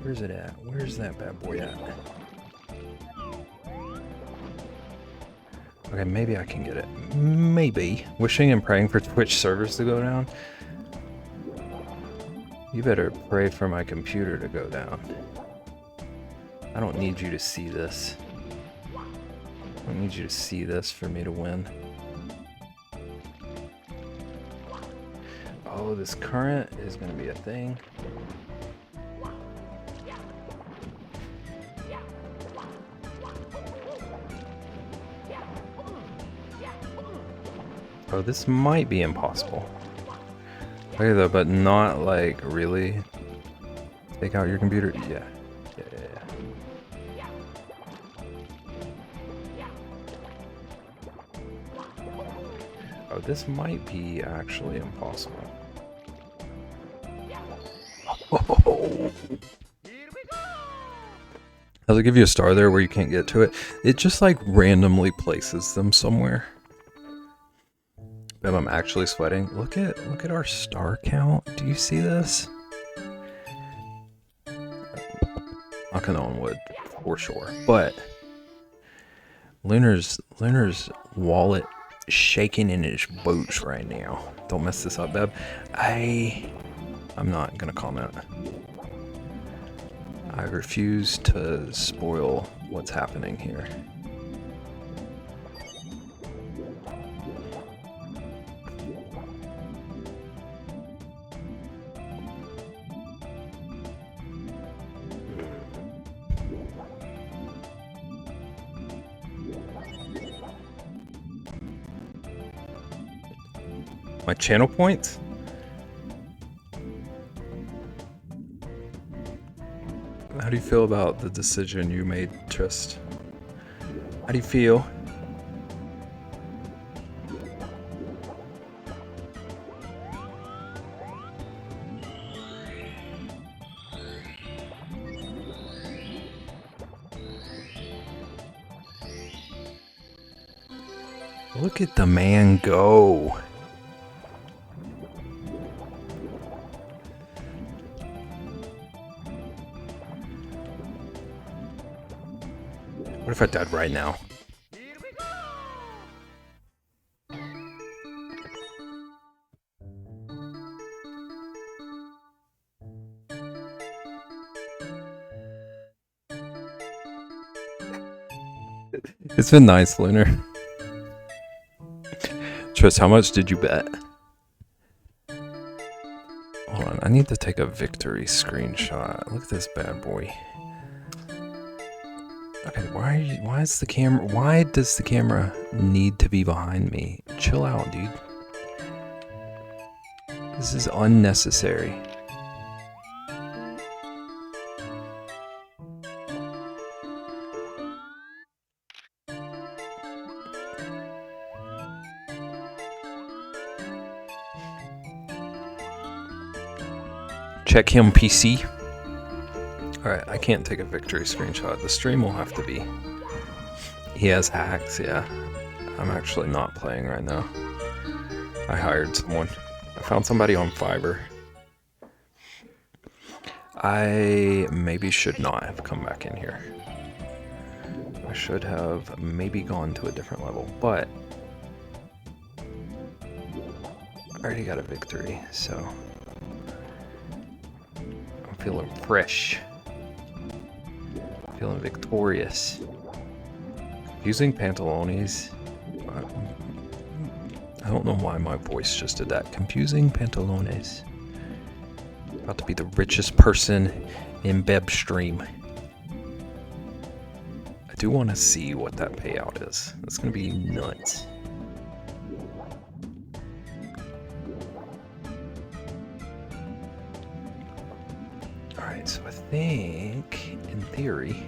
Where's it at? Where's that bad boy at? Okay, maybe I can get it. Maybe. Wishing and praying for Twitch servers to go down. You better pray for my computer to go down. I don't need you to see this. I don't need you to see this for me to win. Oh, this current is going to be a thing. Oh, this might be impossible. Okay though, but not like really. Take out your computer. Yeah. Oh, this might be actually impossible. Oh. Does it give you a star there where you can't get to it? It just like randomly places them somewhere. But I'm actually sweating. Look at our star count. Do you see this? Knocking on wood for sure. But Lunar's wallet shaking in his boots right now. Don't mess this up, Beb. I'm not gonna comment. I refuse to spoil what's happening here. My channel points? How do you feel about the decision you made, Trist? How do you feel? Look at the man go. What if I died right now? It's been nice, Lunar. Tris, how much did you bet? Hold on, I need to take a victory screenshot. Look at this bad boy. Okay, why does the camera need to be behind me? Chill out, dude. This is unnecessary. Check him, PC. Alright, I can't take a victory screenshot. The stream will have to be. He has hacks, yeah. I'm actually not playing right now. I hired someone. I found somebody on Fiverr. I maybe should not have come back in here. I should have maybe gone to a different level, but I already got a victory, so I'm feeling fresh. Feeling victorious. Using pantalones. I don't know why my voice just did that. Confusing pantalones. About to be the richest person in Bebstream. I do want to see what that payout is. That's going to be nuts. Alright, so I think, in theory,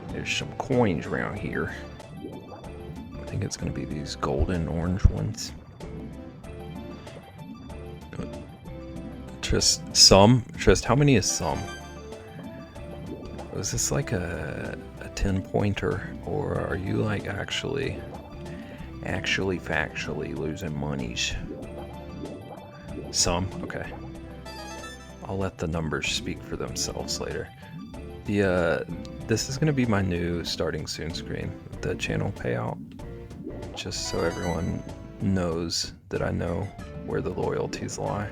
there's some coins around here. I think it's going to be these golden orange ones. Trist, how many is some? Was this like a 10 pointer, or are you like actually factually losing monies? Some? Okay. I'll let the numbers speak for themselves later. This is gonna be my new starting soon screen, the channel payout. Just so everyone knows that I know where the loyalties lie.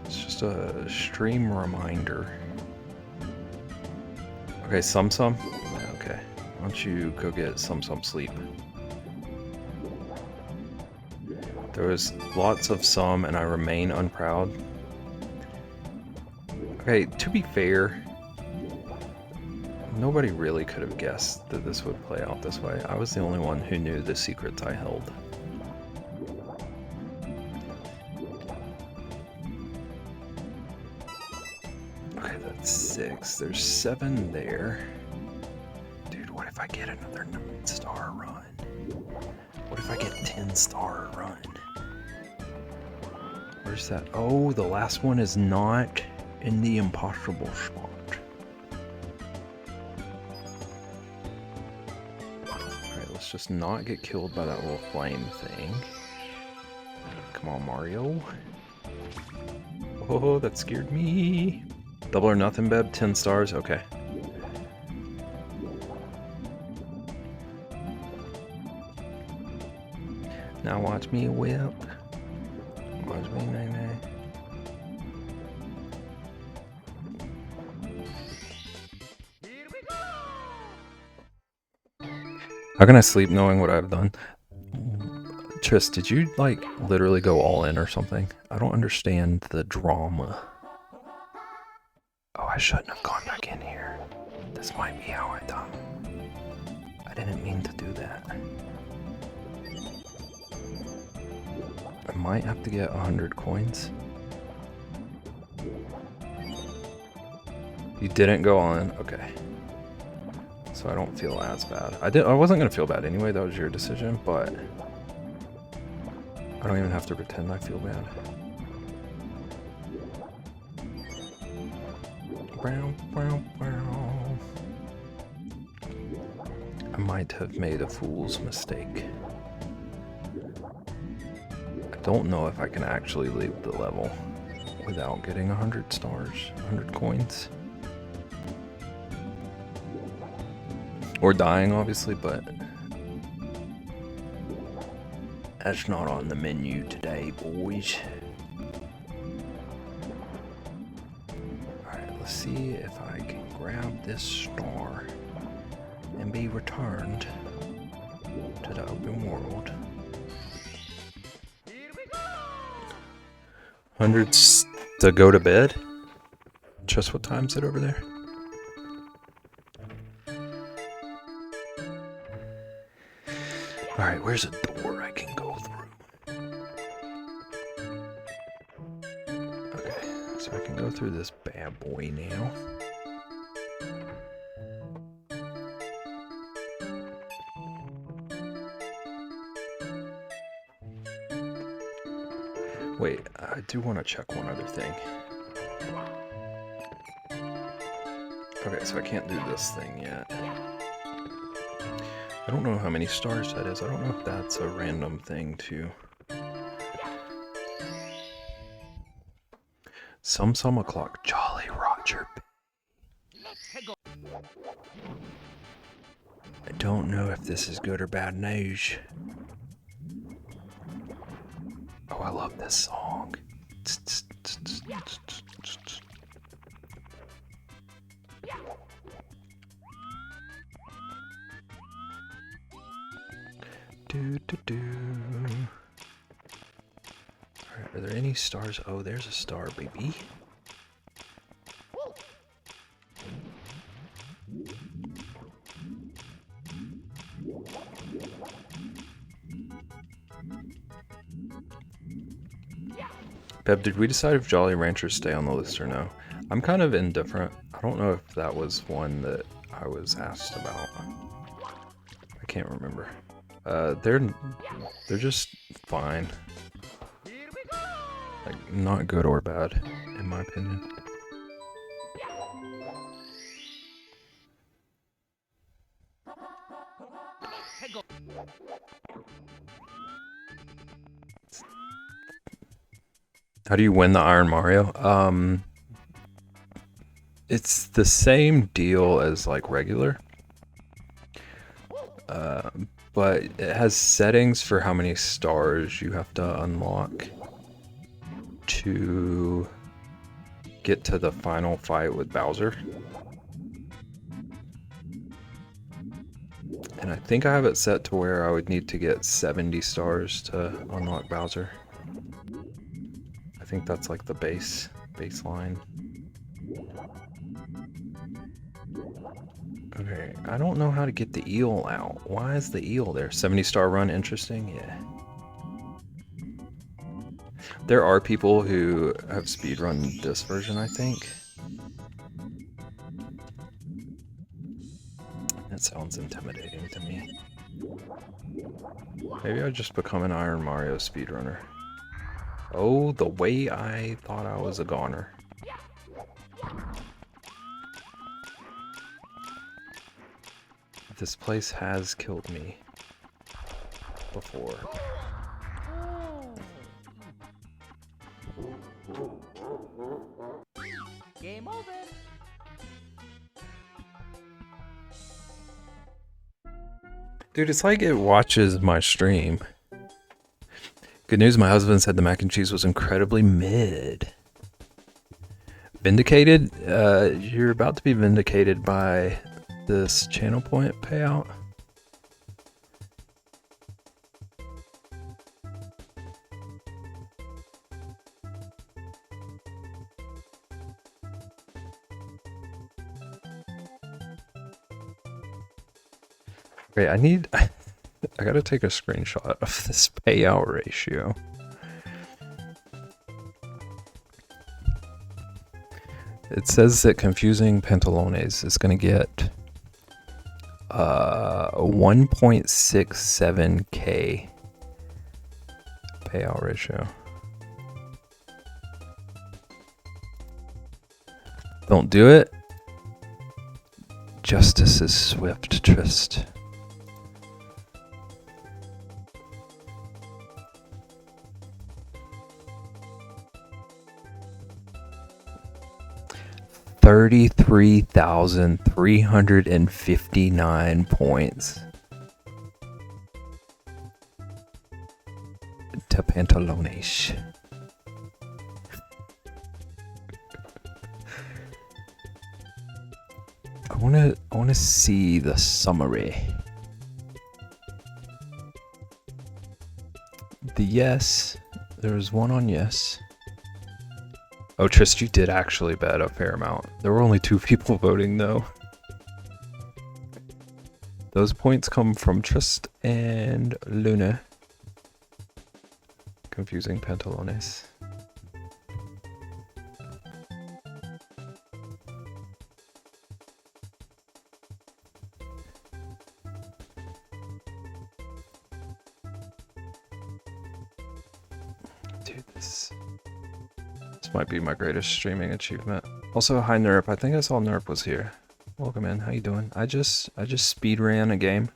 It's just a stream reminder. Okay, Sum. Okay, why don't you go get Sum sleep? There was lots of Sum, and I remain unproud. Okay, to be fair, nobody really could have guessed that this would play out this way. I was the only one who knew the secrets I held. Okay, that's 6. There's 7 there. Dude, what if I get another 9-star run? What if I get 10-star run? Where's that? Oh, the last one is not in the impossible spot. Alright, let's just not get killed by that little flame thing. Come on, Mario. Oh, that scared me. Double or nothing, Beb? 10 stars? Okay. Now watch me whip. Watch me nay-nay. How can I sleep knowing what I've done? Tris, did you, like, literally go all in or something? I don't understand the drama. Oh, I shouldn't have gone back in here. This might be how I done. I didn't mean to do that. I might have to get 100 coins. You didn't go on? Okay. So I don't feel as bad. I wasn't gonna feel bad anyway, that was your decision, but I don't even have to pretend I feel bad. I might have made a fool's mistake. I don't know if I can actually leave the level without getting 100 stars, 100 coins. Or dying, obviously, but that's not on the menu today, boys. Alright, let's see if I can grab this star and be returned to the open world. 100s to go to bed? Just what time is it over there? Alright, where's a door I can go through? Okay, so I can go through this bad boy now. Wait, I do want to check one other thing. Okay, so I can't do this thing yet. I don't know how many stars that is. I don't know if that's a random thing too. Some o'clock. Jolly Roger. I don't know if this is good or bad news. Oh, I love this song. Alright, are there any stars? Oh, there's a star, baby. Beb, did we decide if Jolly Ranchers stay on the list or no? I'm kind of indifferent. I don't know if that was one that I was asked about. I can't remember. They're just fine. Like, not good or bad, in my opinion. How do you win the Iron Mario? It's the same deal as like regular. But it has settings for how many stars you have to unlock to get to the final fight with Bowser. And I think I have it set to where I would need to get 70 stars to unlock Bowser. I think that's like the baseline. Okay, I don't know how to get the eel out. Why is the eel there? 70-star run interesting? Yeah. There are people who have speedrun this version, I think. That sounds intimidating to me. Maybe I just become an Iron Mario speedrunner. Oh, the way I thought I was a goner. This place has killed me before.
Game over.
Dude, it's like it watches my stream. Good news, my husband said the mac and cheese was incredibly mid. Vindicated? You're about to be vindicated by this channel point payout. Okay, I gotta take a screenshot of this payout ratio. It says that Confusing Pantalones is gonna get 1.67k payout ratio. Don't do it. Justice is swift, Trist. $33,359 points to Pantalones. I wanna see the summary. The yes, there was one on yes. Oh, Trist, you did actually bet a fair amount. There were only 2 people voting, though. Those points come from Trist and Luna. Confusing Pantalones. Dude, this might be my greatest streaming achievement. Also, hi Nerp. I think I saw Nerp was here. Welcome in. How you doing? I just speed ran a game.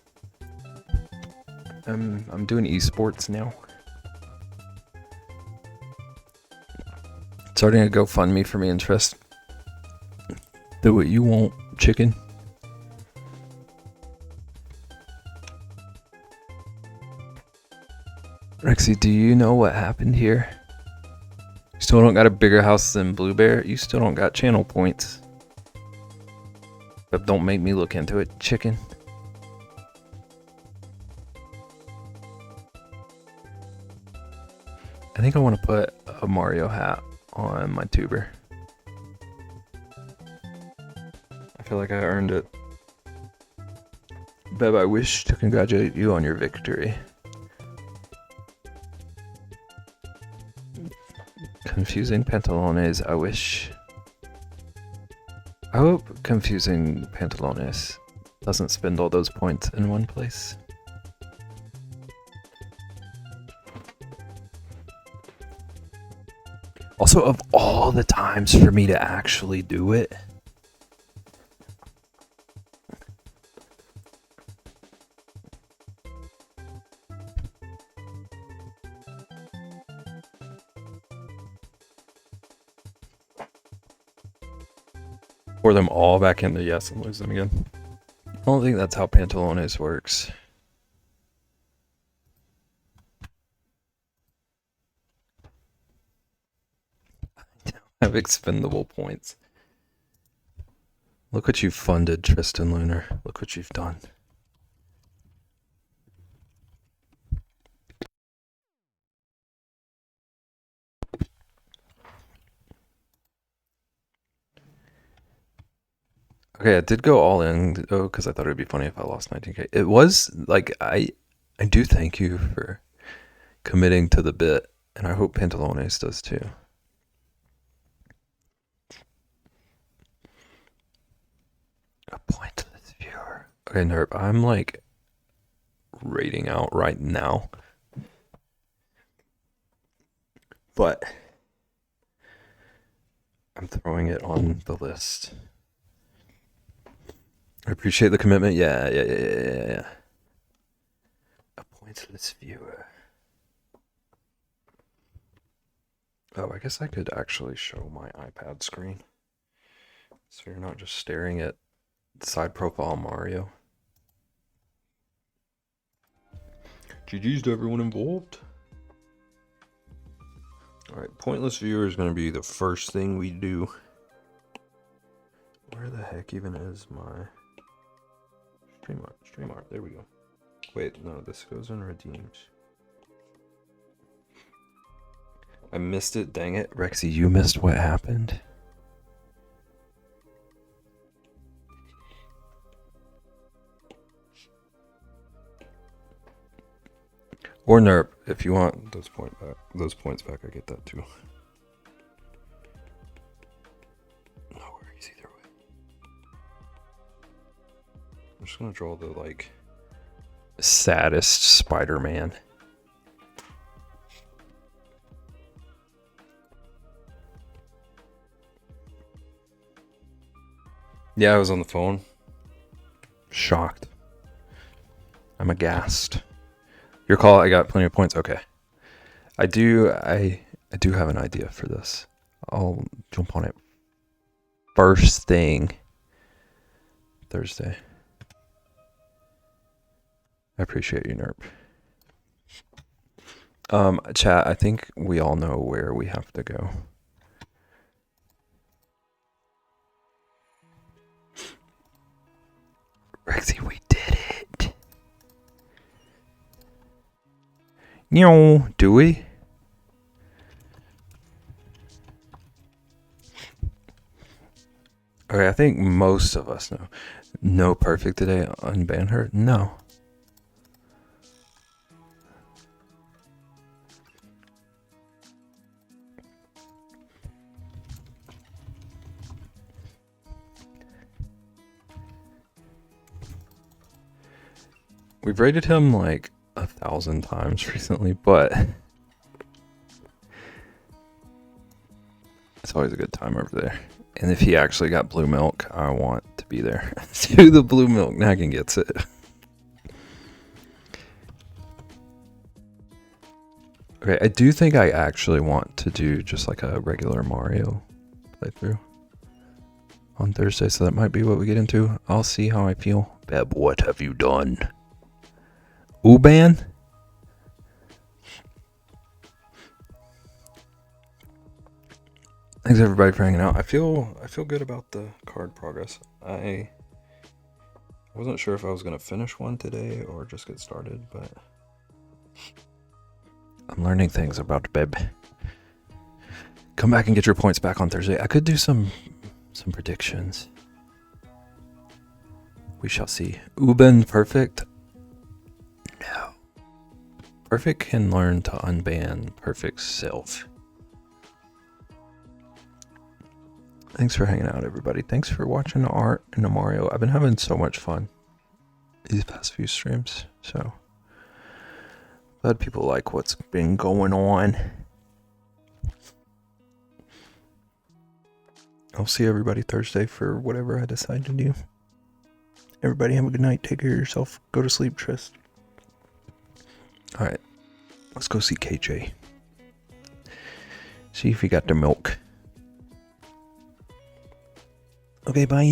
I'm doing esports now. Starting a GoFundMe for me and Trist. Do what you want, chicken. Rexy, do you know what happened here? You still don't got a bigger house than Blue Bear? You still don't got channel points. But don't make me look into it, chicken. I think I want to put a Mario hat on my tuber. I feel like I earned it. Beb, I wish to congratulate you on your victory. Confusing Pantalones, I wish. I hope Confusing Pantalones doesn't spend all those points in one place. Also, of all the times for me to actually do it, pour them all back into yes and lose them again. I don't think that's how Pantalones works. I have expendable points. Look what you've funded, Tristan Lunar. Look what you've done. Okay, I did go all in though because I thought it would be funny if I lost 19k. It was like I do thank you for committing to the bit, and I hope Pantalones does too. A pointless viewer. Okay, Nerp, I'm like rating out right now. But I'm throwing it on the list. I appreciate the commitment. Yeah. A pointless viewer. Oh, I guess I could actually show my iPad screen. So you're not just staring at side profile Mario. GG's to everyone involved. Alright, pointless viewer is going to be the first thing we do. Where the heck even is my StreamArt, there we go. Wait, no, this goes in redeemed. I missed it, dang it. Rexy, you missed what happened? Or Nerp, if you want those points back, I get that too. No worries either way. I'm just gonna draw the like saddest Spider-Man. Yeah, I was on the phone. Shocked. I'm aghast. Your call, I got plenty of points. Okay. I do have an idea for this. I'll jump on it first thing Thursday. I appreciate you, Nerp. Chat, I think we all know where we have to go. Rexy, we did it. No, do we? Okay, I think most of us know. No perfect today, unban her? No. We've rated him like 1,000 times recently, but it's always a good time over there. And if he actually got blue milk, I want to be there. Do the blue milk, Naggin gets it. Okay, I do think I actually want to do just like a regular Mario playthrough on Thursday, so that might be what we get into. I'll see how I feel. Beb, what have you done? Uban? Thanks everybody for hanging out. I feel good about the card progress. I wasn't sure if I was gonna finish one today or just get started, but I'm learning things about Beb. Come back and get your points back on Thursday. I could do some predictions. We shall see. Uben Perfect? No. Perfect can learn to unban Perfect's self. Thanks for hanging out, everybody. Thanks for watching the art and the Mario. I've been having so much fun these past few streams, so glad people like what's been going on. I'll see everybody Thursday for whatever I decide to do. Everybody have a good night. Take care of yourself. Go to sleep, Tris. Alright. Let's go see KJ. See if he got the milk. Okay, bye.